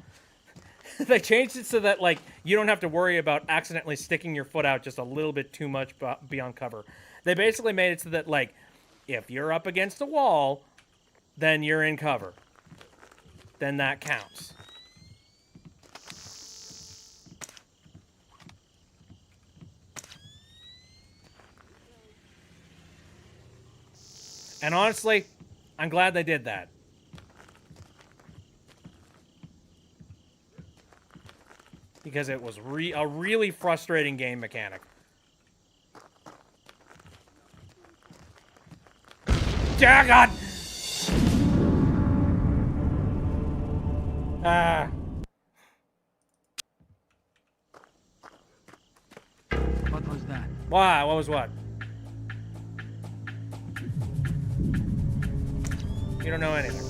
They changed it so that, like, you don't have to worry about accidentally sticking your foot out just a little bit too much beyond cover. They basically made it so that, like, if you're up against a wall, then you're in cover. Then that counts. And honestly, I'm glad they did that. Because it was a really frustrating game mechanic. Yeah, God! What was that? Why? What was what? You don't know anything.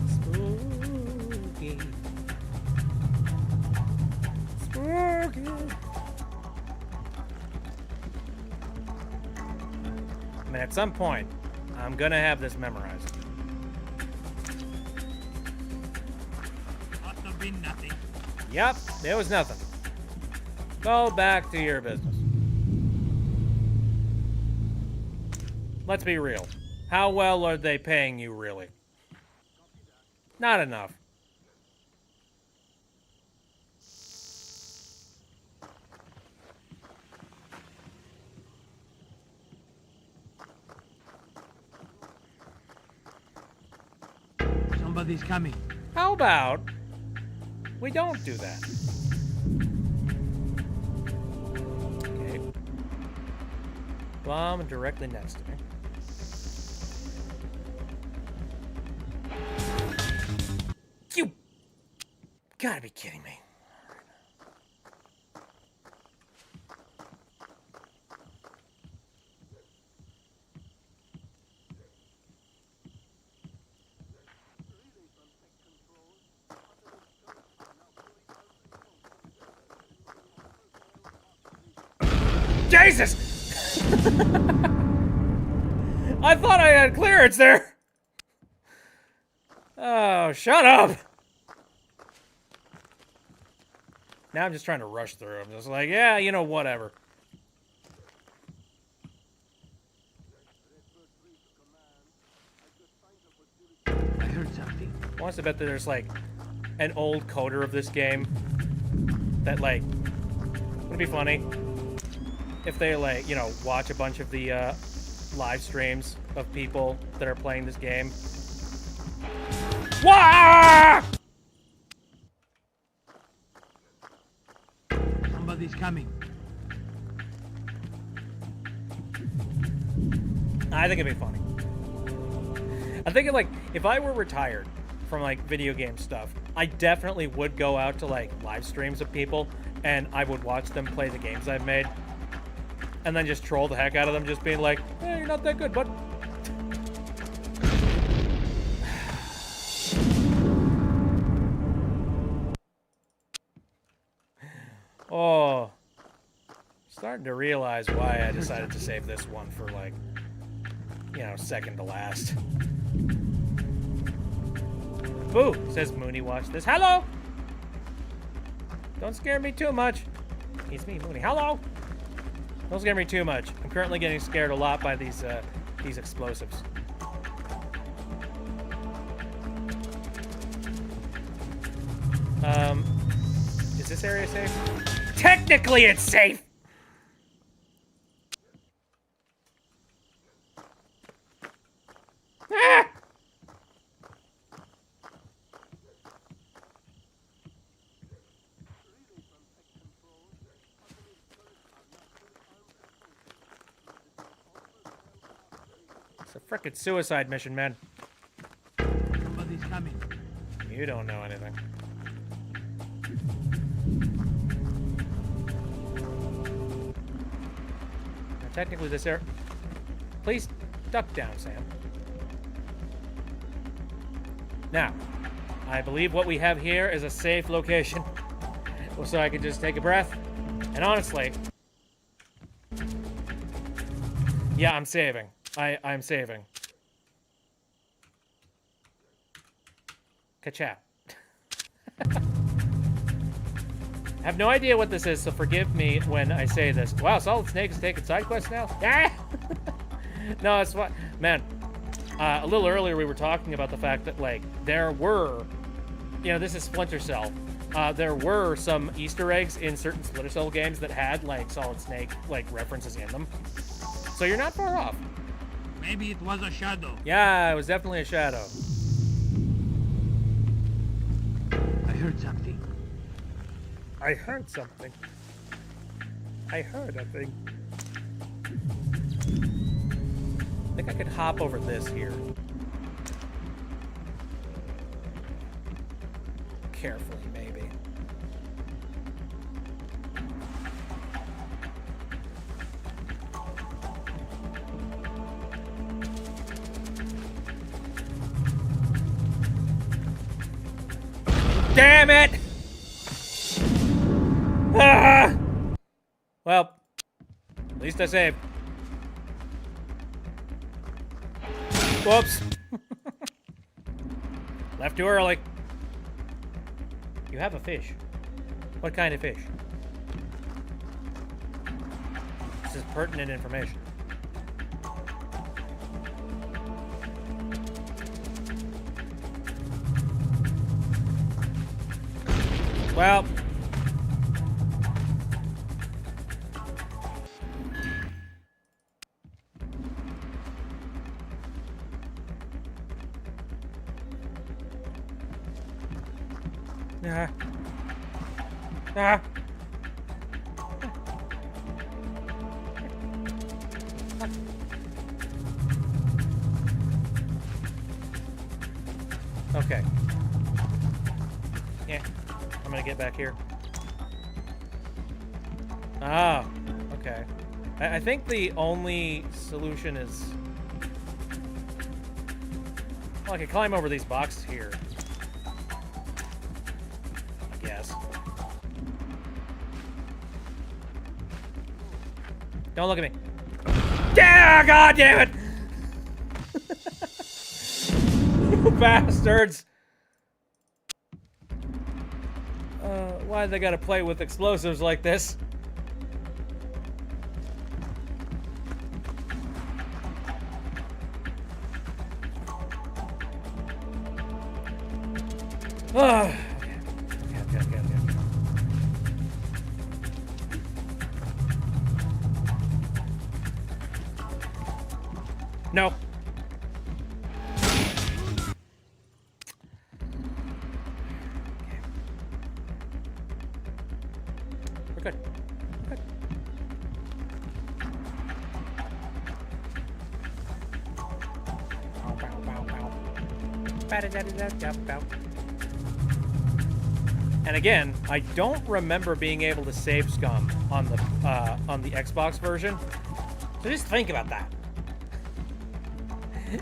Spooky. Spooky. I mean, at some point, I'm gonna have this memorized. Must have been nothing. Yep, there was nothing. Go back to your business. Let's be real. How well are they paying you, really? Not enough. Somebody's coming. How about we don't do that? Okay. Bomb directly next to me. You gotta be kidding me. Jesus! I thought I had clearance there. Oh, shut up! Now I'm just trying to rush through. I'm just like, yeah, you know, whatever. I heard something. I want to bet that there's, like, an old coder of this game that, like, would be funny if they, like, you know, watch a bunch of the live streams of people that are playing this game. Wah! Somebody's coming. I think it'd be funny. I'm thinking, like, if I were retired from, like, video game stuff, I definitely would go out to, like, live streams of people, and I would watch them play the games I've made, and then just troll the heck out of them, just being like, hey, you're not that good, bud. Oh. Starting to realize why I decided to save this one for, like, you know, second to last. Boo, says Mooney, watch this. Hello! Don't scare me too much. It's me, Mooney. Hello! Don't scare me too much. I'm currently getting scared a lot by these explosives. Is this area safe? Technically, it's safe! Ah! Frickin' suicide mission, man. Somebody's coming. You don't know anything. Now, technically, this air. Please duck down, Sam. Now, I believe what we have here is a safe location. So I can just take a breath. And honestly, yeah, I'm saving. I'm saving. Ka-chow. I have no idea what this is, so forgive me when I say this. Wow, Solid Snake is taking side quests now? Ah! No, it's what, man. A little earlier we were talking about the fact that, like, there were, you know, this is Splinter Cell. There were some Easter eggs in certain Splinter Cell games that had, like, Solid Snake, like, references in them. So you're not far off. Maybe it was a shadow. Yeah, it was definitely a shadow. I heard something. I heard something. I heard a thing. I think I could hop over this here. Carefully, maybe. Damn it! Ah! Well, at least I saved. Whoops. Left too early. You have a fish. What kind of fish? This is pertinent information. Well. Ah. Ah. Okay. Yeah, I'm gonna get back here. Ah, okay. I think the only solution is... Well, I could climb over these boxes here. I guess. Don't look at me. Yeah, God damn it! You bastards! Why they gotta play with explosives like this? Oh, okay. No. We're good. Good. Bow, bow, bow, bow. Ba-da-da-da-da-da-bow. And again, I don't remember being able to save scum on the Xbox version. So just think about that.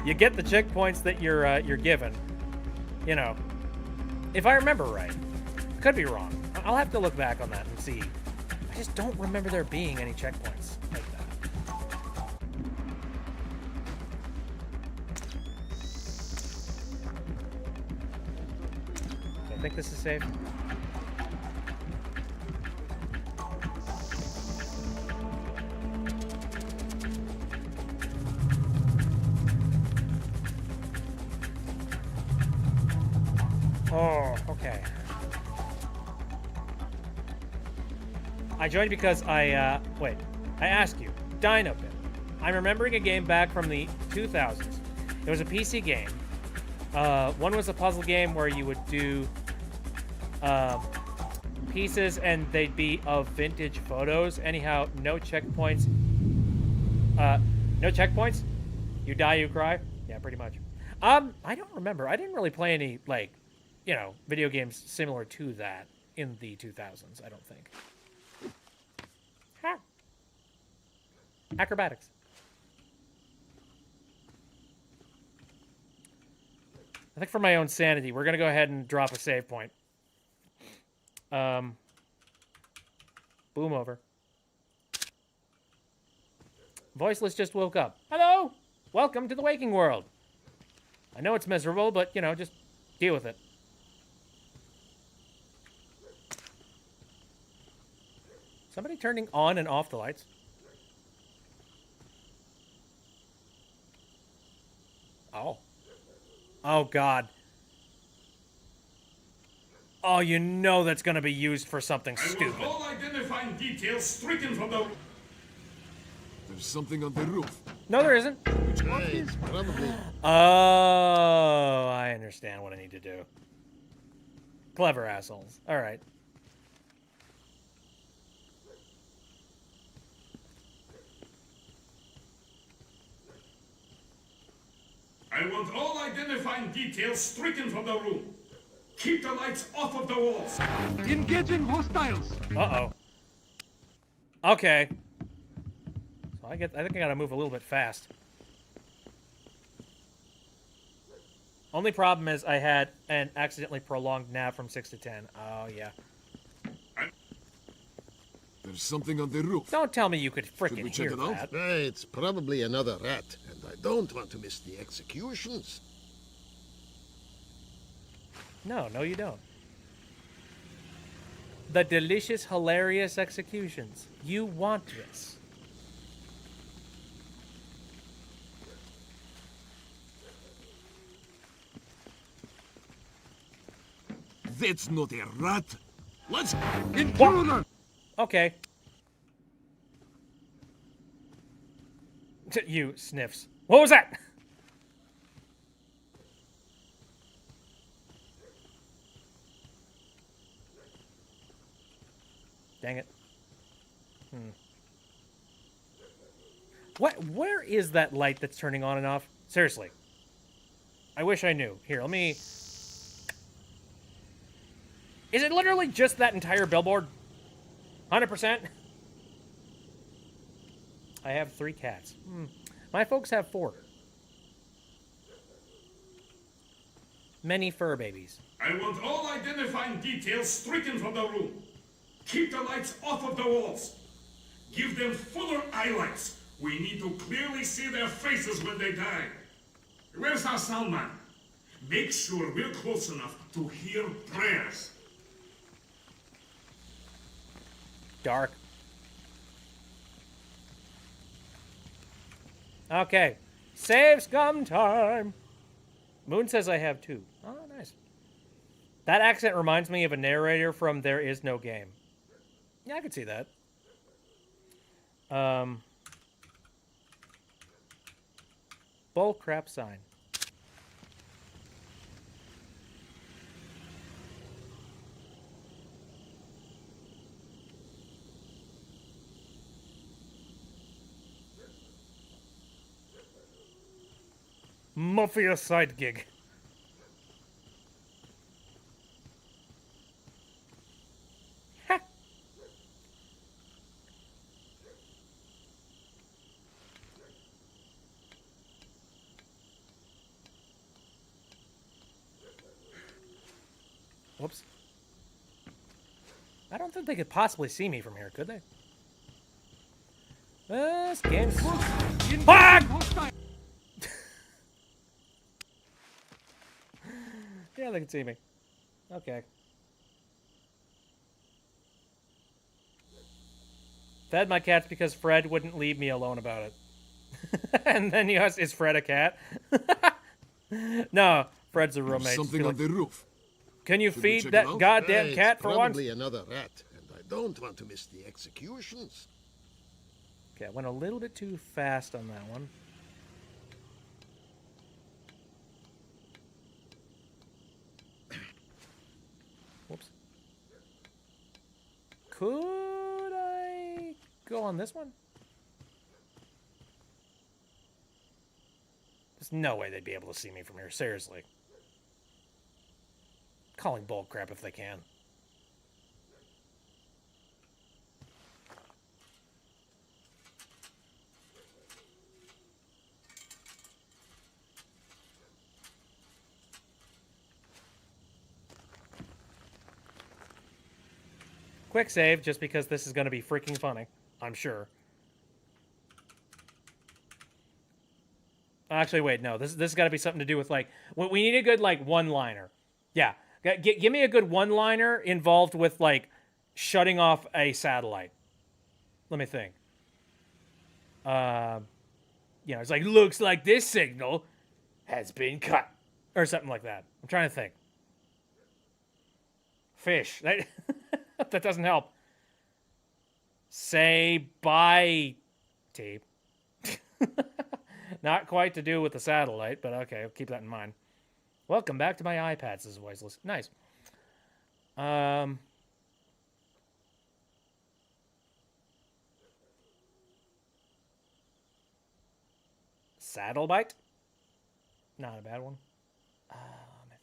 You get the checkpoints that you're given. You know, if I remember right. Could be wrong. I'll have to look back on that and see. I just don't remember there being any checkpoints like that. I think this is safe. Oh, okay. I joined because wait. I asked you, Dinobit. I'm remembering a game back from the 2000s. It was a PC game. One was a puzzle game where you would do pieces and they'd be of vintage photos. Anyhow, no checkpoints. No checkpoints? You die, you cry? Yeah, pretty much. I don't remember. I didn't really play any, like, you know, video games similar to that in the 2000s, I don't think. Ha! Acrobatics. I think for my own sanity, we're going to go ahead and drop a save point. Boom over. Voiceless just woke up. Hello! Welcome to the waking world. I know it's miserable, but, you know, just deal with it. Somebody turning on and off the lights. Oh. Oh, God. Oh, you know that's going to be used for something stupid. All identifying details stricken from the... There's something on the roof. No, there isn't. Probably. Oh, I understand what I need to do. Clever assholes. All right. I want all identifying details stricken from the room. Keep the lights off of the walls. Engaging hostiles. Uh-oh. Okay. So I think I gotta move a little bit fast. Only problem is I had an accidentally prolonged nav from 6 to 10. Oh, yeah. There's something on the roof. Don't tell me you could frickin' check hear it out? that. It's probably another rat, and I don't want to miss the executions. No, no you don't. The delicious, hilarious executions. You want this. That's not a rat. Let's... Intruder! Okay. You sniffs. What was that? Dang it. What? Where is that light that's turning on and off? Seriously. I wish I knew. Here, let me... Is it literally just that entire billboard? 100%? I have 3 cats. My folks have 4. Many fur babies. I want all identifying details stricken from the room. Keep the lights off of the walls. Give them fuller highlights. We need to clearly see their faces when they die. Where's our sound man? Make sure we're close enough to hear prayers. Dark. Okay. Save scum time. Moon says I have 2. Oh, nice. That accent reminds me of a narrator from There Is No Game. Yeah, I could see that. Bull crap sign. Mafia side gig. Ha. Whoops. I don't think they could possibly see me from here, could they? This game's... Ah! Yeah, they can see me. Okay. Fed my cats because Fred wouldn't leave me alone about it. And then you ask, is Fred a cat? No, Fred's a roommate. Something on the roof. Can you feed that goddamn cat for once? Probably another rat, and I don't want to miss the executions. Okay, I went a little bit too fast on that one. Whoops. Could I go on this one? There's no way they'd be able to see me from here, seriously. Calling bullcrap if they can. Quick save, just because this is going to be freaking funny, I'm sure. Actually, wait, no. This has got to be something to do with, like... We need a good, like, one-liner. Yeah. Give me a good one-liner involved with, like, shutting off a satellite. Let me think. You know, it's like, looks like this signal has been cut. Or something like that. I'm trying to think. Fish. That doesn't help. Say bye, tape. Not quite to do with the satellite, but okay, I'll keep that in mind. Welcome back to my iPad, says Voiceless. Nice. Saddle bite? Not a bad one. Let me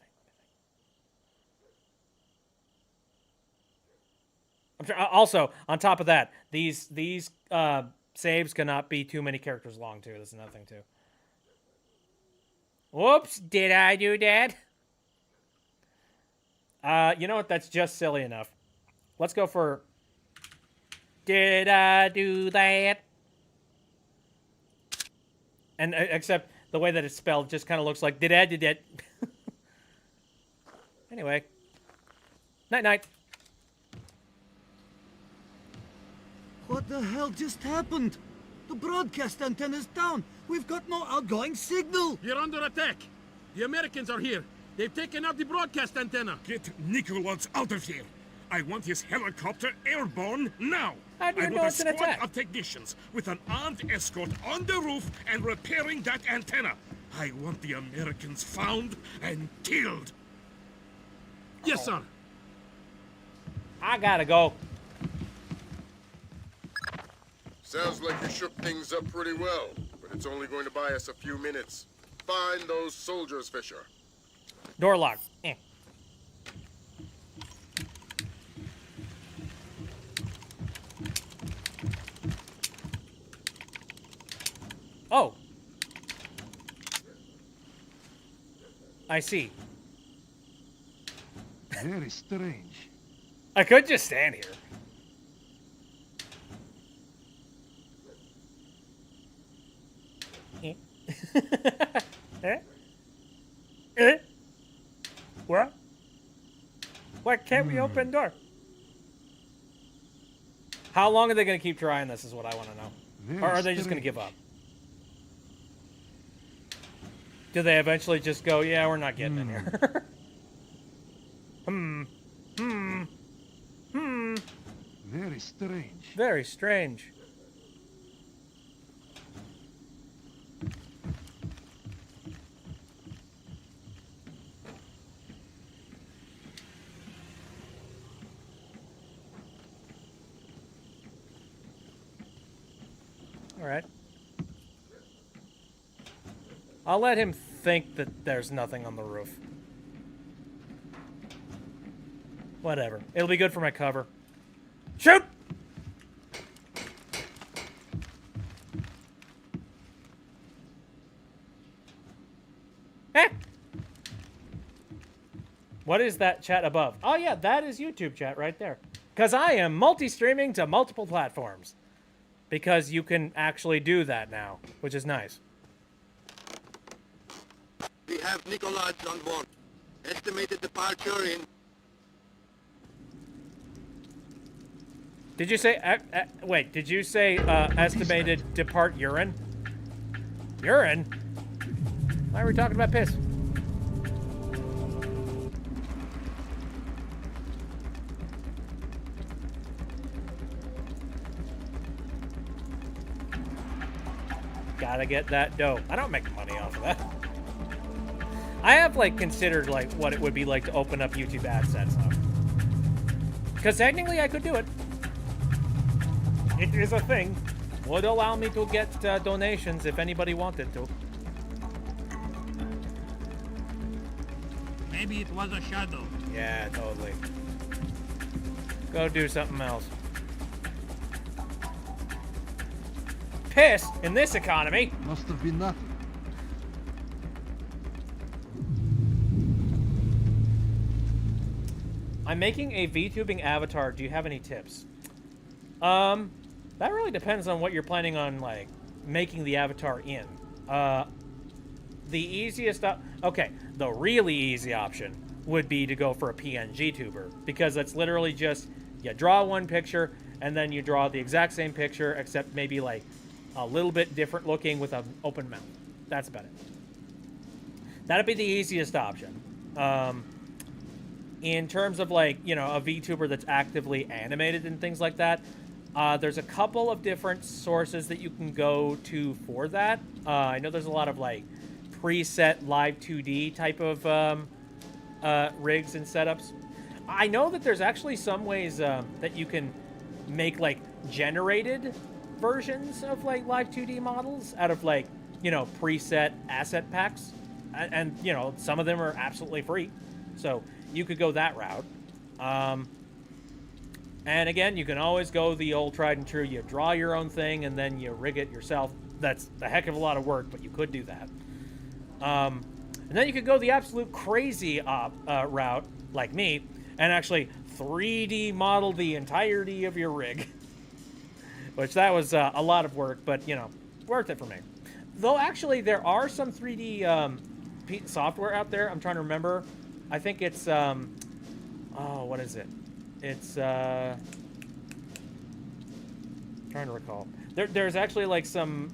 think. Also, on top of that, these saves cannot be too many characters long, too. That's another thing, too. Whoops, did I do that? You know what? That's just silly enough. Let's go for... Did I do that? And except the way that it's spelled just kind of looks like did I did that. Anyway. Night-night. What the hell just happened? The broadcast antenna's down. We've got no outgoing signal. You're under attack. The Americans are here. They've taken out the broadcast antenna. Get Nicholas out of here. I want his helicopter airborne now. How do you know it's an attack? I want a squad of technicians with an armed escort on the roof and repairing that antenna. I want the Americans found and killed. Yes, sir. I gotta go. Sounds like you shook things up pretty well, but it's only going to buy us a few minutes. Find those soldiers, Fisher. Door locked. Oh. I see. Very strange. I could just stand here. What? Why can't we open door? How long are they going to keep trying this is what I want to know. Or are they just going to give up? Do they eventually just go, yeah, we're not getting in here? Very strange. Very strange. All right. I'll let him think that there's nothing on the roof. Whatever. It'll be good for my cover. Shoot! Eh! What is that chat above? Oh yeah, that is YouTube chat right there. Because I am multi-streaming to multiple platforms. Because you can actually do that now, which is nice. We have Nicholas on board. Estimated departure in... Did you say... wait, did you say estimated depart urine? Urine? Why are we talking about piss? Gotta get that dough. I don't make money off of that. I have, like, considered, like, what it would be like to open up YouTube AdSense now. Because technically I could do it. It is a thing. Would allow me to get donations if anybody wanted to. Maybe it was a shadow. Yeah, totally. Go do something else. Piss in this economy. Must have been nothing. I'm making a VTubing avatar. Do you have any tips? That really depends on what you're planning on, like, making the avatar in. The easiest... Okay, the really easy option would be to go for a PNG tuber, because that's literally just, you draw one picture, and then you draw the exact same picture, except maybe, like, a little bit different looking with an open mouth. That's about it. That'd be the easiest option. In terms of, like, you know, a VTuber that's actively animated and things like that, there's a couple of different sources that you can go to for that. I know there's a lot of, like, preset live 2D type of rigs and setups. I know that there's actually some ways that you can make, like, generated versions of, like, live 2D models out of, like, you know, preset asset packs. And you know, some of them are absolutely free. So you could go that route. And again, you can always go the old tried and true. You draw your own thing and then you rig it yourself. That's a heck of a lot of work, but you could do that. And then you could go the absolute crazy route, like me, and actually 3D model the entirety of your rig. Which that was a lot of work, but, you know, worth it for me. Though, actually, there are some 3D software out there. I'm trying to remember. I think it's, oh, what is it? It's, trying to recall. There's actually, like, some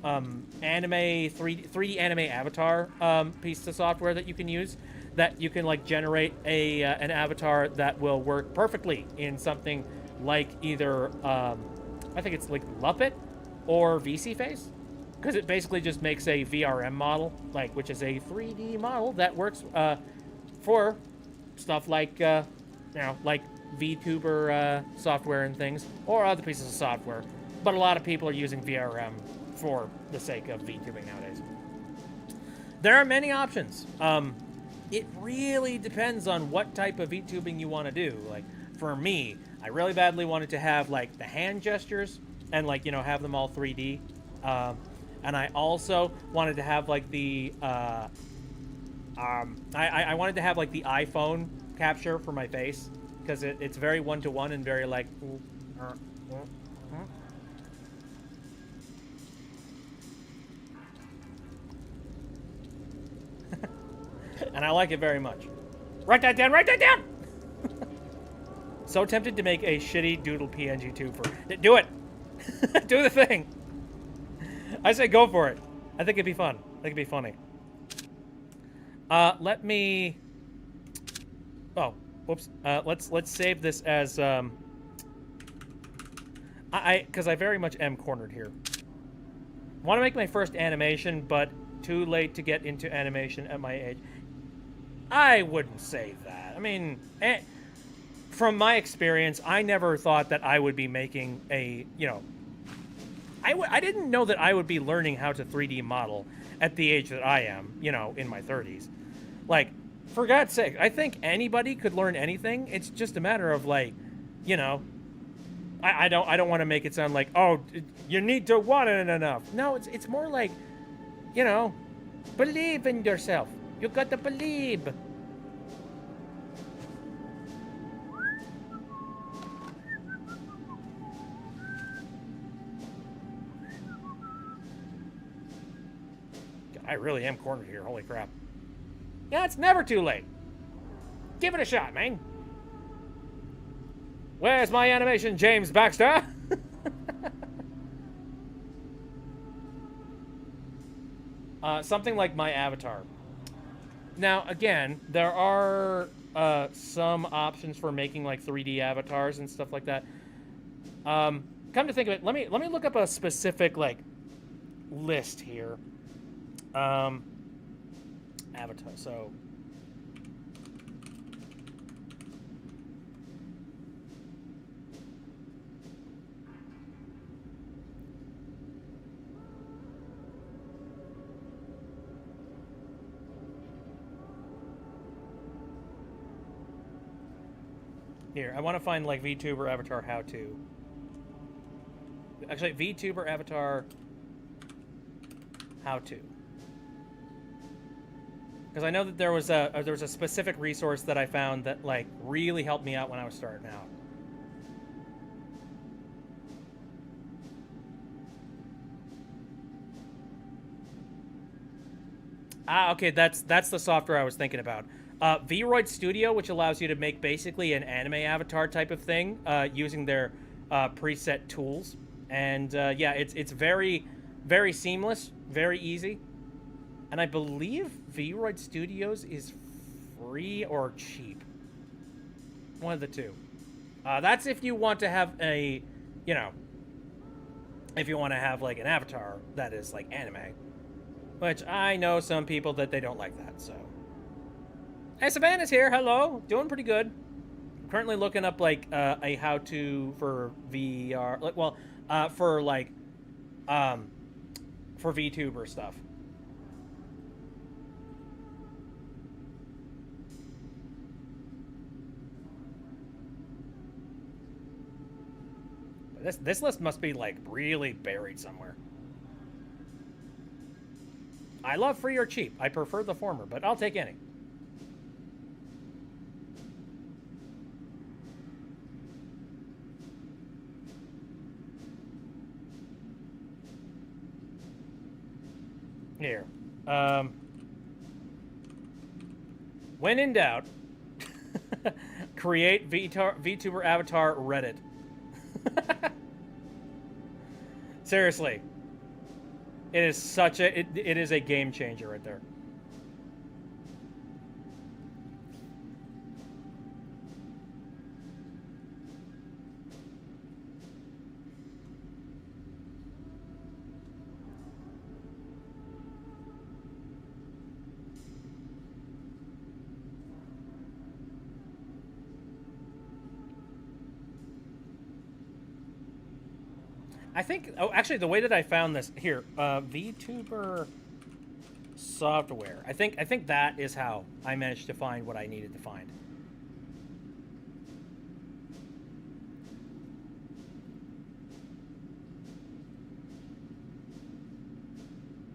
anime, 3D anime avatar piece of software that you can use, that you can, like, generate an avatar that will work perfectly in something like either, I think it's, like, Muppet or VC Face. Because it basically just makes a VRM model, like, which is a 3D model that works for stuff like, you know, like VTuber software and things, or other pieces of software. But a lot of people are using VRM for the sake of VTubing nowadays. There are many options. It really depends on what type of VTubing you want to do. Like, for me, I really badly wanted to have, like, the hand gestures and, like, you know, have them all 3D. And I also wanted to have, like, the, I wanted to have, like, the iPhone capture for my face, because it's very one-to-one and very, like, and I like it very much. Write that down, write that down! So tempted to make a shitty doodle PNG tuber. Do it! Do the thing! I say go for it. I think it'd be fun. I think it'd be funny. Let me... Oh, whoops. Let's save this as, because I very much am cornered here. Want to make my first animation, but too late to get into animation at my age. I wouldn't say that. I mean, from my experience, I never thought that I would be making a, you know... I didn't know that I would be learning how to 3D model at the age that I am, you know, in my 30s. Like, for God's sake, I think anybody could learn anything. It's just a matter of, like, you know, I don't want to make it sound like, oh, you need to want it enough. No, it's more like, you know, believe in yourself. You got to believe. I really am cornered here. Holy crap. Yeah, it's never too late. Give it a shot, man. Where's my animation, James Baxter? Something like my avatar. Now, again, there are some options for making, like, 3D avatars and stuff like that. Come to think of it, let me look up a specific, like, list here. Avatar, so... Here, I want to find like VTuber avatar how to. Actually, VTuber avatar how to. Because I know that there was a specific resource that I found that like really helped me out when I was starting out. Ah, okay, that's the software I was thinking about. Vroid Studio, which allows you to make basically an anime avatar type of thing using their preset tools. And yeah, it's very, very seamless, very easy. And I believe Vroid Studios is free or cheap. One of the two. That's if you want to have a, you know, if you want to have like an avatar that is like anime. Which I know some people that they don't like that, so. Hey, Savannah's here. Hello. Doing pretty good. I'm currently looking up like a how-to for VR, like, well, for like, for VTuber stuff. This list must be like really buried somewhere. I love free or cheap. I prefer the former, but I'll take any. Here. When in doubt, create VTuber avatar Reddit. Seriously. It is such a it is a game changer right there. I think, oh, actually, the way that I found this here, VTuber software. I think that is how I managed to find what I needed to find.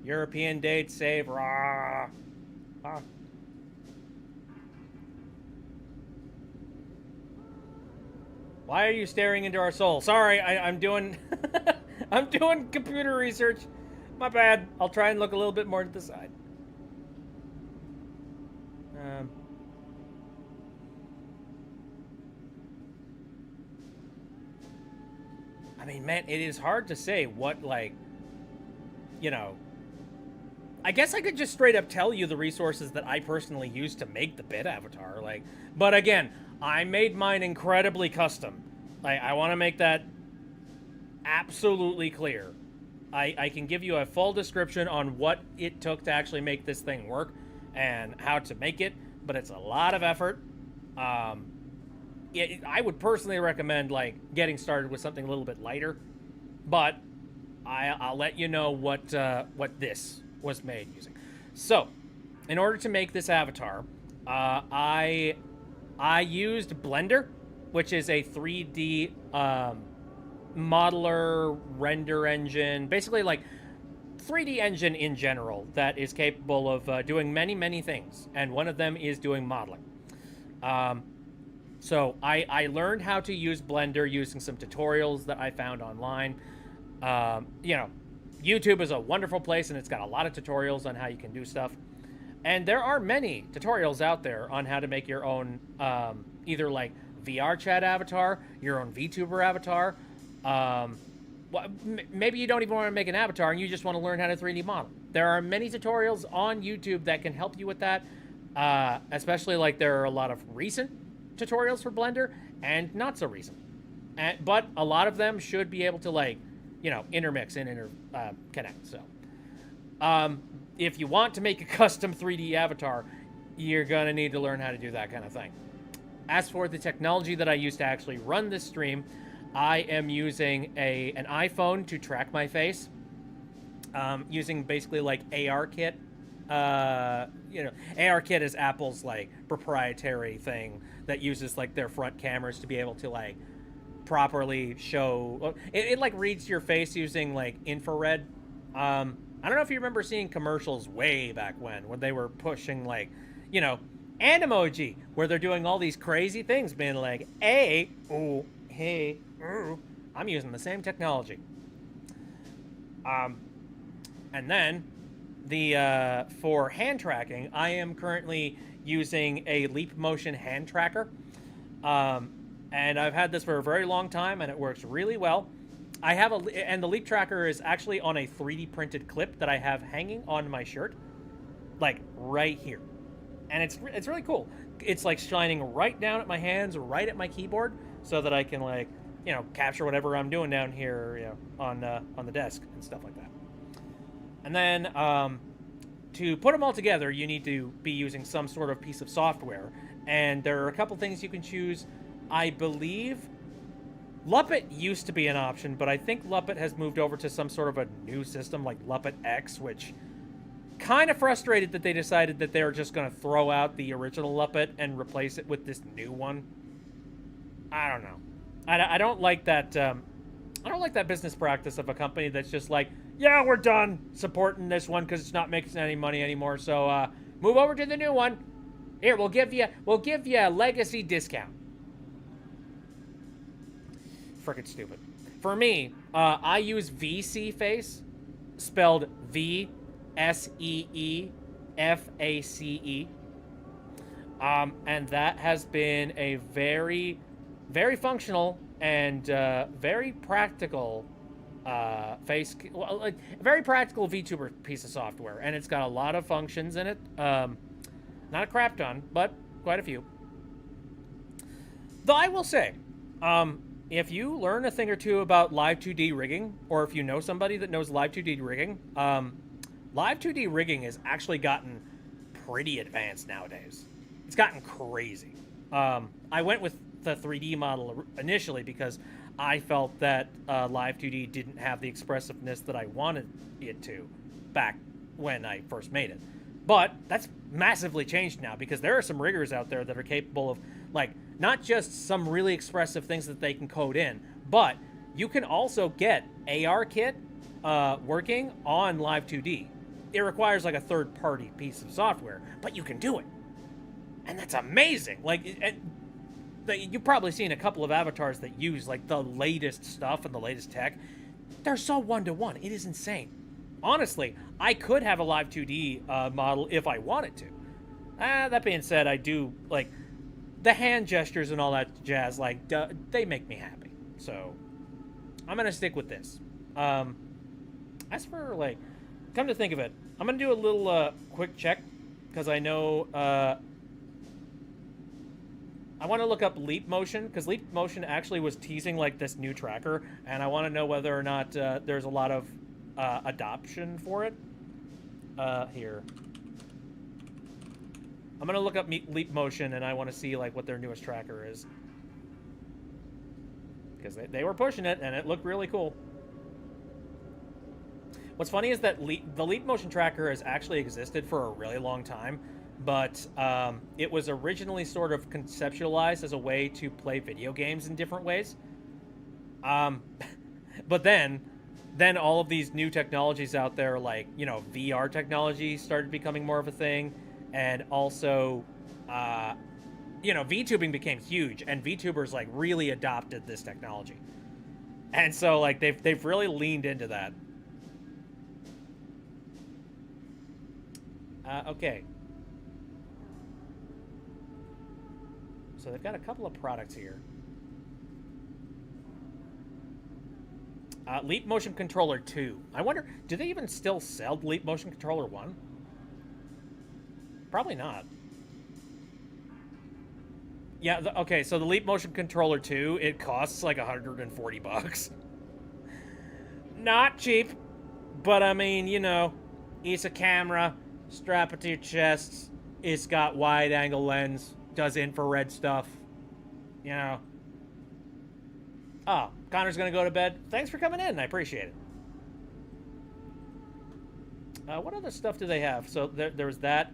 European date save. Rah. Ah. Why are you staring into our soul? Sorry, I'm doing I'm doing computer research. My bad. I'll try and look a little bit more to the side. I mean, man, it is hard to say what, like, you know, I guess I could just straight up tell you the resources that I personally use to make the bit avatar, like, but again, I made mine incredibly custom. Like, I want to make that absolutely clear. I can give you a full description on what it took to actually make this thing work and how to make it, but it's a lot of effort. I would personally recommend, like, getting started with something a little bit lighter, but I'll let you know what this was made using. So, in order to make this avatar, I used Blender, which is a 3D modeler render engine, basically like 3D engine in general that is capable of doing many, many things, and one of them is doing modeling. So I learned how to use Blender using some tutorials that I found online. You know, YouTube is a wonderful place, and it's got a lot of tutorials on how you can do stuff. And there are many tutorials out there on how to make your own, either like VR chat avatar, your own VTuber avatar. Well, maybe you don't even want to make an avatar and you just want to learn how to 3D model. There are many tutorials on YouTube that can help you with that. Especially like there are a lot of recent tutorials for Blender and not so recent. But a lot of them should be able to, like, you know, intermix and connect. So, if you want to make a custom 3D avatar, you're going to need to learn how to do that kind of thing. As for the technology that I use to actually run this stream, I am using an iPhone to track my face, using basically like ARKit. You know, ARKit is Apple's like proprietary thing that uses like their front cameras to be able to like properly show. Well, it like reads your face using like infrared. I don't know if you remember seeing commercials way back when they were pushing like, you know, Animoji, where they're doing all these crazy things, being like, hey, oh, hey, I'm using the same technology. And then the for hand tracking, I am currently using a Leap Motion hand tracker. And I've had this for a very long time, and it works really well. I have and the Leap tracker is actually on a 3D printed clip that I have hanging on my shirt, like right here. And it's really cool. It's like shining right down at my hands, right at my keyboard, so that I can like, you know, capture whatever I'm doing down here, you know, on the desk and stuff like that. And then to put them all together, you need to be using some sort of piece of software. And there are a couple things you can choose. I believe Luppet used to be an option, but I think Luppet has moved over to some sort of a new system like Luppet X, which kind of frustrated that they decided that they were just going to throw out the original Luppet and replace it with this new one. I don't know. I don't like that. I don't like that business practice of a company that's just like, yeah, we're done supporting this one because it's not making any money anymore. So move over to the new one. Here, we'll give you a legacy discount. Freaking stupid. For me, I use VC Face, spelled VSEEFACE. And that has been a very, very functional and very practical very practical VTuber piece of software, and it's got a lot of functions in it. Not a crap ton, but quite a few. Though I will say, if you learn a thing or two about Live 2D rigging, or if you know somebody that knows Live 2D rigging, Live 2D rigging has actually gotten pretty advanced nowadays. It's gotten crazy. I went with the 3D model initially because I felt that Live 2D didn't have the expressiveness that I wanted it to back when I first made it. But that's massively changed now because there are some riggers out there that are capable of, like, not just some really expressive things that they can code in, but you can also get ARKit working on Live 2D. It requires like a third-party piece of software, but you can do it. And that's amazing. Like, you've probably seen a couple of avatars that use like the latest stuff and the latest tech. They're so one-to-one. It is insane. Honestly, I could have a Live 2D model if I wanted to. That being said, I do like the hand gestures and all that jazz. Like, they make me happy. So I'm gonna stick with this. As for like, come to think of it, I'm gonna do a little quick check because I know. I want to look up Leap Motion, because Leap Motion actually was teasing like this new tracker, and I want to know whether or not there's a lot of adoption for it. Here. I'm going to look up Leap Motion, and I want to see like what their newest tracker is. Because they were pushing it, and it looked really cool. What's funny is that the Leap Motion tracker has actually existed for a really long time. But it was originally sort of conceptualized as a way to play video games in different ways. But then all of these new technologies out there, like, you know, VR technology started becoming more of a thing. And also, you know, VTubing became huge. And VTubers, like, really adopted this technology. And so, like, they've really leaned into that. Okay. So they've got a couple of products here. Leap Motion Controller 2. I wonder, do they even still sell Leap Motion Controller 1? Probably not. Yeah, okay, so the Leap Motion Controller 2, it costs like $140. Not cheap, but I mean, you know, it's a camera, strap it to your chest, it's got wide-angle lens, does infrared stuff, you know. Oh, Connor's gonna go to bed. Thanks for coming in. I appreciate it. What other stuff do they have? So there was that.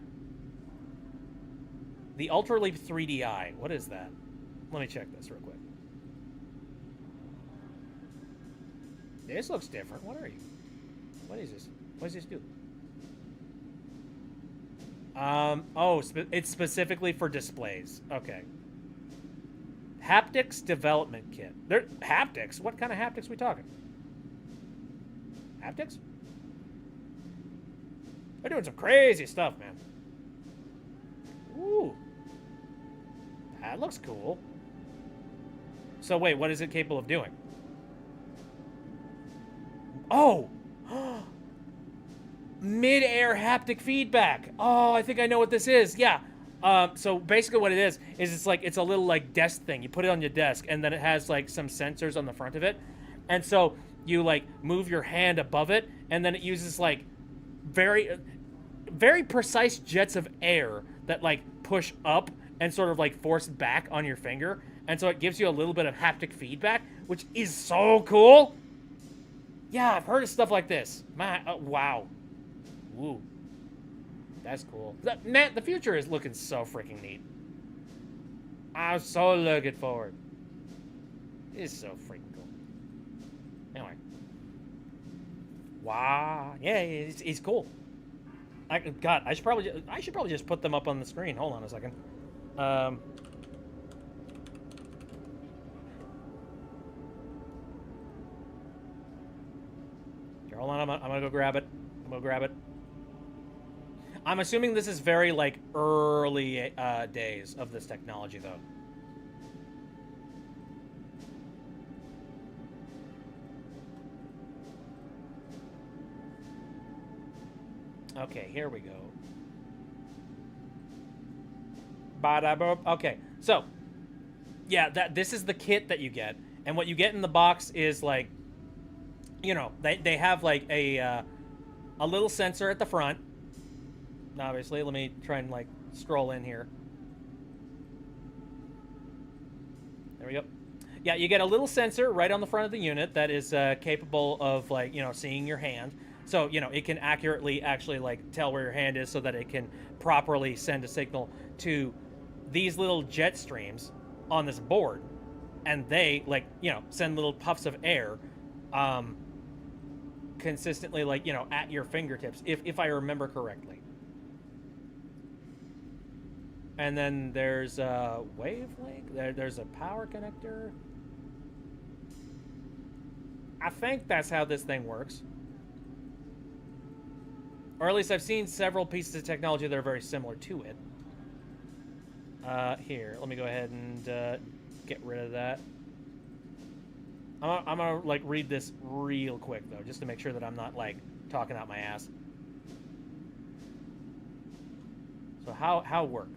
The Ultra Leap 3DI. What is that? Let me check this real quick. This looks different. What are you? What is this? What does this do? Oh, it's specifically for displays. Okay. Haptics development kit. Haptics? What kind of haptics are we talking? Haptics? They're doing some crazy stuff, man. Ooh. That looks cool. So wait, what is it capable of doing? Oh! Mid-air haptic feedback. Oh, I think I know what this is. Yeah. So basically what it is it's like, it's a little like desk thing. You put it on your desk and then it has like some sensors on the front of it. And so you like move your hand above it and then it uses like very precise jets of air that like push up and sort of like force back on your finger. And so it gives you a little bit of haptic feedback, which is so cool. Yeah, I've heard of stuff like this. Wow. Woo. That's cool. Man, the future is looking so freaking neat. I'm so looking forward. It's so freaking cool. Anyway. Wow. Yeah, he's cool. God, I should probably just put them up on the screen. Hold on a second. Hold on, I'm gonna go grab it. I'm assuming this is very, like, early days of this technology, though. Okay, here we go. Bada-boop. Okay, so, yeah, this is the kit that you get. And what you get in the box is, like, you know, they have, like, a little sensor at the front. Obviously, let me try and, like, scroll in here. There we go. Yeah, you get a little sensor right on the front of the unit that is capable of, like, you know, seeing your hand. So, you know, it can accurately actually, like, tell where your hand is so that it can properly send a signal to these little jet streams on this board. And they, like, you know, send little puffs of air consistently, like, you know, at your fingertips, if I remember correctly. And then there's a wavelength. There's a power connector. I think that's how this thing works. Or at least I've seen several pieces of technology that are very similar to it. Here, let me go ahead and get rid of that. I'm gonna, like, read this real quick, though, just to make sure that I'm not, like, talking out my ass. So how work?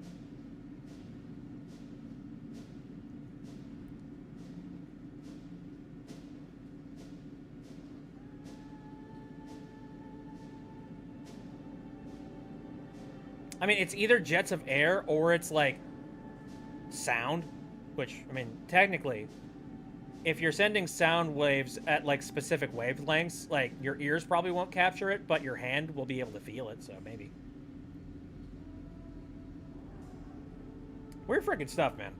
I mean, it's either jets of air or it's, like, sound, which, I mean, technically, if you're sending sound waves at, like, specific wavelengths, like, your ears probably won't capture it, but your hand will be able to feel it, so maybe. Weird freaking stuff, man.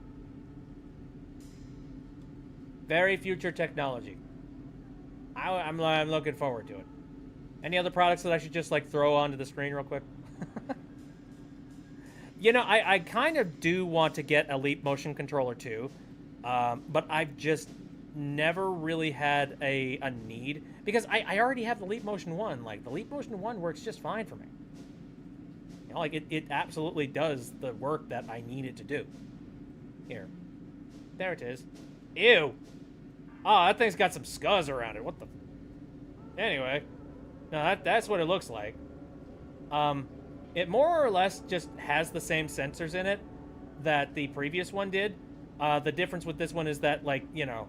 Very future technology. I'm looking forward to it. Any other products that I should just, like, throw onto the screen real quick? You know, I kind of do want to get a Leap motion controller too, but I've just never really had a need, because I already have the Leap Motion 1. Like, the Leap Motion 1 works just fine for me. You know, like, it absolutely does the work that I need it to do. Here. There it is. Ew! Oh, that thing's got some scuzz around it. What the... Anyway. No, that's what it looks like. It more or less just has the same sensors in it that the previous one did. The difference with this one is that, like, you know,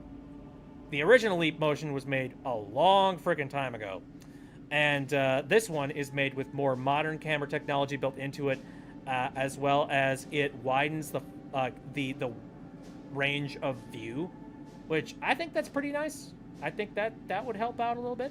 the original Leap Motion was made a long freaking time ago. And this one is made with more modern camera technology built into it, as well as it widens the range of view, which I think that's pretty nice. I think that would help out a little bit.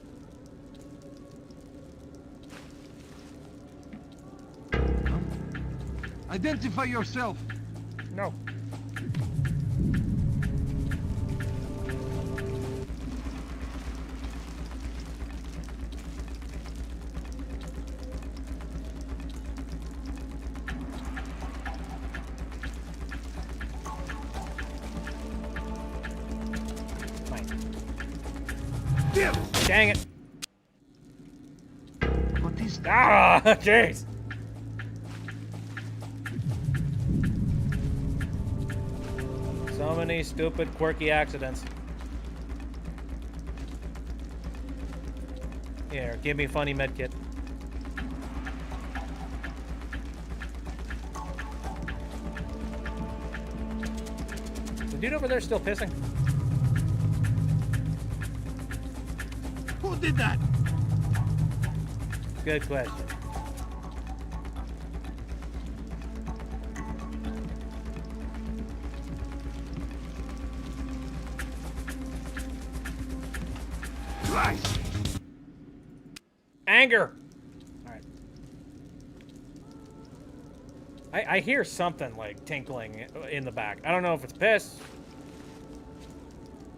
Identify yourself. No. Dang it. What is that? Ah, jeez. So many stupid, quirky accidents. Here, give me funny medkit. The dude over there still pissing? Who did that? Good question. Christ! Anger! Alright. I hear something like tinkling in the back. I don't know if it's piss,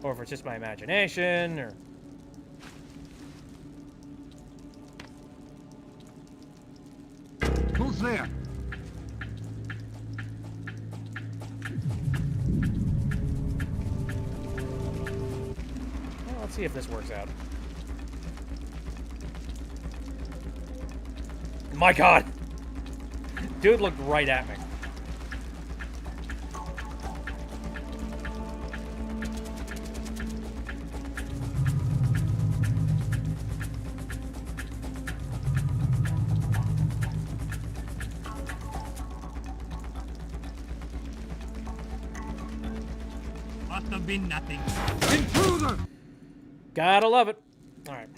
or if it's just my imagination, or... Who's there? Well, let's see if this works out. My God! Dude looked right at me. Must have been nothing. Intruder! Gotta love it. All right.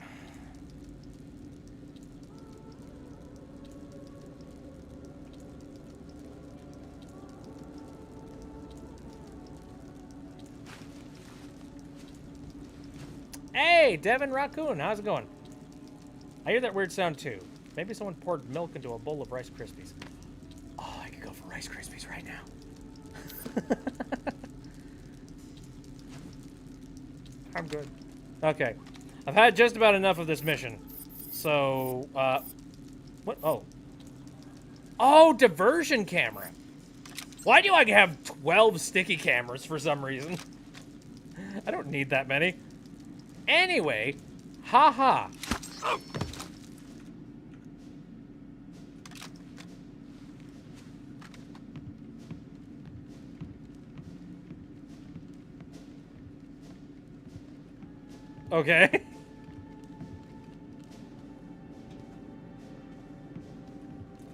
Hey, Devin Raccoon, how's it going? I hear that weird sound too. Maybe someone poured milk into a bowl of Rice Krispies. Oh, I could go for Rice Krispies right now. I'm good. Okay. I've had just about enough of this mission. So, what? Oh. Oh, diversion camera. Why do I have 12 sticky cameras for some reason? I don't need that many. Anyway, haha. Okay.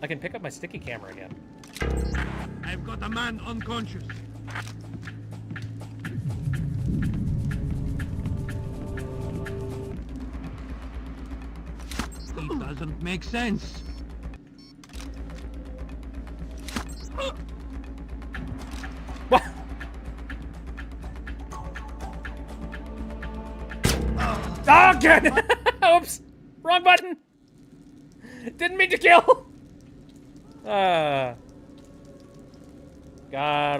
I can pick up my sticky camera again. I've got a man unconscious. It doesn't make sense. What? Oh, good. Oops. Wrong button. Didn't mean to kill. Gotta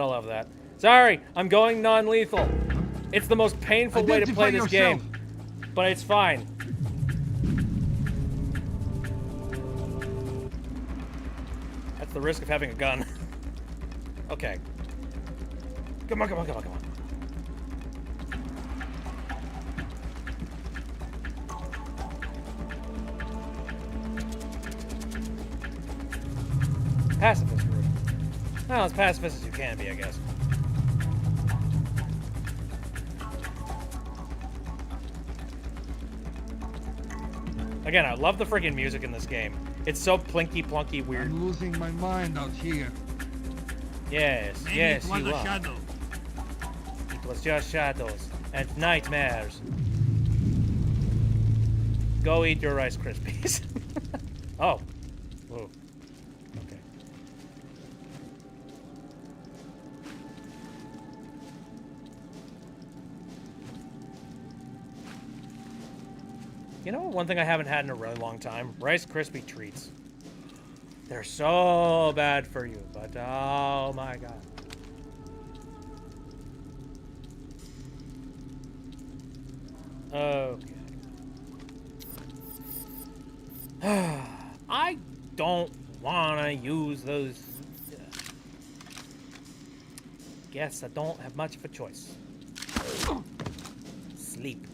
love that. Sorry, I'm going non-lethal. It's the most painful way to play this game. But it's fine. That's the risk of having a gun. Okay. Come on, come on, come on, come on. Pacifist group. Well, as pacifist as you can be, I guess. Again, I love the freaking music in this game. It's so plinky plunky weird. I'm losing my mind out here. Yes, Maybe yes, it was you a are. shadow. It was just shadows and nightmares. Go eat your Rice Krispies. Oh. Whoa. Okay. You know, one thing I haven't had in a really long time? Rice Krispie treats. They're so bad for you, but oh my god. Okay. I don't want to use those. Guess I don't have much of a choice. Sleep.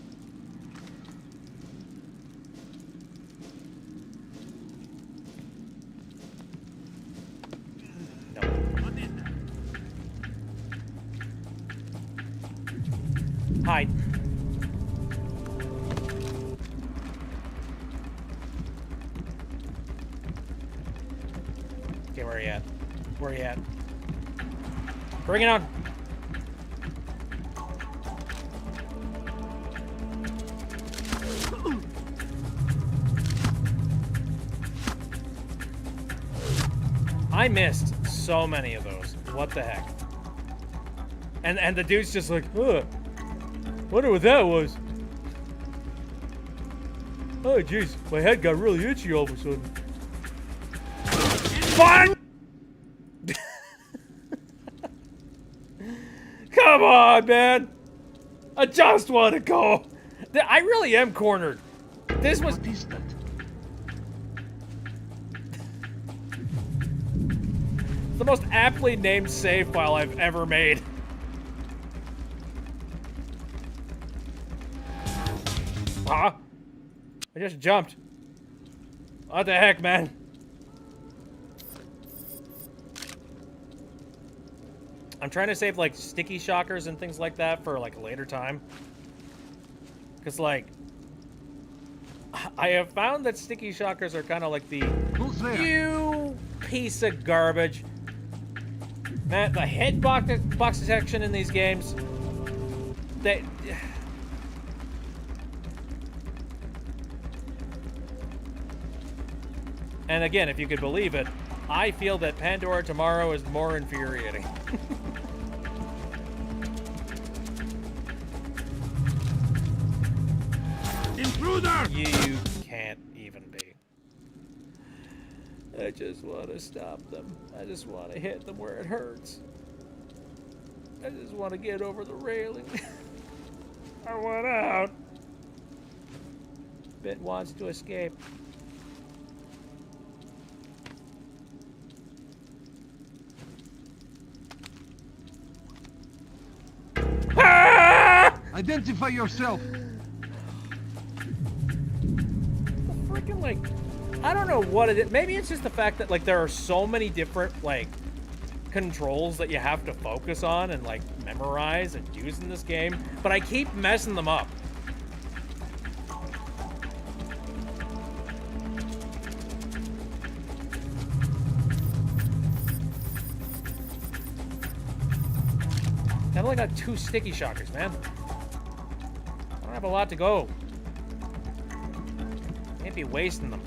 No. Hide. Okay, where are you at? Where are you at? Bring it on. I missed so many of those. What the heck? And the dude's just like, ugh. Wonder what that was. Oh jeez, my head got really itchy all of a sudden. Fun! Come on, man! I just want to go. I really am cornered. This was. What is that? The most aptly named save file I've ever made. Huh? I just jumped. What the heck, man? I'm trying to save, like, sticky shockers and things like that for, like, a later time. Because, like, I have found that sticky shockers are kind of like the... You piece of garbage. Man, the hitbox detection in these games... They... And again, if you could believe it, I feel that Pandora Tomorrow is more infuriating. Intruder! You can't even be. I just want to stop them. I just want to hit them where it hurts. I just want to get over the railing. I want out. Bit wants to escape. Identify yourself. Freaking, like, I don't know what it is. Maybe it's just the fact that, like, there are so many different, like, controls that you have to focus on and, like, memorize and use in this game, but I keep messing them up. I've only got 2 sticky shockers, man. I don't have a lot to go. Can't be wasting them.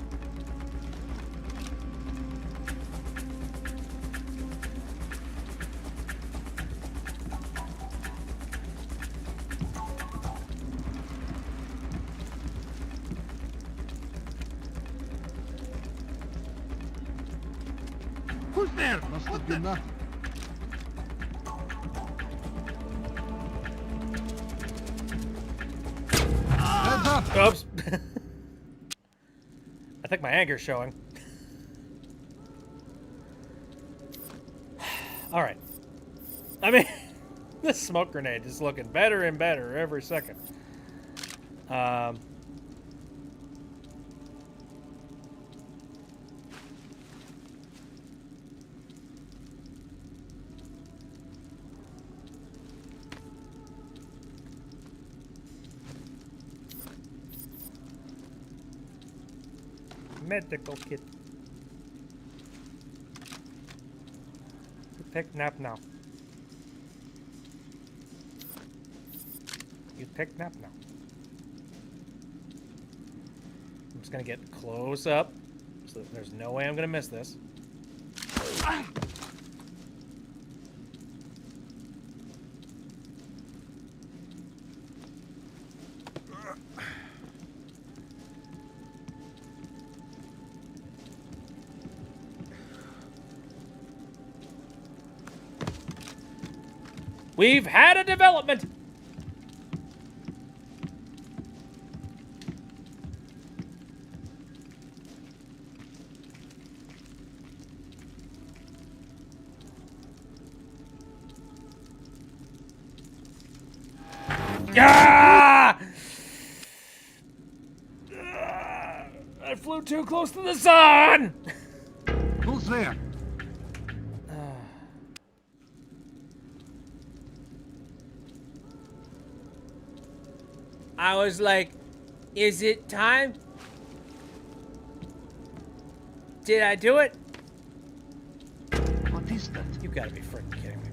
Who's there? Must have been nothing. Oops. I think my anger's showing. All right. I mean, this smoke grenade is looking better and better every second. Medical kit. You take nap now. You take nap now. I'm just gonna get close up, so that there's no way I'm gonna miss this. We've had a development. Ah! I flew too close to the sun. Who's there? I was like, is it time? Did I do it? What is that? You gotta be freaking kidding me.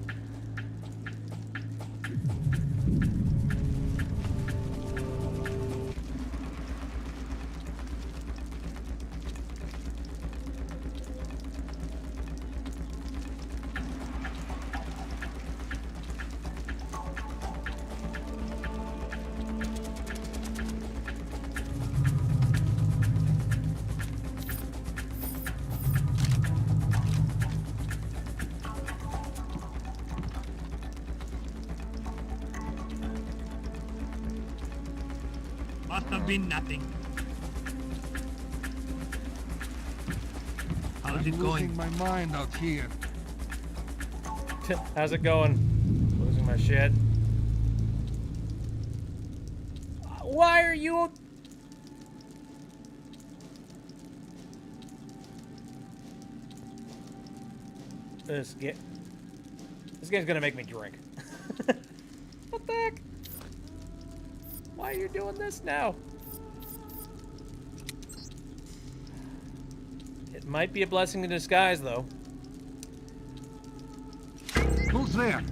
Must have been nothing. How's it going? Losing my mind out here. How's it going? Losing my shit. Why are you... This game's gonna make me drink. What the heck? Why are you doing this now? It might be a blessing in disguise, though. Who's there?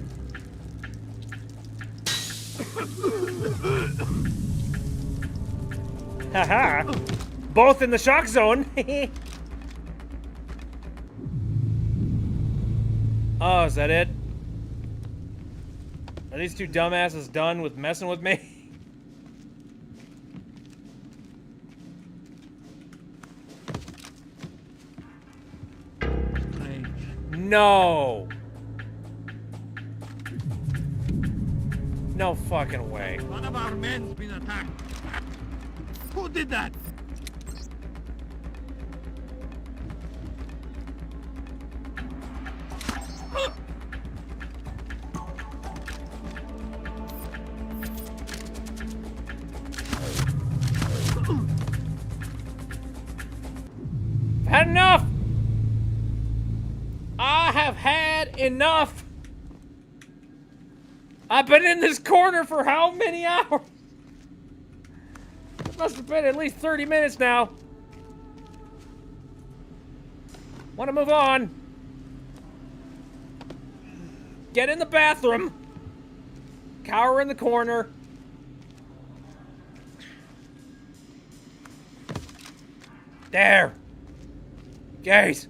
Haha! Both in the shock zone! Oh, is that it? Are these two dumbasses done with messing with me? No! No fucking way. One of our men's been attacked. Who did that? Had enough! I have had enough! I've been in this corner for how many hours? It must have been at least 30 minutes now. Want to move on. Get in the bathroom. Cower in the corner. There. Guys.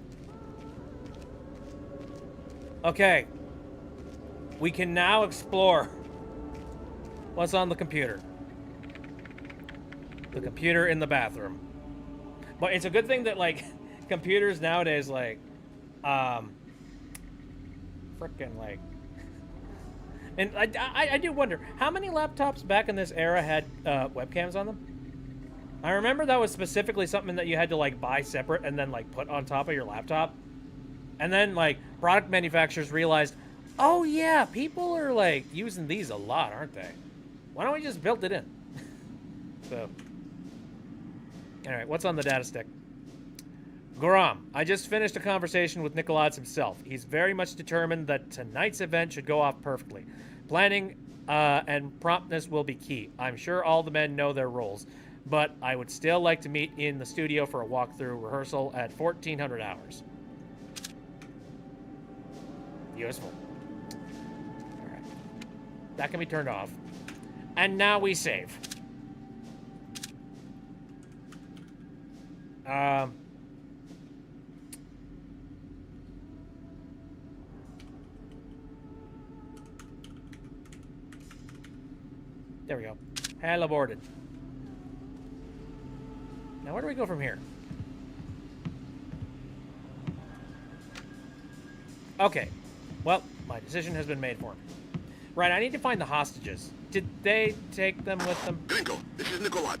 Okay. We can now explore what's on the computer. The computer in the bathroom. But it's a good thing that, like, computers nowadays, like, frickin', like... And I do wonder, how many laptops back in this era had webcams on them? I remember that was specifically something that you had to, like, buy separate and then, like, put on top of your laptop. And then, like, product manufacturers realized, oh, yeah, people are, like, using these a lot, aren't they? Why don't we just build it in? So... Alright, what's on the data stick? Goram, I just finished a conversation with Nikolaj himself. He's very much determined that tonight's event should go off perfectly. Planning and promptness will be key. I'm sure all the men know their roles, but I would still like to meet in the studio for a walkthrough rehearsal at 1400 hours. Useful. Alright. That can be turned off. And now we save. There we go. Hell aborted. Now where do we go from here? Okay. Well, my decision has been made for me. Right, I need to find the hostages. Did they take them with them? Gringo, this is Nikolaj.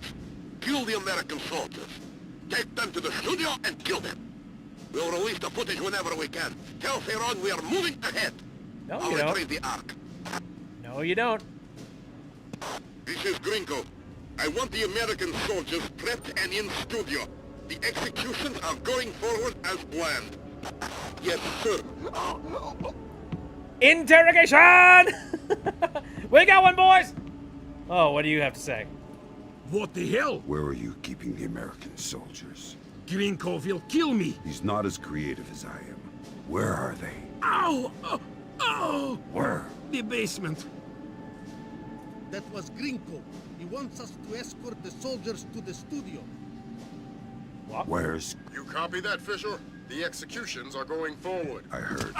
Kill the American soldiers. Take them to the studio and kill them. We'll release the footage whenever we can. Tell Theron we are moving ahead. No, I'll you don't. retrieve the Ark. No, you don't. This is Gringo. I want the American soldiers prepped and in studio. The executions are going forward as planned. Yes, sir. Interrogation! We got one, boys! Oh, what do you have to say? What the hell? Where are you keeping the American soldiers? Grinko will kill me. He's not as creative as I am. Where are they? Ow! Oh! Oh! Where? The basement. That was Grinko. He wants us to escort the soldiers to the studio. What? Where's... You copy that, Fisher? The executions are going forward. I heard.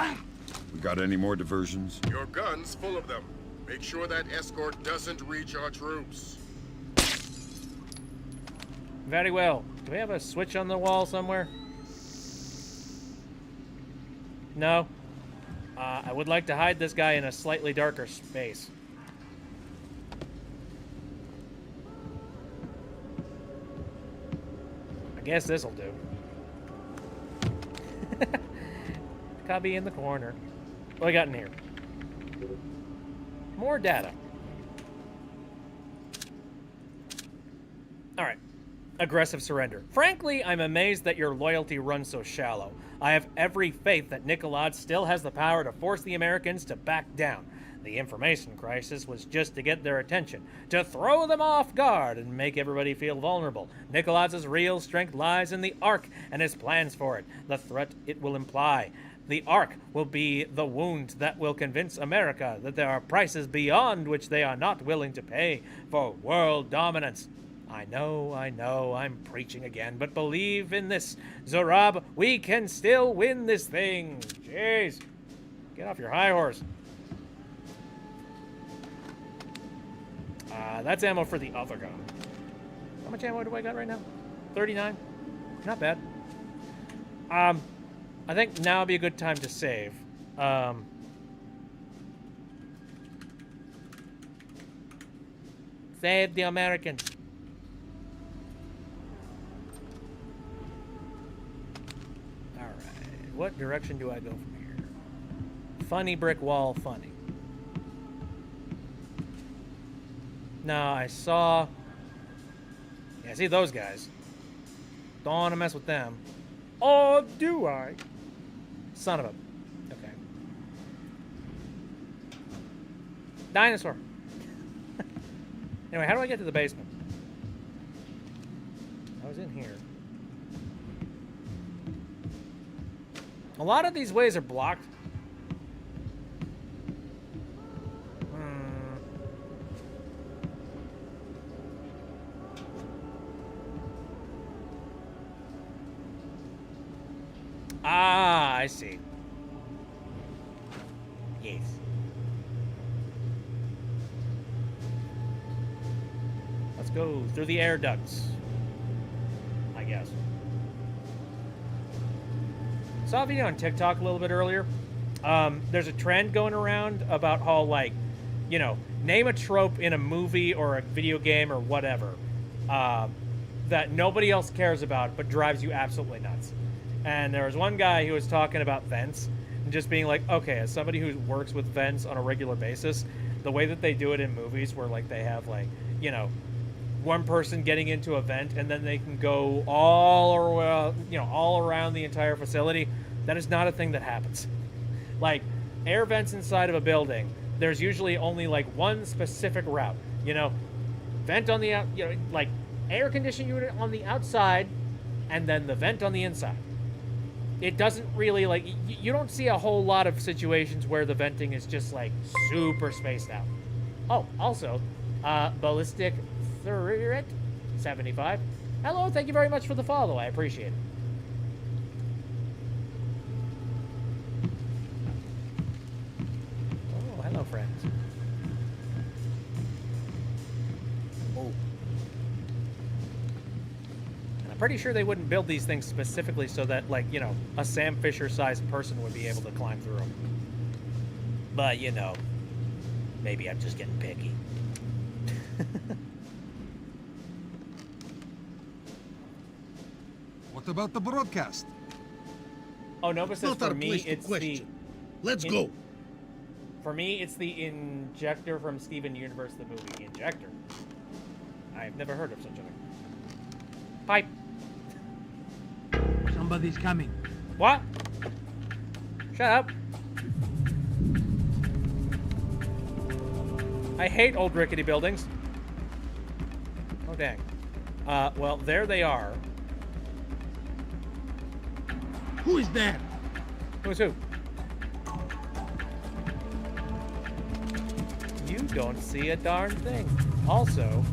We got any more diversions? Your gun's full of them. Make sure that escort doesn't reach our troops. Very well. Do we have a switch on the wall somewhere? No. I would like to hide this guy in a slightly darker space. I guess this'll do. Cubby in the corner. What do we got in here? More data. All right. Aggressive surrender. Frankly, I'm amazed that your loyalty runs so shallow. I have every faith that Nikolaj still has the power to force the Americans to back down. The information crisis was just to get their attention, to throw them off guard and make everybody feel vulnerable. Nikolaj's real strength lies in the Ark and his plans for it, the threat it will imply. The Ark will be the wound that will convince America that there are prices beyond which they are not willing to pay for world dominance. I know, I'm preaching again, but believe in this, Zorab. We can still win this thing. Jeez. Get off your high horse. That's ammo for the other gun. How much ammo do I got right now? 39? Not bad. I think now would be a good time to save. Save the Americans. What direction do I go from here? Funny brick wall, funny. Now, I saw... Yeah, I see those guys. Don't want to mess with them. Or do I? Son of a... Okay. Dinosaur. Anyway, how do I get to the basement? I was in here. A lot of these ways are blocked. Ah, I see. Yes. Let's go through the air ducts, I guess. Saw a video on TikTok a little bit earlier. There's a trend going around about how, like, you know, name a trope in a movie or a video game or whatever that nobody else cares about but drives you absolutely nuts. And there was one guy who was talking about vents and just being like, okay, as somebody who works with vents on a regular basis, the way that they do it in movies where, like, they have, like, you know, one person getting into a vent and then they can go all around the entire facility. That is not a thing that happens. Like, air vents inside of a building, there's usually only like one specific route. You know, vent on the out, you know, like air conditioning unit on the outside, and then the vent on the inside. It doesn't really, like, you don't see a whole lot of situations where the venting is just like super spaced out. Oh, also, ballistic threat 75. Hello, thank you very much for the follow. I appreciate it. Oh, hello, friends. Oh. And I'm pretty sure they wouldn't build these things specifically so that, like, you know, a Sam Fisher-sized person would be able to climb through them. But, you know, Maybe I'm just getting picky. What about the broadcast? Oh, Nova says not for our me place to it's the... question. Let's go. For me, it's the injector from Steven Universe, the movie. The injector. I've never heard of such a thing. Pipe. Somebody's coming. What? Shut up. I hate old rickety buildings. Oh, dang. Well, there they are. Who is there? Who's who? You don't see a darn thing. Also...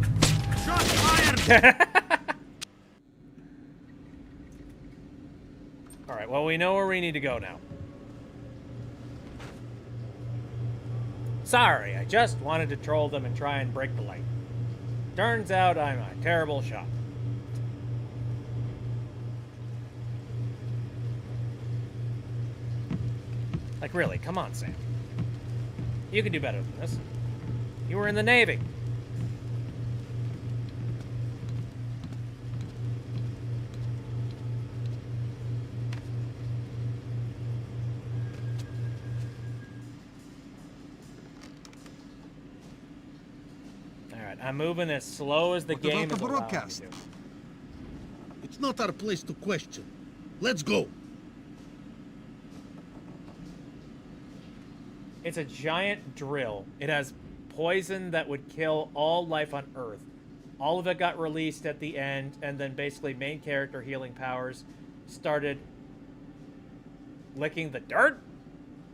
Shots fired! Alright, well, we know where we need to go now. Sorry, I just wanted to troll them and try and break the light. Turns out I'm a terrible shot. Like, really, come on, Sam. You can do better than this. You were in the Navy. Alright, I'm moving as slow as the game is allowing me to. It's not our place to question. Let's go. It's a giant drill. It has poison that would kill all life on Earth. All of it got released at the end, and then basically main character healing powers started licking the dirt?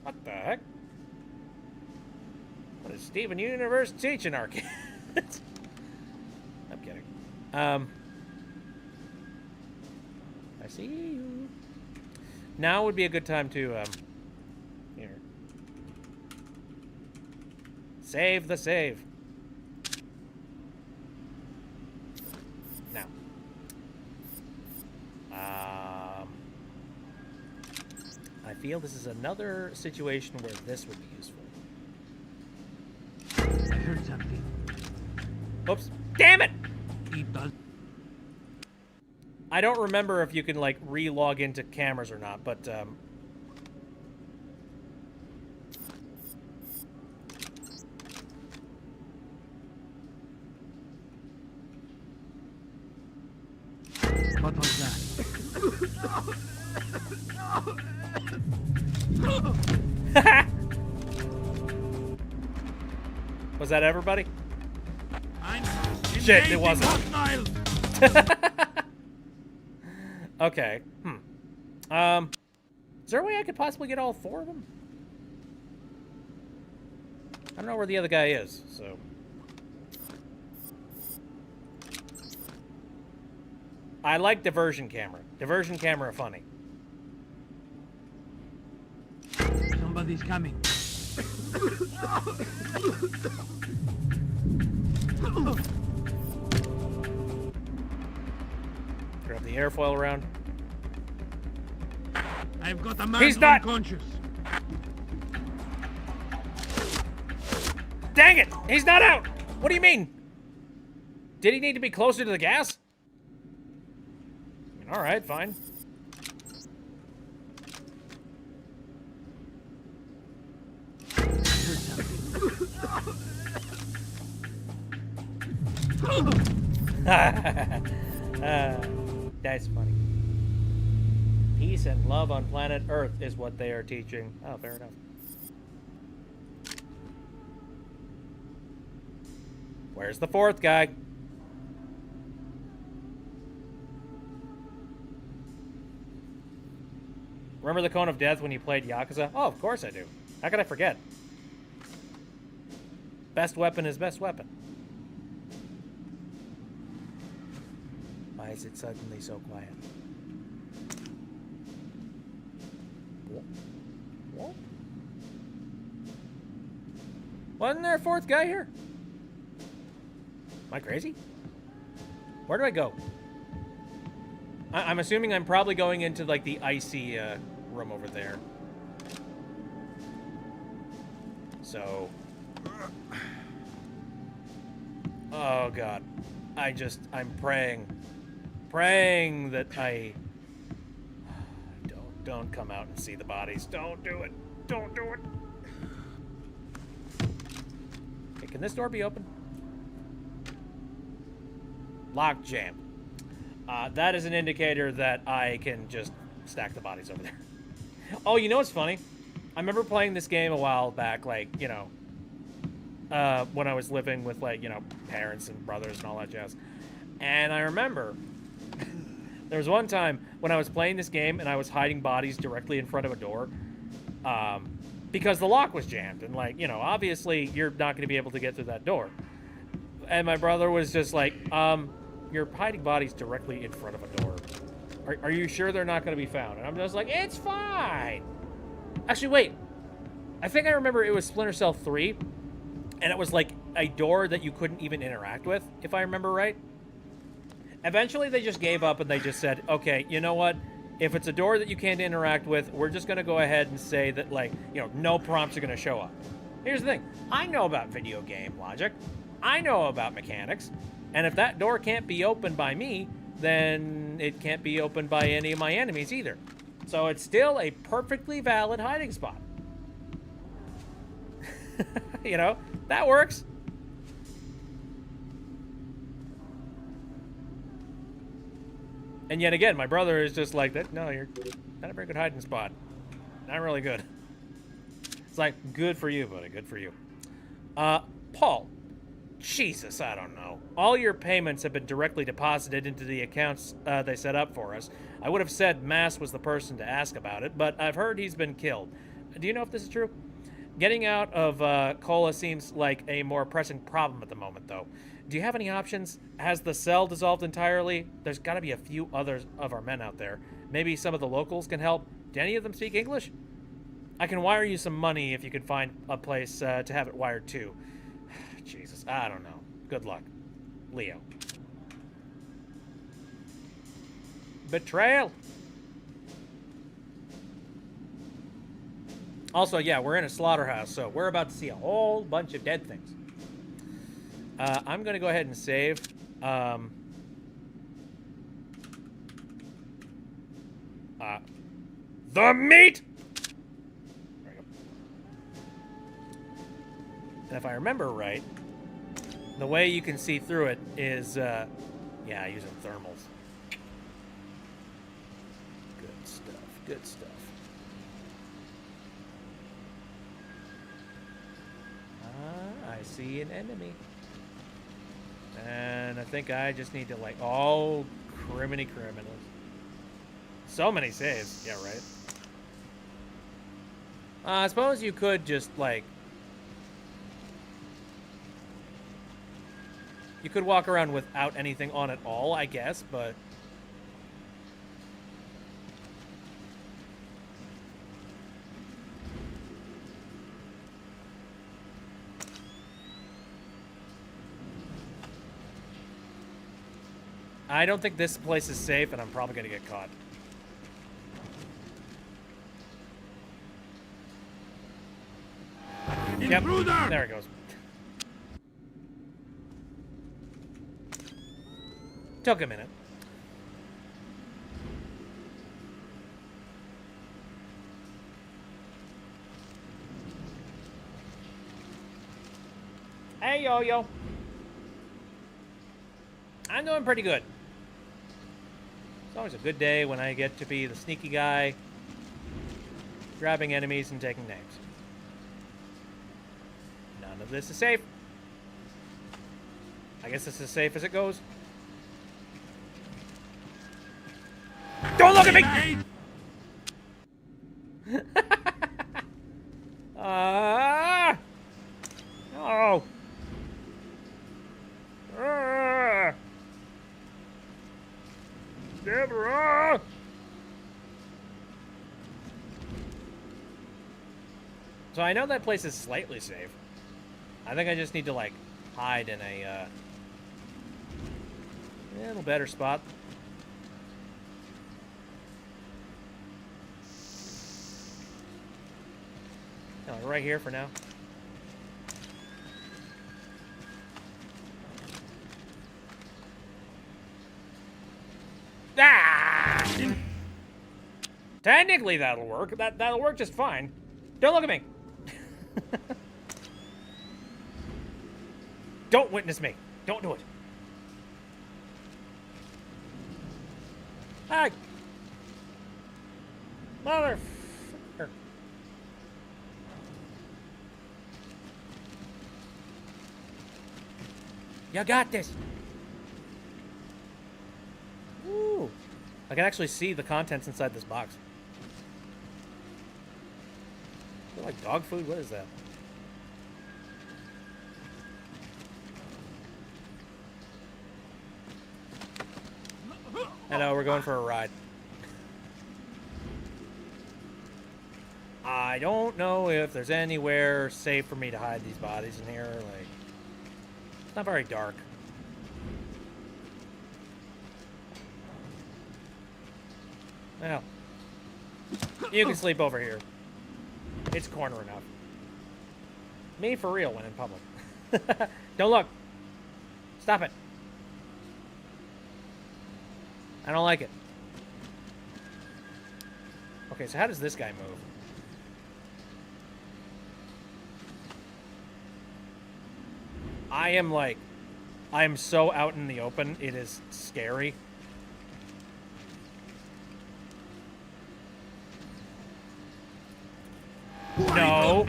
What the heck? What is Steven Universe teaching our kids? I'm kidding. I see you. Now would be a good time to, here. Save the save. Now. I feel this is another situation where this would be useful. I heard something. Oops. Damn it! He does. I don't remember if you can, like, re-log into cameras or not, but, What was that? Was that everybody? I'm Shit, it wasn't. hostile. Okay. Is there a way I could possibly get all four of them? I don't know where the other guy is, so... I like diversion camera. Diversion camera funny. Somebody's coming. Grab the airfoil around. I've got a man He's not unconscious. Dang it! He's not out! What do you mean? Did he need to be closer to the gas? I mean, alright, fine. That's funny. Peace and love on planet Earth is what they are teaching. Oh, fair enough. Where's the fourth guy? Remember the Cone of Death when you played Yakuza? Oh, of course I do. How could I forget? Best weapon is best weapon. Why is it suddenly so quiet? What? Wasn't there a fourth guy here? Am I crazy? Where do I go? I'm assuming I'm probably going into, like, the icy room over there. So, Oh god. I'm praying that I don't come out and see the bodies. Don't do it. Don't do it. Okay, can this door be open? Locked jam. That is an indicator that I can just stack the bodies over there. Oh, you know what's funny? I remember playing this game a while back, like, you know, when I was living with, like, you know, parents and brothers and all that jazz. And I remember there was one time when I was playing this game and I was hiding bodies directly in front of a door because the lock was jammed. And, like, you know, obviously you're not going to be able to get through that door. And my brother was just like, you're hiding bodies directly in front of a door. Are you sure they're not going to be found? And I'm just like, it's fine. Actually, wait. I think I remember it was Splinter Cell 3. And it was like a door that you couldn't even interact with, if I remember right. Eventually, they just gave up and they just said, okay, you know what? If it's a door that you can't interact with, we're just going to go ahead and say that, like, you know, no prompts are going to show up. Here's the thing. I know about video game logic. I know about mechanics. And if that door can't be opened by me, then it can't be opened by any of my enemies either. So it's still a perfectly valid hiding spot. You know, that works. And yet again, my brother is just like that. No, you're not a very good hiding spot. Not really good. It's like, good for you, buddy. Good for you. Paul. Jesus, I don't know. All your payments have been directly deposited into the accounts they set up for us. I would have said Mass was the person to ask about it, but I've heard he's been killed. Do you know if this is true? Getting out of Cola seems like a more pressing problem at the moment, though. Do you have any options? Has the cell dissolved entirely? There's got to be a few others of our men out there. Maybe some of the locals can help. Do any of them speak English? I can wire you some money if you can find a place to have it wired to. Jesus, I don't know. Good luck. Leo. Betrayal. Also, yeah, we're in a slaughterhouse, so we're about to see a whole bunch of dead things. I'm going to go ahead and save. The meat! There we go. And if I remember right, the way you can see through it is, yeah, using thermals. Good stuff, good stuff. I see an enemy. And I think I just need to, like, oh, criminy criminals. So many saves. Yeah, right. I suppose you could just, like, you could walk around without anything on at all, I guess, but I don't think this place is safe, and I'm probably going to get caught. Yep, there it goes. Took a minute. Hey, Yo-Yo. I'm doing pretty good. It's always a good day when I get to be the sneaky guy, grabbing enemies and taking names. None of this is safe. I guess it's as safe as it goes. Don't look at me! No. Deborah! So I know that place is slightly safe. I think I just need to, like, hide in a little better spot. No, right here for now. Ah! Technically, that'll work. That'll work just fine. Don't look at me. Don't witness me. Don't do it. Ah. Motherfucker. You got this. Ooh. I can actually see the contents inside this box. Is it like dog food? What is that? Hello, we're going for a ride. I don't know if there's anywhere safe for me to hide these bodies in here. Like, it's not very dark. Well, you can sleep over here. It's corner enough. Me for real when in public. Don't look. Stop it. I don't like it. Okay, so how does this guy move? I am so out in the open, it is scary. No.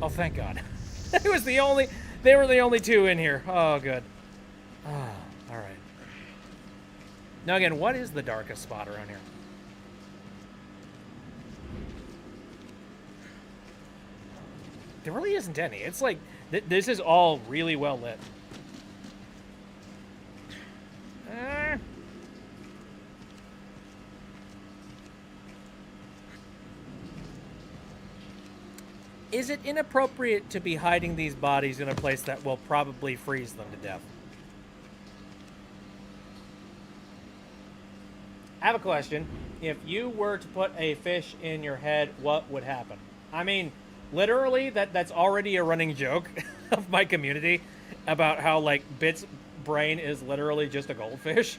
Oh, thank God. They were the only two in here. Oh, good. Oh, all right. Now again, what is the darkest spot around here? There really isn't any. It's like, this is all really well lit. Is it inappropriate to be hiding these bodies in a place that will probably freeze them to death? I have a question. If you were to put a fish in your head, what would happen? I mean, literally, that's already a running joke of my community about how, like, Bit's brain is literally just a goldfish.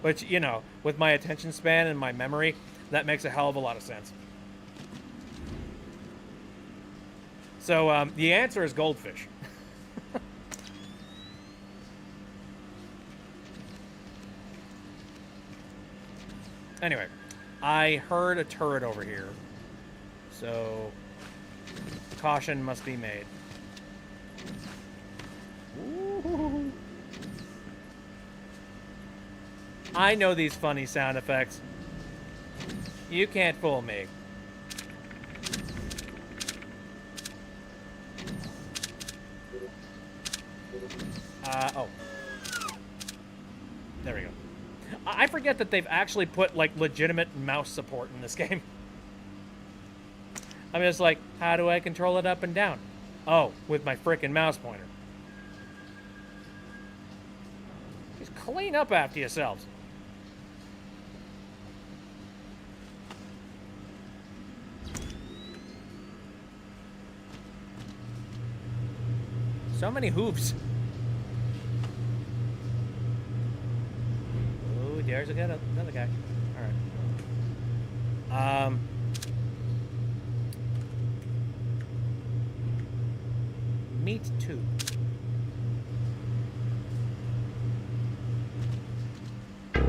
Which, you know, with my attention span and my memory, that makes a hell of a lot of sense. So, the answer is goldfish. Anyway, I heard a turret over here. So, caution must be made. Ooh. I know these funny sound effects. You can't fool me. Oh. There we go. I forget that they've actually put, like, legitimate mouse support in this game. I'm just like, how do I control it up and down? Oh, with my frickin' mouse pointer. Just clean up after yourselves. So many hooves. Oh, there's another guy. All right. Meat 2.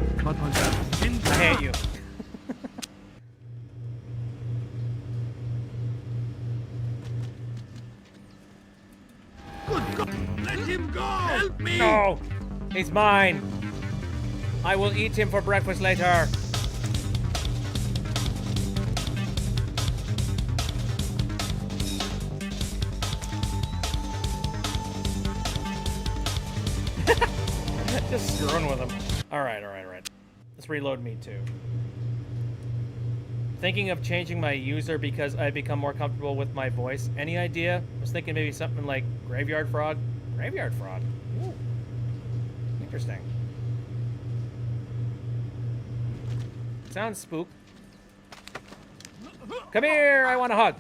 I hate you. Good God! Let him go! Help me! No! He's mine! I will eat him for breakfast later. Just screwing with him. Alright. Let's reload me too. Thinking of changing my user because I become more comfortable with my voice. Any idea? I was thinking maybe something like Graveyard Frog. Graveyard Frog? Ooh. Interesting. Sounds spook. Come here, I want a hug.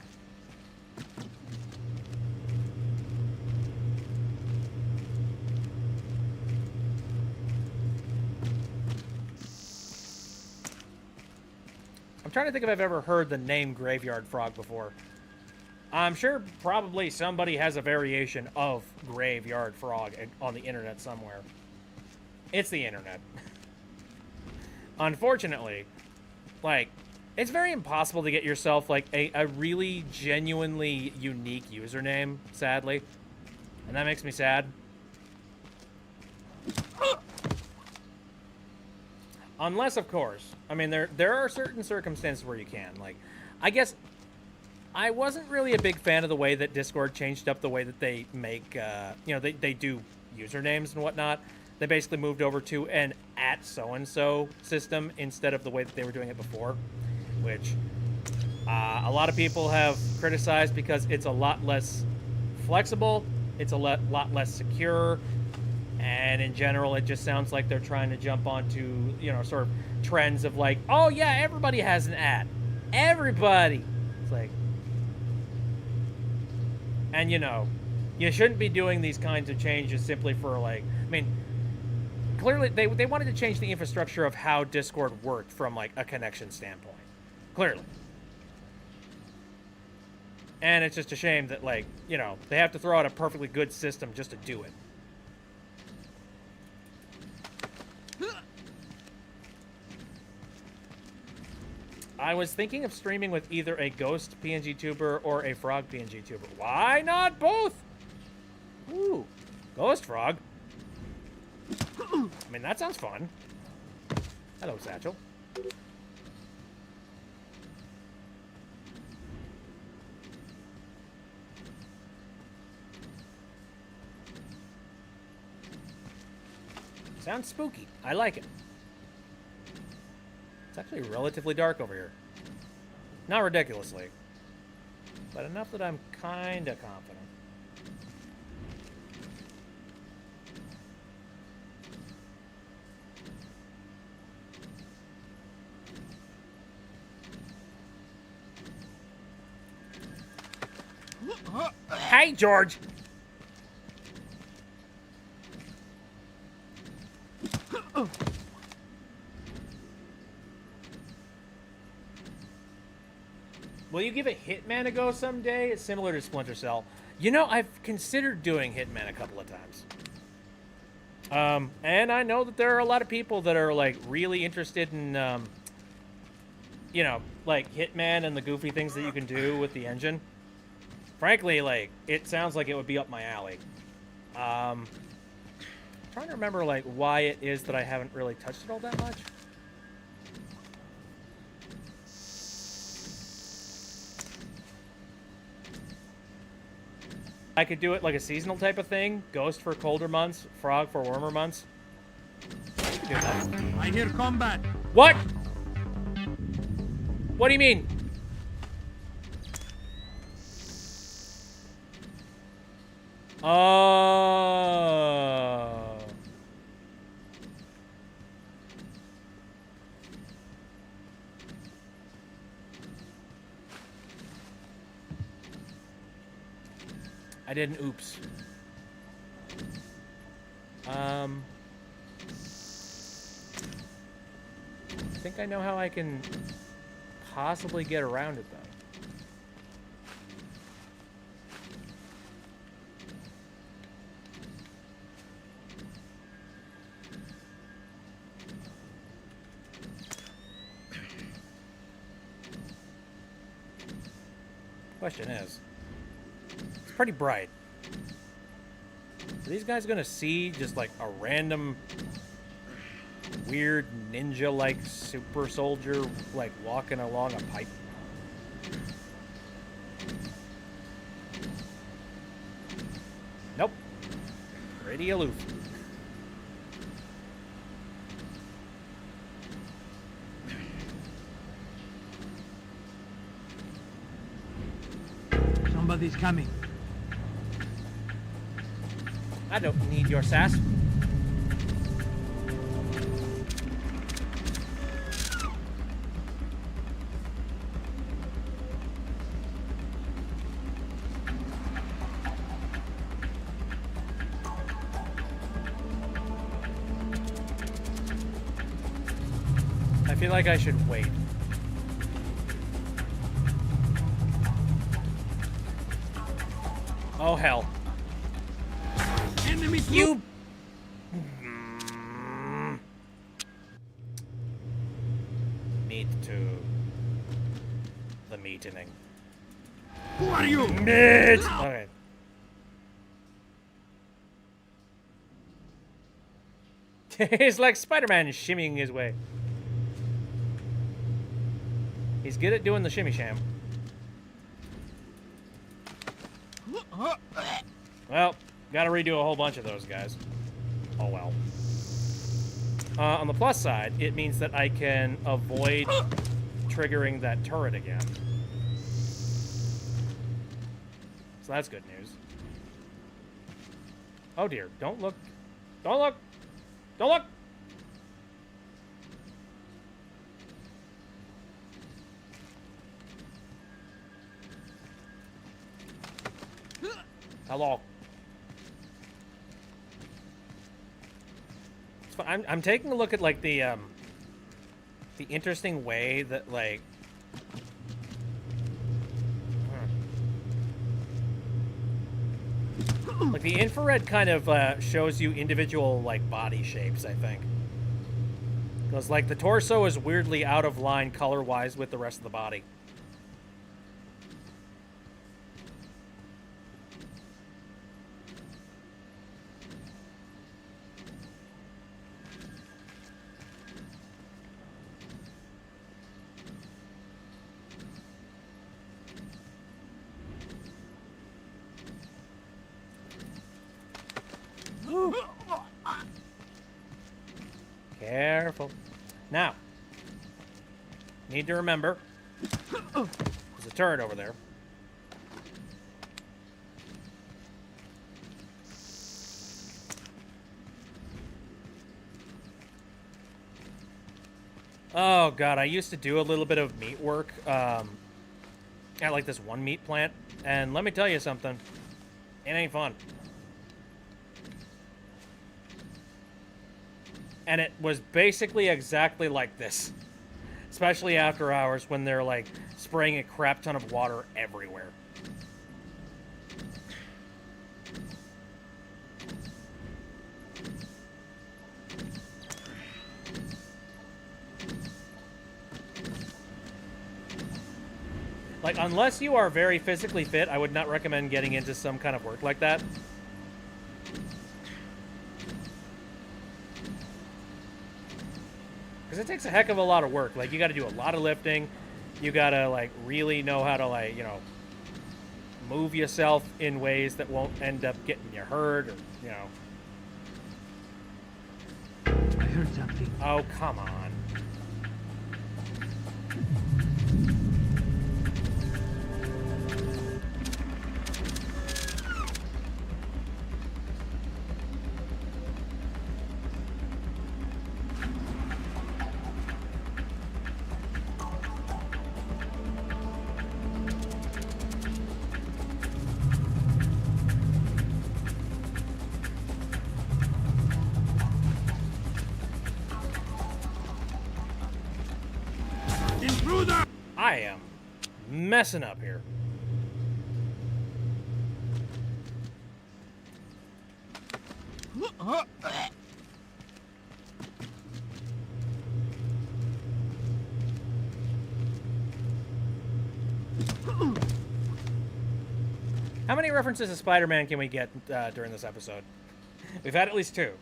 trying to think if I've ever heard the name graveyard frog before. I'm sure probably somebody has a variation of graveyard frog on the internet somewhere. It's the internet. Unfortunately, like, it's very impossible to get yourself, like, a really genuinely unique username, sadly. And that makes me sad. Unless, of course, I mean, there are certain circumstances where you can. Like, I guess I wasn't really a big fan of the way that Discord changed up the way that they make, you know, they do usernames and whatnot. They basically moved over to an @so-and-so system instead of the way that they were doing it before, which a lot of people have criticized because it's a lot less flexible, it's a lot less secure, and in general, it just sounds like they're trying to jump onto, you know, sort of trends of like, oh yeah, everybody has an @ everybody. It's like, and you know, you shouldn't be doing these kinds of changes simply for like, I mean, clearly they wanted to change the infrastructure of how Discord worked from like a connection standpoint. Clearly. And it's just a shame that, like, you know, they have to throw out a perfectly good system just to do it. I was thinking of streaming with either a ghost PNG tuber or a frog PNG tuber. Why not both? Ooh, ghost frog. I mean, that sounds fun. Hello, Satchel. Sounds spooky. I like it. It's actually relatively dark over here. Not ridiculously, but enough that I'm kind of confident. Hey, George! Will you give a Hitman a go someday? It's similar to Splinter Cell. You know, I've considered doing Hitman a couple of times. And I know that there are a lot of people that are, like, really interested in, you know, like, Hitman and the goofy things that you can do with the engine. Frankly, like, it sounds like it would be up my alley. I'm trying to remember, like, why it is that I haven't really touched it all that much. I could do it like a seasonal type of thing. Ghost for colder months, frog for warmer months. I could do that. I hear combat. What? What do you mean? Oh. I did an oops. I think I know how I can possibly get around it, though. Question is, it's pretty bright. Are these guys gonna see just like a random weird ninja-like super soldier like walking along a pipe? Nope. Pretty aloof. Somebody's coming. I don't need your sass. I feel like I should wait. Oh, hell. Enemy You... Meat to... the meeting. Who are you? Meat! Okay. He's like Spider-Man shimmying his way. He's good at doing the shimmy sham. Well, gotta redo a whole bunch of those guys. Oh well. On the plus side, it means that I can avoid triggering that turret again. So that's good news. Oh dear, don't look. Don't look! Don't look! Hello. It's fun. I'm taking a look at like the interesting way that like like the infrared kind of shows you individual like body shapes, I think. Because like the torso is weirdly out of line color-wise with the rest of the body. Careful. Now, need to remember, there's a turret over there. Oh god, I used to do a little bit of meat work at like this one meat plant, and let me tell you something, it ain't fun. And it was basically exactly like this. Especially after hours when they're like spraying a crap ton of water everywhere. Like, unless you are very physically fit, I would not recommend getting into some kind of work like that. Because it takes a heck of a lot of work. Like, you got to do a lot of lifting. You got to, like, really know how to, like, you know, move yourself in ways that won't end up getting you hurt or, you know. I heard something. Oh, come on. I am messing up here. How many references to Spider-Man can we get during this episode? We've had at least 2.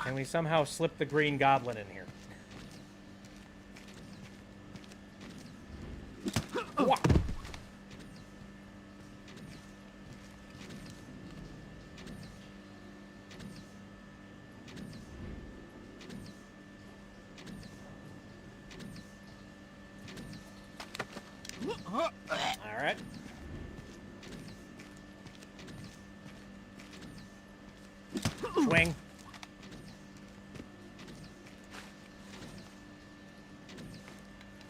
Can we somehow slip the Green Goblin in here? Wah. All right. Swing.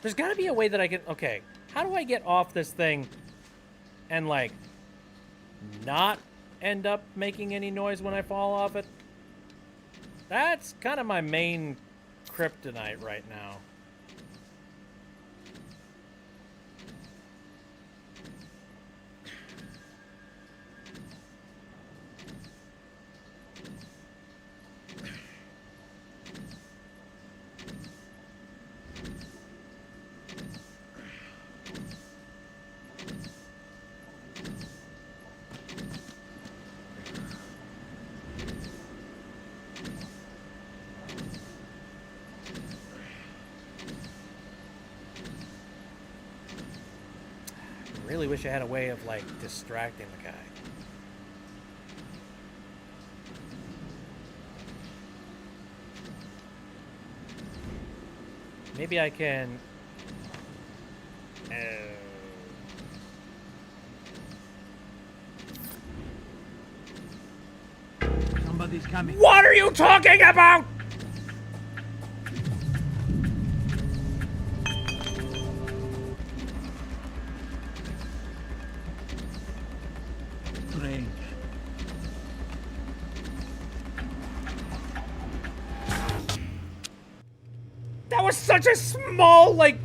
There's got to be a way that I can... Okay, how do I get off this thing and, like, not end up making any noise when I fall off it. That's kind of my main kryptonite right now. Really wish I had a way of, like, distracting the guy. Maybe I can... Somebody's coming. What are you talking about? Strange. That was such a small, like...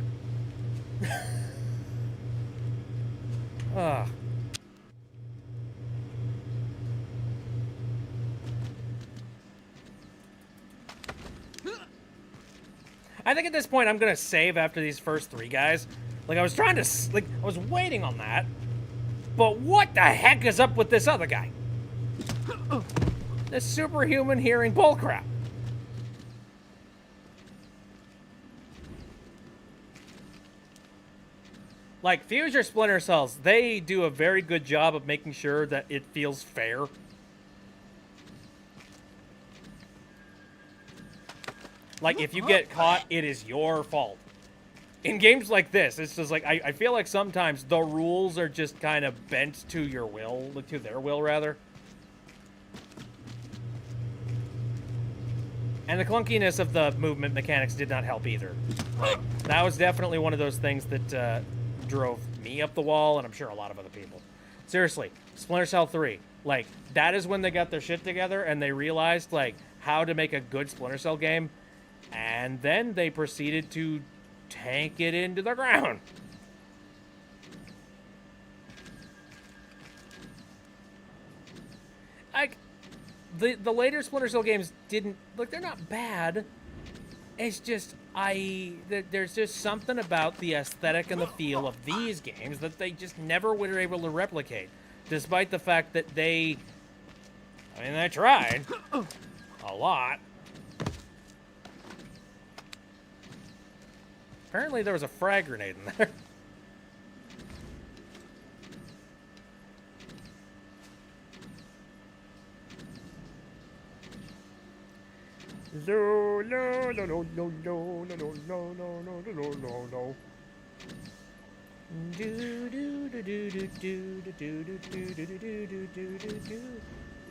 Ugh. I think at this point I'm gonna save after these first three guys. Like, I was trying to, like, I was waiting on that. But what the heck is up with this other guy? This superhuman hearing bullcrap. Like, Fuse your Splinter Cells, they do a very good job of making sure that it feels fair. Like, if you get caught, it is your fault. In games like this, it's just like, I feel like sometimes the rules are just kind of bent to your will, to their will, rather. And the clunkiness of the movement mechanics did not help either. Like, that was definitely one of those things that drove me up the wall, and I'm sure a lot of other people. Seriously, Splinter Cell 3, like, that is when they got their shit together and they realized, like, how to make a good Splinter Cell game. And then they proceeded to tank it into the ground. Like, the later Splinter Cell games didn't, look, they're not bad. It's just, there's just something about the aesthetic and the feel of these games that they just never were able to replicate. Despite the fact that they tried a lot. Apparently there was a frag grenade in there. No, no, no, no, no, no, no, no, no, no, no, no, no, no. Do do do do do do do do do do do do do do do do.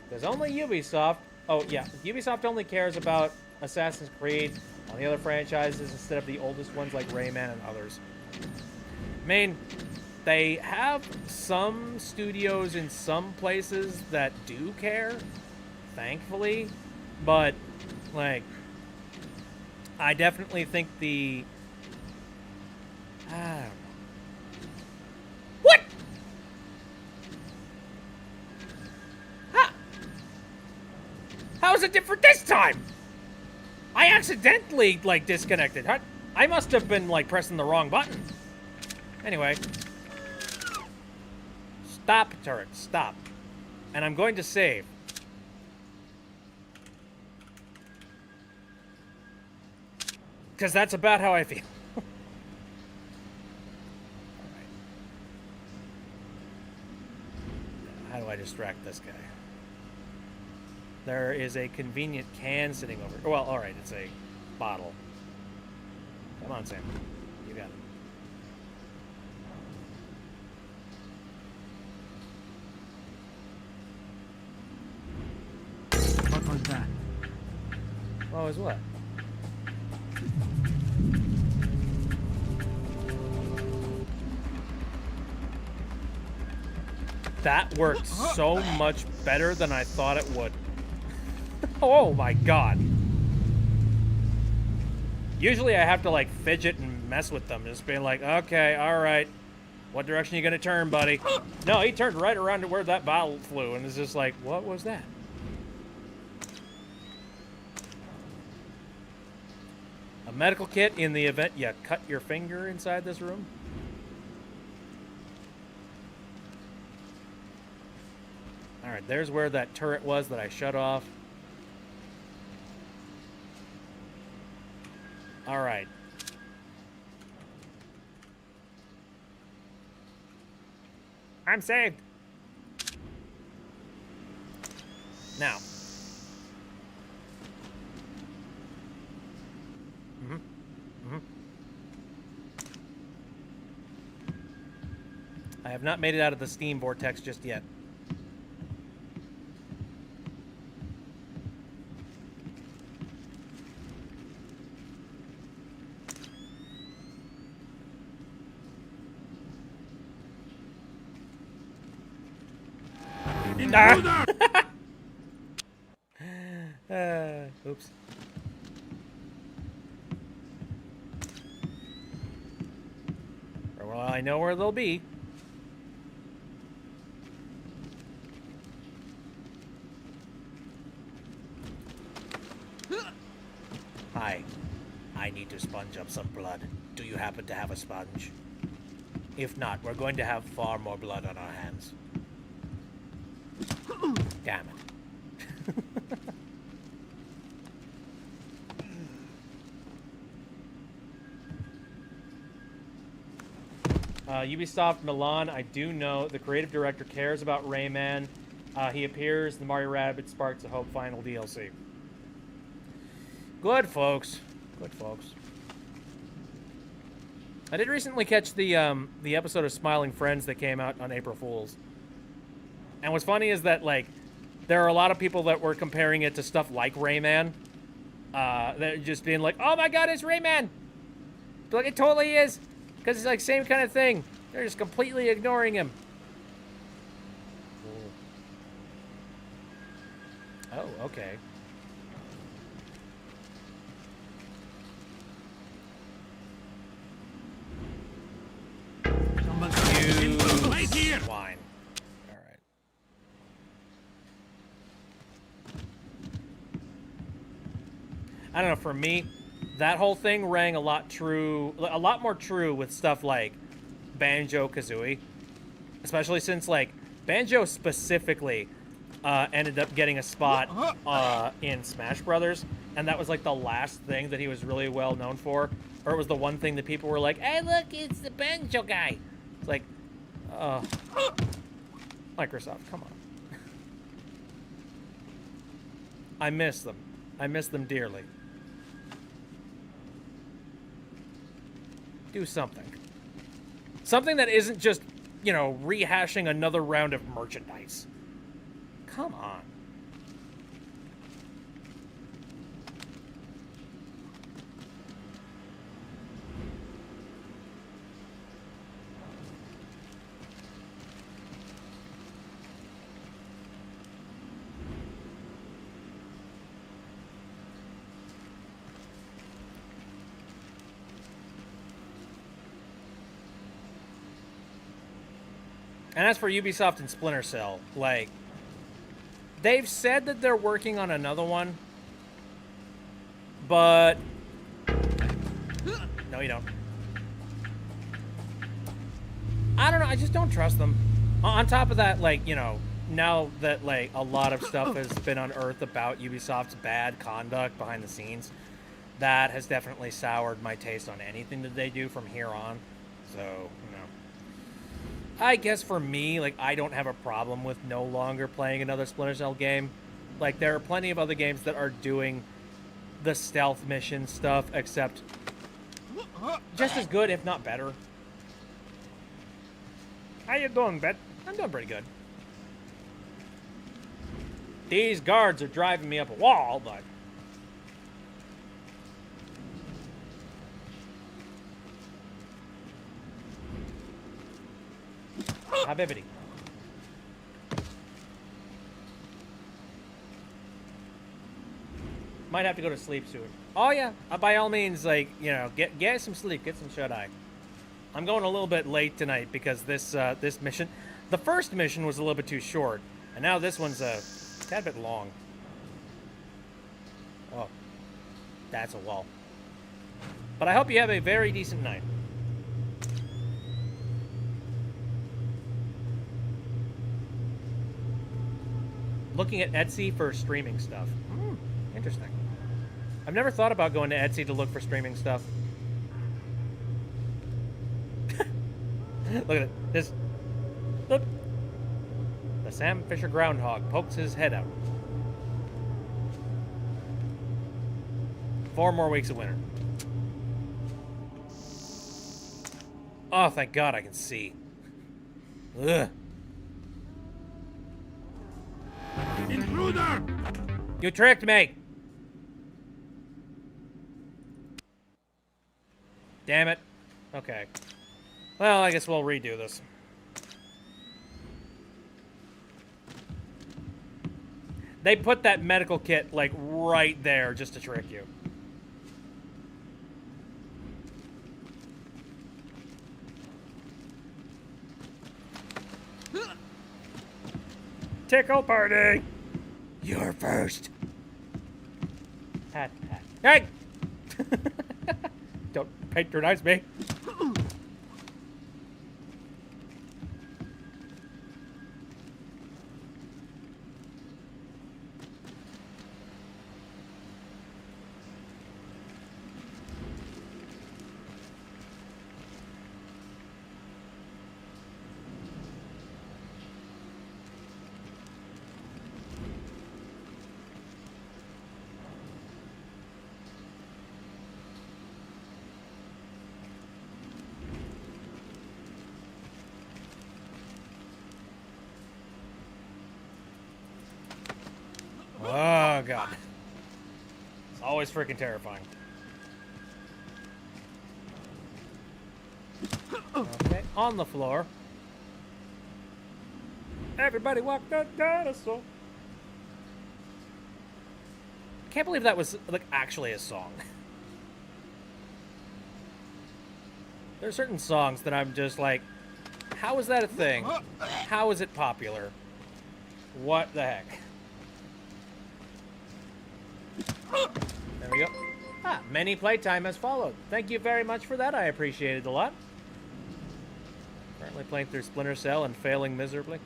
Because only Ubisoft. Oh yeah, Ubisoft only cares about Assassin's Creed on the other franchises instead of the oldest ones like Rayman and others. I mean, they have some studios in some places that do care, thankfully, but, like, I definitely think the... I don't know. What? How is it different this time? I accidentally, like, disconnected. I must have been, like, pressing the wrong button. Anyway. Stop, turret. Stop. And I'm going to save. Because that's about how I feel. Alright. How do I distract this guy? There is a convenient can sitting over... Well, alright, it's a bottle. Come on, Sam. You got it. What was that? What was what? That worked so much better than I thought it would. Oh my god. Usually I have to like fidget and mess with them, just being like, okay, alright. What direction are you gonna turn, buddy? No, he turned right around to where that bottle flew, and it's just like, what was that? A medical kit in the event you cut your finger inside this room? Alright, there's where that turret was that I shut off. Alright. I'm saved. Now. I have not made it out of the steam vortex just yet. Oops. Well, I know where they'll be. Hi. I need to sponge up some blood. Do you happen to have a sponge? If not, we're going to have far more blood on our hands. Damn it. Ubisoft Milan, I do know the creative director cares about Rayman. He appears in the Mario Rabbids Sparks of Hope final DLC. Good, folks. Good, folks. I did recently catch the episode of Smiling Friends that came out on April Fool's. And what's funny is that, like, there are a lot of people that were comparing it to stuff like Rayman. That just being like, oh my god, it's Rayman! But, like, it totally is! Because it's, like, same kind of thing. They're just completely ignoring him. Oh, okay. You swine. Alright. I don't know, for me, that whole thing rang a lot more true with stuff like Banjo-Kazooie. Especially since, like, Banjo specifically ended up getting a spot in Smash Brothers, and that was, like, the last thing that he was really well known for. Or it was the one thing that people were like, hey, look, it's the Banjo guy. It's like, Microsoft, come on. I miss them. I miss them dearly. Do something. Something that isn't just, you know, rehashing another round of merchandise. Come on. And as for Ubisoft and Splinter Cell, like, they've said that they're working on another one, but no, you don't. I don't know, I just don't trust them. On top of that, like, you know, now that, like, a lot of stuff has been unearthed about Ubisoft's bad conduct behind the scenes, that has definitely soured my taste on anything that they do from here on. So, you know, I guess for me, like, I don't have a problem with no longer playing another Splinter Cell game. Like, there are plenty of other games that are doing the stealth mission stuff, except just as good, if not better. How you doing, Bet? I'm doing pretty good. These guards are driving me up a wall, but... Habibity. Might have to go to sleep soon. Oh yeah, by all means, like, you know, get some sleep, get some shut-eye. I'm going a little bit late tonight because this mission, the first mission was a little bit too short, and now this one's a tad bit long. Oh, that's a wall. But I hope you have a very decent night. Looking at Etsy for streaming stuff. Interesting. I've never thought about going to Etsy to look for streaming stuff. Look at it. This. Look. The Sam Fisher groundhog pokes his head out. 4 more weeks of winter. Oh, thank God I can see. Ugh. Intruder! You tricked me! Damn it. Okay. Well, I guess we'll redo this. They put that medical kit, like, right there just to trick you. Tickle party! You're first. Pat, pat. Hey! Don't patronize me. Oh, God. It's always freaking terrifying. Okay, on the floor. Everybody walk that dinosaur. I can't believe that was, like, actually a song. There are certain songs that I'm just like, how is that a thing? How is it popular? What the heck? There we go. Ah, many playtime has followed. Thank you very much for that. I appreciate it a lot. Currently playing through Splinter Cell and failing miserably.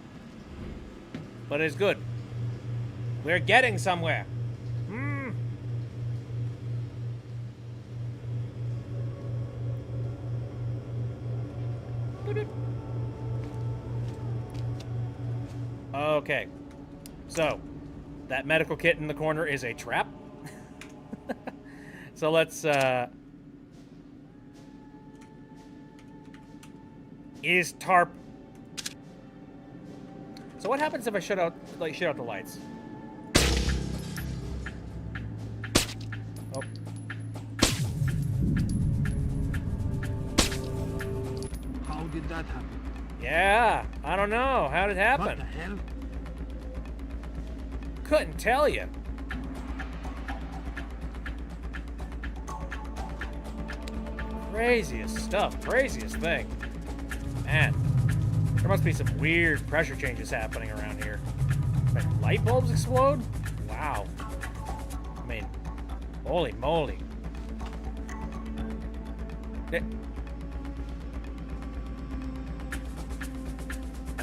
But it's good. We're getting somewhere. Okay. So, that medical kit in the corner is a trap. So let's, is tarp. So what happens if I shut out the lights? Oh. How did that happen? Yeah, I don't know. How did it happen? What the hell? Couldn't tell you. Craziest stuff. Craziest thing. Man, there must be some weird pressure changes happening around here. Like light bulbs explode? Wow. I mean, holy moly. I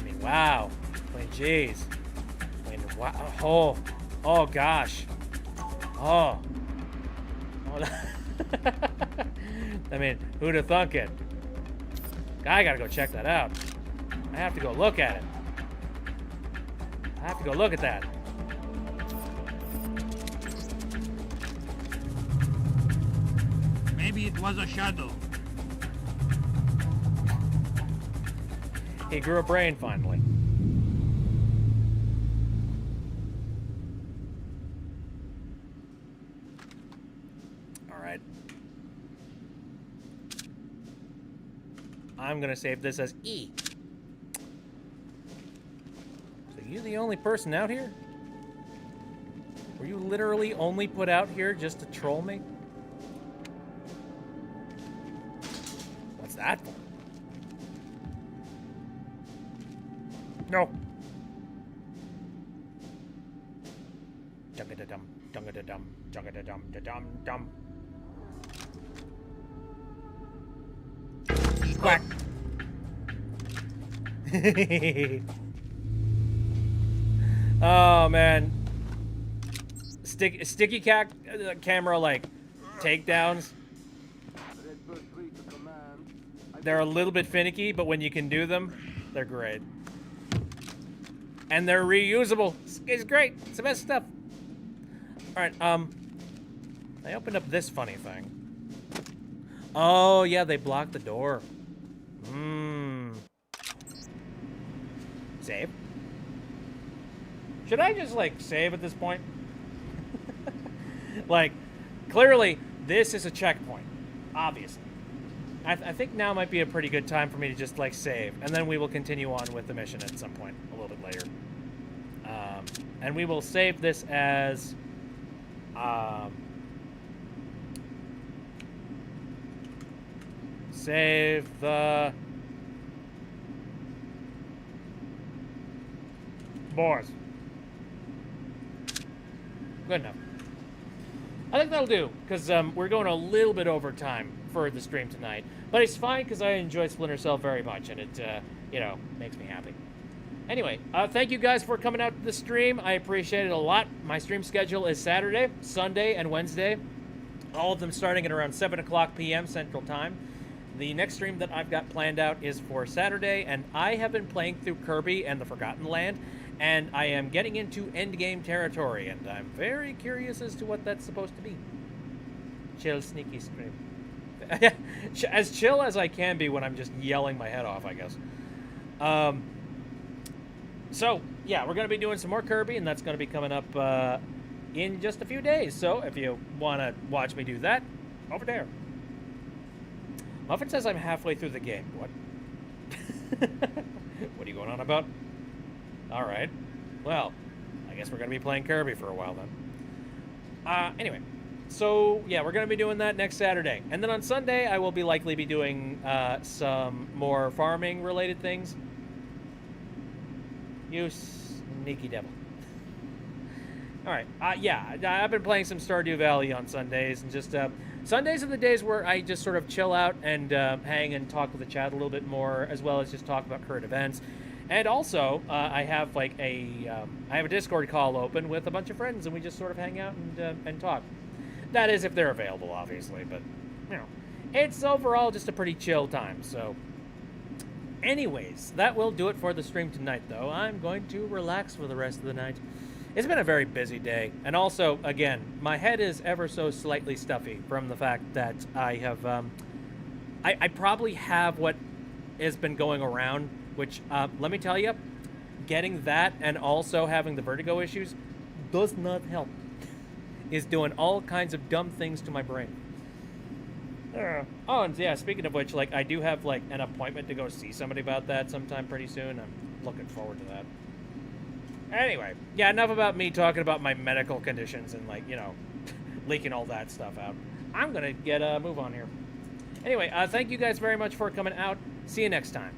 mean, wow. I mean, jeez. I mean, wow. Oh gosh. Oh. I mean, who'd have thunk it? I gotta go check that out. I have to go look at it. I have to go look at that. Maybe it was a shadow. He grew a brain finally. I'm gonna save this as E. So you the only person out here? Were you literally only put out here just to troll me? What's that for? No. Dunga-da-dum, dunga-da-dum, dunga-da-dum, da-dum, dum. Quack. Oh, man. Sticky camera, like, takedowns. They're a little bit finicky, but when you can do them, they're great. And they're reusable. It's great. It's the best stuff. Alright, I opened up this funny thing. Oh, yeah, they blocked the door. Save? Should I just, like, save at this point? Like, clearly, this is a checkpoint. Obviously. I think now might be a pretty good time for me to just, like, save. And then we will continue on with the mission at some point, a little bit later. And we will save this as... save the... boars. Good enough. I think that'll do, because we're going a little bit over time for the stream tonight. But it's fine, because I enjoy Splinter Cell very much, and it, you know, makes me happy. Anyway, thank you guys for coming out to the stream. I appreciate it a lot. My stream schedule is Saturday, Sunday, and Wednesday. All of them starting at around 7 o'clock p.m. Central Time. The next stream that I've got planned out is for Saturday, and I have been playing through Kirby and the Forgotten Land, and I am getting into endgame territory, and I'm very curious as to what that's supposed to be. Chill, sneaky stream. As chill as I can be when I'm just yelling my head off, I guess. So, yeah, we're going to be doing some more Kirby, and that's going to be coming up in just a few days. So, if you want to watch me do that, over there. Muffin says I'm halfway through the game. What? What are you going on about? All right. Well, I guess we're going to be playing Kirby for a while then. Anyway. So, yeah, we're going to be doing that next Saturday. And then on Sunday, I will be likely be doing some more farming-related things. You sneaky devil. All right. Yeah, I've been playing some Stardew Valley on Sundays. And just Sundays are the days where I just sort of chill out and hang and talk with the chat a little bit more, as well as just talk about current events. And also, I have like I have a Discord call open with a bunch of friends, and we just sort of hang out and talk. That is if they're available, obviously, but, you know, it's overall just a pretty chill time, so. Anyways, that will do it for the stream tonight, though. I'm going to relax for the rest of the night. It's been a very busy day, and also, again, my head is ever so slightly stuffy from the fact that I have, I probably have what has been going around, which, let me tell you, getting that and also having the vertigo issues does not help. Is doing all kinds of dumb things to my brain. Oh, and yeah, speaking of which, like, I do have, like, an appointment to go see somebody about that sometime pretty soon. I'm looking forward to that. Anyway, yeah, enough about me talking about my medical conditions and, like, you know, leaking all that stuff out. I'm gonna get a move on here. Anyway, thank you guys very much for coming out. See you next time.